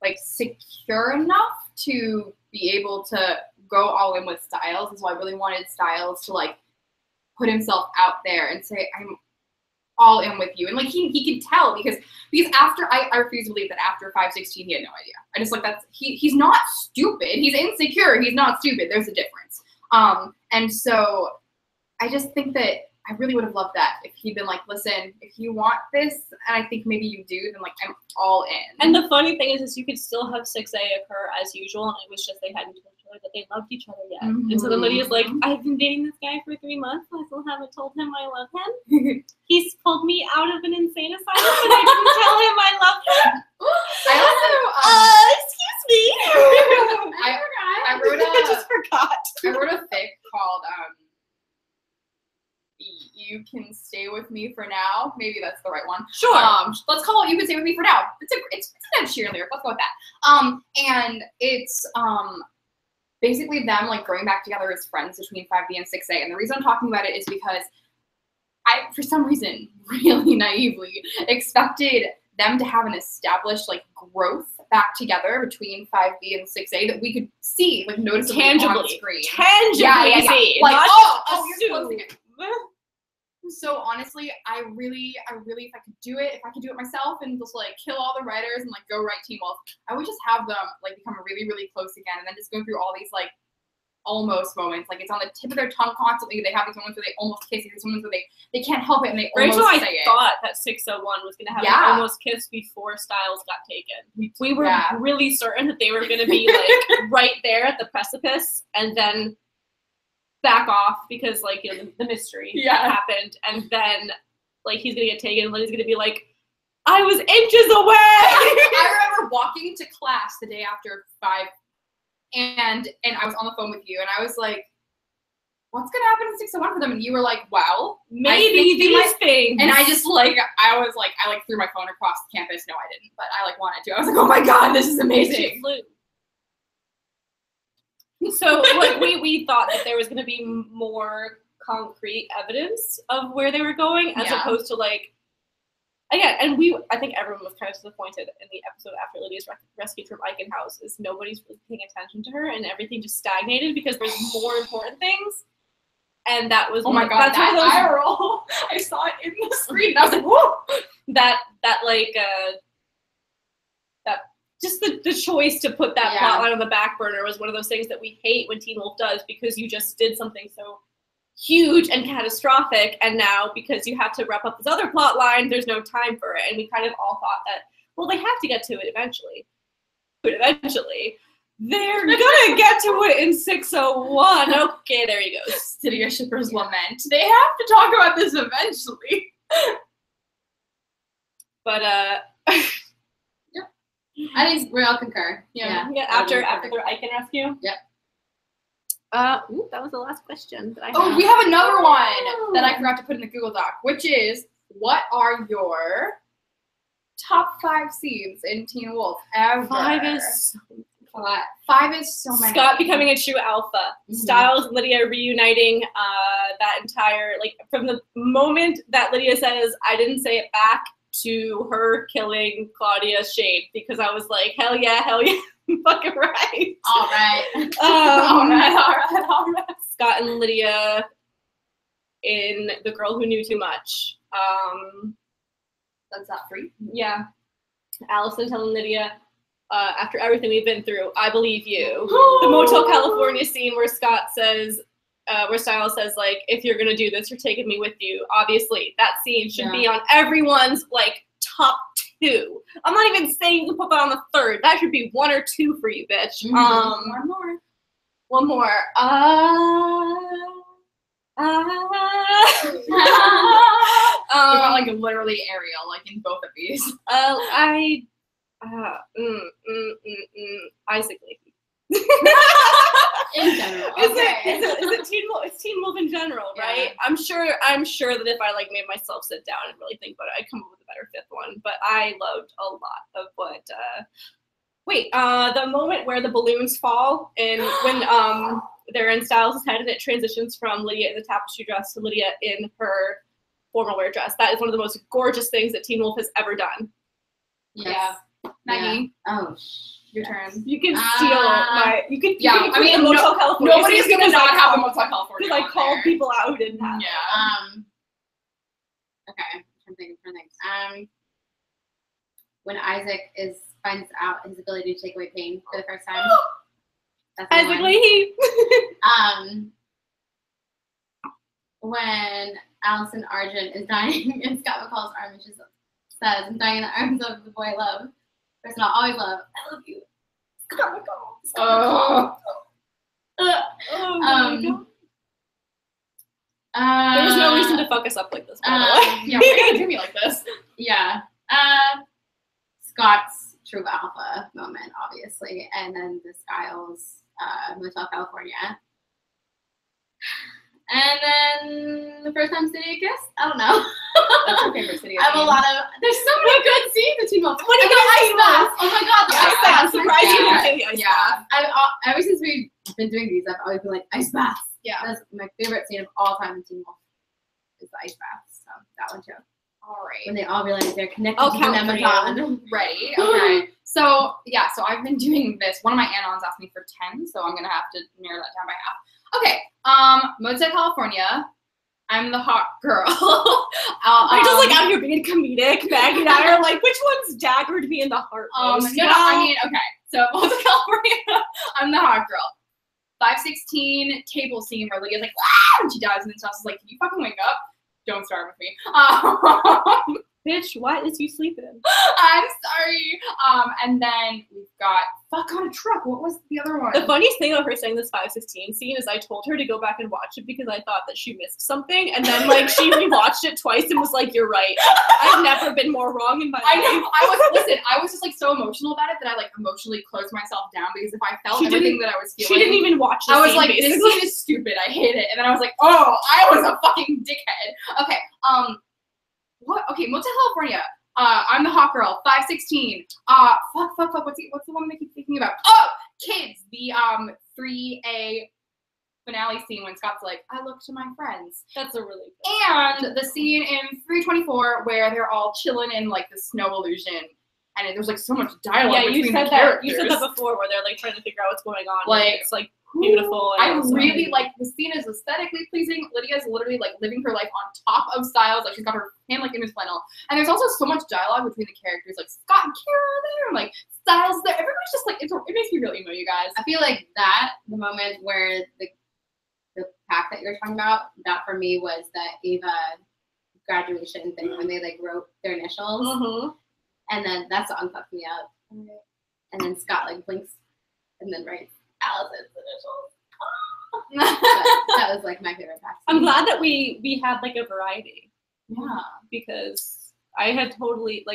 Speaker 1: like secure enough to be able to go all in with Stiles. And so I really wanted Stiles to, like, put himself out there and say, I'm all in with you. And, like, he could tell because after, I refuse to believe that after 5/16 he had no idea. I just, like, he's not stupid. He's insecure. He's not stupid. There's a difference. And so I just think that I really would have loved that if he'd been like, listen, if you want this, and I think maybe you do, then, like, I'm all in.
Speaker 2: And the funny thing is you could still have 6A occur as usual, and it was just they hadn't told each other that they loved each other yet.
Speaker 1: Mm-hmm.
Speaker 2: And so then Lydia's like, I've been dating this guy for 3 months, and I still haven't told him I love him. He's pulled me out of an insane asylum, and I didn't tell him I love him.
Speaker 1: I also,
Speaker 2: excuse me.
Speaker 1: I wrote
Speaker 2: I just forgot.
Speaker 1: I wrote a fic called You Can Stay With Me For Now. Maybe that's the right one.
Speaker 2: Sure.
Speaker 1: Let's call it You Can Stay With Me For Now. It's an Ed Sheeran lyric. Let's go with that. And it's basically them, like, growing back together as friends between 5B and 6A. And the reason I'm talking about it is because I, for some reason, really naively expected them to have an established, like, growth back together between 5B and 6A that we could see, like, noticeably on screen.
Speaker 2: Tangibly
Speaker 1: Yeah.
Speaker 2: see.
Speaker 1: Like,
Speaker 2: not
Speaker 1: you're closing it. So honestly, I really, if I could do it myself and just, like, kill all the writers and, like, go write Teen Wolf, I would just have them, like, become really, really close again, and then just go through all these, like, almost moments. Like, it's on the tip of their tongue constantly. They have these moments where they almost kiss, these moments where they can't help it and they almost say it.
Speaker 2: I thought that 601 was going to have an almost kiss before Stiles got taken. We were really certain that they were going to be, like, right there at the precipice and then back off because, like, you know, the mystery happened, and then, like, he's gonna get taken and Lydia's gonna be like, I was inches away.
Speaker 1: I remember walking to class the day after 5 and I was on the phone with you and I was like, what's gonna happen in 601 for them? And you were like, well,
Speaker 2: maybe these things.
Speaker 1: And I just, like, I threw my phone across the campus. No, I didn't, but I, like, wanted to. I was like, oh my god, this is amazing.
Speaker 2: So, like, we thought that there was going to be more concrete evidence of where they were going, as opposed to, like, again, and I think everyone was kind of disappointed in the episode after Lydia's rescued from Eichen House, is nobody's really paying attention to her, and everything just stagnated because there's more important things, and that was,
Speaker 1: oh my god, that eye roll, I saw it in the screen, and I was like, whoa!
Speaker 2: Just the choice to put that plotline on the back burner was one of those things that we hate when Teen Wolf does, because you just did something so huge and catastrophic, and now because you have to wrap up this other plot line, there's no time for it. And we kind of all thought that, well, they have to get to it eventually. But eventually, they're gonna get to it in 601. Okay, there you go.
Speaker 1: Stydia Shipper's Lament. They have to talk about this eventually.
Speaker 2: But
Speaker 3: I think we all concur.
Speaker 2: Yeah. After their Eichen rescue.
Speaker 3: Yep.
Speaker 2: That was the last question that I had.
Speaker 1: Oh, we have another one that I forgot to put in the Google Doc, which is, what are your top 5 scenes in Teen Wolf ever?
Speaker 2: 5 is
Speaker 1: so many.
Speaker 2: Scott becoming a true alpha. Mm-hmm. Stiles and Lydia reuniting. That entire, like, from the moment that Lydia says, I didn't say it back, to her killing Claudia Shade, because I was like, hell yeah, fucking right.
Speaker 1: All right.
Speaker 2: All right. Scott and Lydia in The Girl Who Knew Too Much.
Speaker 1: That's not free.
Speaker 2: Yeah. Allison telling Lydia, after everything we've been through, I believe you. The Motel California scene where Scott says, where Stiles says, like, if you're gonna do this, you're taking me with you. Obviously, that scene should be on everyone's, like, top 2. I'm not even saying you can put that on the 3rd. That should be 1 or 2 for you, bitch.
Speaker 1: One more. We've got, like, literally Ariel, like, in both of these.
Speaker 2: Isaac Leahy.
Speaker 3: In general.
Speaker 2: Is it Teen Wolf? It's Teen Wolf in general, right? Yeah. I'm sure that if I, like, made myself sit down and really think about it, I'd come up with a better 5th one. But I loved a lot of what Wait, the moment where the balloons fall and when they're in Styles' head and it transitions from Lydia in the tapestry dress to Lydia in her formal wear dress. That is one of the most gorgeous things that Teen Wolf has ever done.
Speaker 3: Yes.
Speaker 1: Yeah. Maggie,
Speaker 3: Oh,
Speaker 1: your turn.
Speaker 2: You can steal my. You can.
Speaker 1: Yeah,
Speaker 2: You can
Speaker 1: I mean,
Speaker 2: Motel California.
Speaker 1: Nobody's gonna not have a Motel California.
Speaker 2: Because I
Speaker 1: on
Speaker 2: called
Speaker 1: there.
Speaker 2: people out who didn't have.
Speaker 1: Yeah.
Speaker 3: Okay, I'm trying to think of things. When Isaac finds out his ability to take away pain for the first time. That's the
Speaker 2: Isaac
Speaker 3: one.
Speaker 2: Leahy.
Speaker 3: When Allison Argent is dying in Scott McCall's arms, and she says, "I'm dying in the arms of the boy I love, person I'll always love. I love you, Scott McCall."
Speaker 1: Oh.
Speaker 2: Oh my God. There was no reason to fuck us up like this, by the way.
Speaker 1: Yeah, why are you me like this?
Speaker 3: Yeah. Scott's true alpha moment, obviously, and then the Styles Motel California. And then the first time STYDIACAST? I don't know.
Speaker 1: That's your favorite city.
Speaker 3: I have a lot of. There's so many good scenes in Teen Wolf.
Speaker 2: What do you
Speaker 3: Ice bath? Oh my God, the ice bath.
Speaker 2: I'm surprised you didn't say the ice bath.
Speaker 3: Ever since we've been doing these, I've always been like ice baths.
Speaker 1: Yeah.
Speaker 3: That's my favorite scene of all time in Teen Wolf. Is the ice baths. So that one too.
Speaker 1: All right.
Speaker 3: When they all realize they're connected
Speaker 2: I'll
Speaker 3: to
Speaker 2: count
Speaker 3: the
Speaker 2: for you.
Speaker 3: Amazon.
Speaker 1: Ready? Okay. So yeah, so I've been doing this. One of my anons asked me for 10, so I'm gonna have to narrow that down by half. Okay. Motel California. I'm the hot girl.
Speaker 2: I'm just like out here being comedic. Maggie and I are like, which one's daggered me in the heart most?
Speaker 1: No, I mean, okay. So Motel California, I'm the hot girl. 516 table scene where Lydia's like, "Ah!" and she dies, and then Sasha's like, "Can you fucking wake up? Don't start with me."
Speaker 2: Bitch, what is you sleeping?
Speaker 1: I'm sorry. And then we've got Fuck on a Truck. What was the other one?
Speaker 2: The funniest thing of her saying this 516 scene is I told her to go back and watch it because I thought that she missed something, and then like she rewatched it twice and was like, "You're right. I've never been more wrong in my life."
Speaker 1: I know. I was just like so emotional about it that I like emotionally closed myself down because if I felt everything that I was feeling,
Speaker 2: she didn't even watch the
Speaker 1: I was
Speaker 2: scene,
Speaker 1: like,
Speaker 2: basically.
Speaker 1: "This scene is stupid. I hate it." And then I was like, "Oh, I was a fucking dickhead." Okay. What? Okay, Motel California. I'm the hot girl. 516. Fuck. What's the one I keep thinking about? Oh, Kids. The 3A finale scene when Scott's like, "I look to my friends."
Speaker 2: That's a really good
Speaker 1: And the scene in 324 where they're all chilling in like the snow illusion, and there's like so much dialogue between the characters.
Speaker 2: You said that before, where they're like trying to figure out what's going on.
Speaker 1: Like,
Speaker 2: it's like beautiful. And
Speaker 1: I
Speaker 2: also
Speaker 1: really like the scene is aesthetically pleasing. Lydia's literally like living her life on top of Styles, like she's got her hand like in his flannel. And there's also so much dialogue between the characters, like Scott and Kara are there, and like Styles there. Everybody's just like it makes me really emo, you guys.
Speaker 3: I feel like the moment where the pack that you're talking about, that for me was the Ava graduation thing when they like wrote their initials.
Speaker 2: Mm-hmm.
Speaker 3: And then that song fucked me up. And then Scott like blinks and then writes Allison's initials. That was like my favorite pack.
Speaker 2: I'm glad that we had like a variety.
Speaker 1: Yeah.
Speaker 2: Because I had totally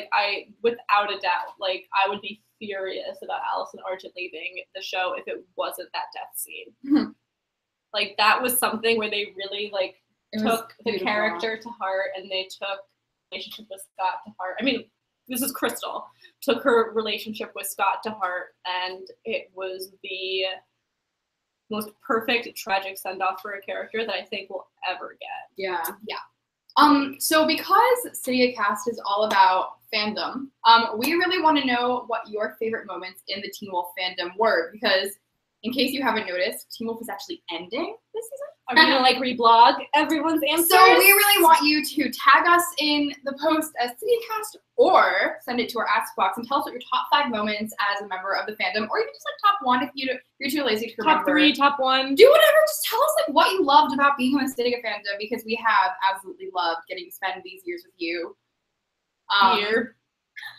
Speaker 2: without a doubt, like I would be furious about Allison Argent leaving the show if it wasn't that death scene.
Speaker 1: Mm-hmm.
Speaker 2: Like that was something where they really like took the
Speaker 3: beautiful.
Speaker 2: character to heart, and they took the relationship with Scott to heart. I mean, this is Crystal, took her relationship with Scott to heart, and it was the most perfect tragic send-off for a character that I think we'll ever get.
Speaker 3: Yeah.
Speaker 1: So because STYDIACAST is all about fandom, we really want to know what your favorite moments in the Teen Wolf fandom were, because in case you haven't noticed, Teen Wolf is actually ending this season.
Speaker 2: Are we gonna like reblog everyone's answers?
Speaker 1: So we really want you to tag us in the post as STYDIACAST or send it to our Ask Box and tell us what your top 5 moments as a member of the fandom, or even just like top 1 if you're too lazy to remember.
Speaker 2: Top 3, top 1.
Speaker 1: Do whatever. Just tell us like what you loved about being in the STYDIACAST fandom, because we have absolutely loved getting to spend these years with you.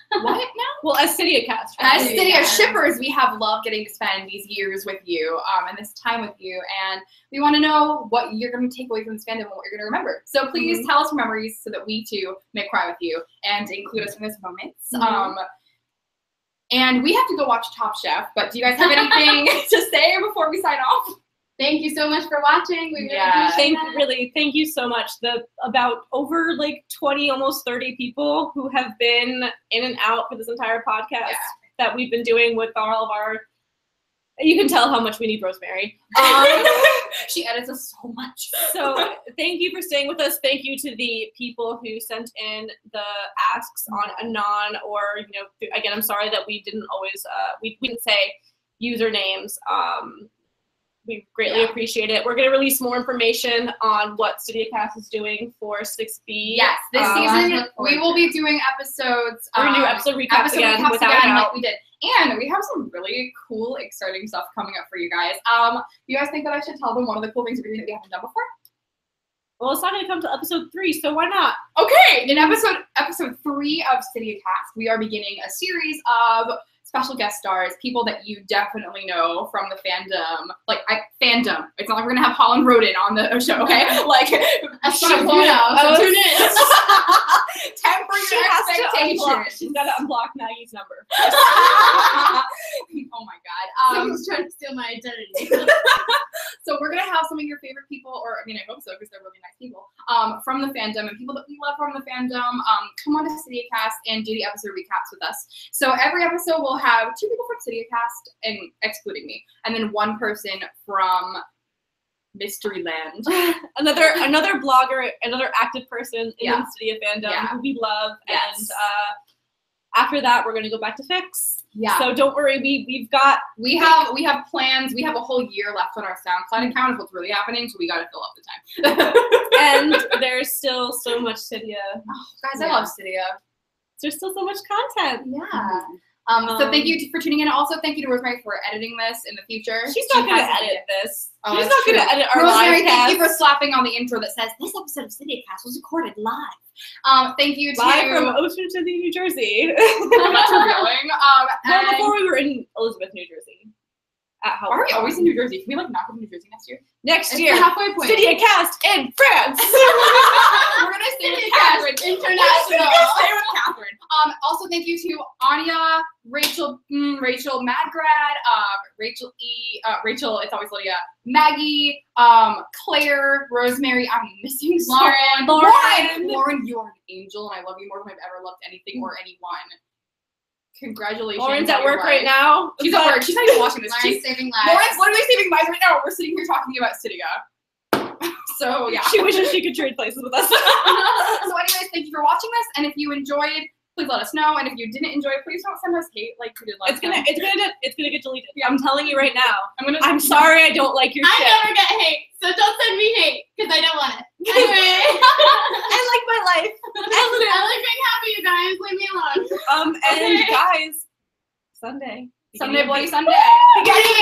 Speaker 1: What now?
Speaker 2: Well, as STYDIACAST.
Speaker 1: As STYDIACAST shippers, we have loved getting to spend these years with you, and this time with you, and we want to know what you're going to take away from this fandom and what you're going to remember. So please tell us your memories so that we too may cry with you and include us in those moments. And we have to go watch Top Chef, but do you guys have anything to say before we sign off?
Speaker 3: Thank you so much for watching. We really appreciate that.
Speaker 2: Thank you so much. The about over like 20, almost 30 people who have been in and out for this entire podcast. that we've been doing with all of our. You can tell how much we need Rosemary.
Speaker 1: She edits us so much.
Speaker 2: So thank you for staying with us. Thank you to the people who sent in the asks on Anon, or again, I'm sorry that we didn't always we didn't say usernames. We greatly appreciate it. We're going to release more information on what STYDIACAST is doing for 6B.
Speaker 1: Yes, this season we will be doing episodes.
Speaker 2: We're going to do episode recaps again
Speaker 1: like we did. And we have some really cool, exciting stuff coming up for you guys. You guys think that I should tell them one of the cool things we're doing that we haven't done before?
Speaker 2: Well, it's not going to come to episode 3, so why not?
Speaker 1: Okay, in episode 3 of STYDIACAST, we are beginning a series of special guest stars, people that you definitely know from the fandom. Fandom. It's not like we're gonna have Holland Roden on the show, okay? Like, tune in. Temper your expectations.
Speaker 2: She's got to unblock Maggie's number.
Speaker 1: Oh my God.
Speaker 3: Someone's trying to steal my identity.
Speaker 1: So we're gonna have some of your favorite people, or I mean, I hope so, because they're really nice people, from the fandom and people that we love from the fandom. Come on to STYDIACAST and do the episode recaps with us. So every episode we'll have 2 people from STYDIACAST, and excluding me, and then 1 person from Mystery Land.
Speaker 2: another blogger, another active person in the Stydia fandom who we love.
Speaker 1: Yes.
Speaker 2: And after that, we're gonna go back to Fix.
Speaker 1: Yeah.
Speaker 2: So don't worry, we have
Speaker 1: plans. We have a whole year left on our SoundCloud account of what's really happening, so we gotta fill up the time.
Speaker 2: And there's still so much Stydia.
Speaker 1: Oh, guys, I love Stydia.
Speaker 2: There's still so much content.
Speaker 1: Yeah. So thank you for tuning in. Also, thank you to Rosemary for editing this in the future.
Speaker 2: She's not going to edit this.
Speaker 1: Oh,
Speaker 2: she's not going to edit our
Speaker 1: Rosemary,
Speaker 2: live
Speaker 1: thank you
Speaker 2: cast.
Speaker 1: for slapping on the intro that says, this episode of STYDIACAST was recorded live. Thank you to...
Speaker 2: Live from Ocean City, New Jersey.
Speaker 1: I'm not revealing.
Speaker 2: Well, before we were in Elizabeth, New Jersey.
Speaker 1: Are we always in New Jersey? Can we not go to New Jersey next year?
Speaker 2: Next year,
Speaker 1: the halfway point.
Speaker 2: STYDIACAST in France.
Speaker 1: We're gonna stay with Catherine.
Speaker 3: International.
Speaker 1: We're gonna stay with Catherine. Also, thank you to Anya, Rachel, Madgrad, Rachel E, Rachel. It's always Lydia. Maggie, Claire, Rosemary. I'm missing Lauren, you are an angel, and I love you more than I've ever loved anything or anyone. Congratulations.
Speaker 2: Lauren's at work right now.
Speaker 1: She's at work. She's not even watching this.
Speaker 3: Lauren's saving lives.
Speaker 1: Lauren's literally saving lives right now. We're sitting here talking about Stydia. So, yeah.
Speaker 2: She wishes she could trade places with us.
Speaker 1: So anyways, thank you for watching this. And if you enjoyed, please let us know. And if you didn't enjoy, please don't send us hate like you did last time.
Speaker 2: It's gonna get deleted. Yeah, I'm telling you right now. I'm sorry I don't like your shit.
Speaker 3: I never get hate, so don't send me hate, because I don't want it. Anyway.
Speaker 2: I like my life.
Speaker 3: I like being happy, you guys. Leave me alone.
Speaker 2: And guys, Sunday,
Speaker 1: Bloody Sunday.
Speaker 2: Beginning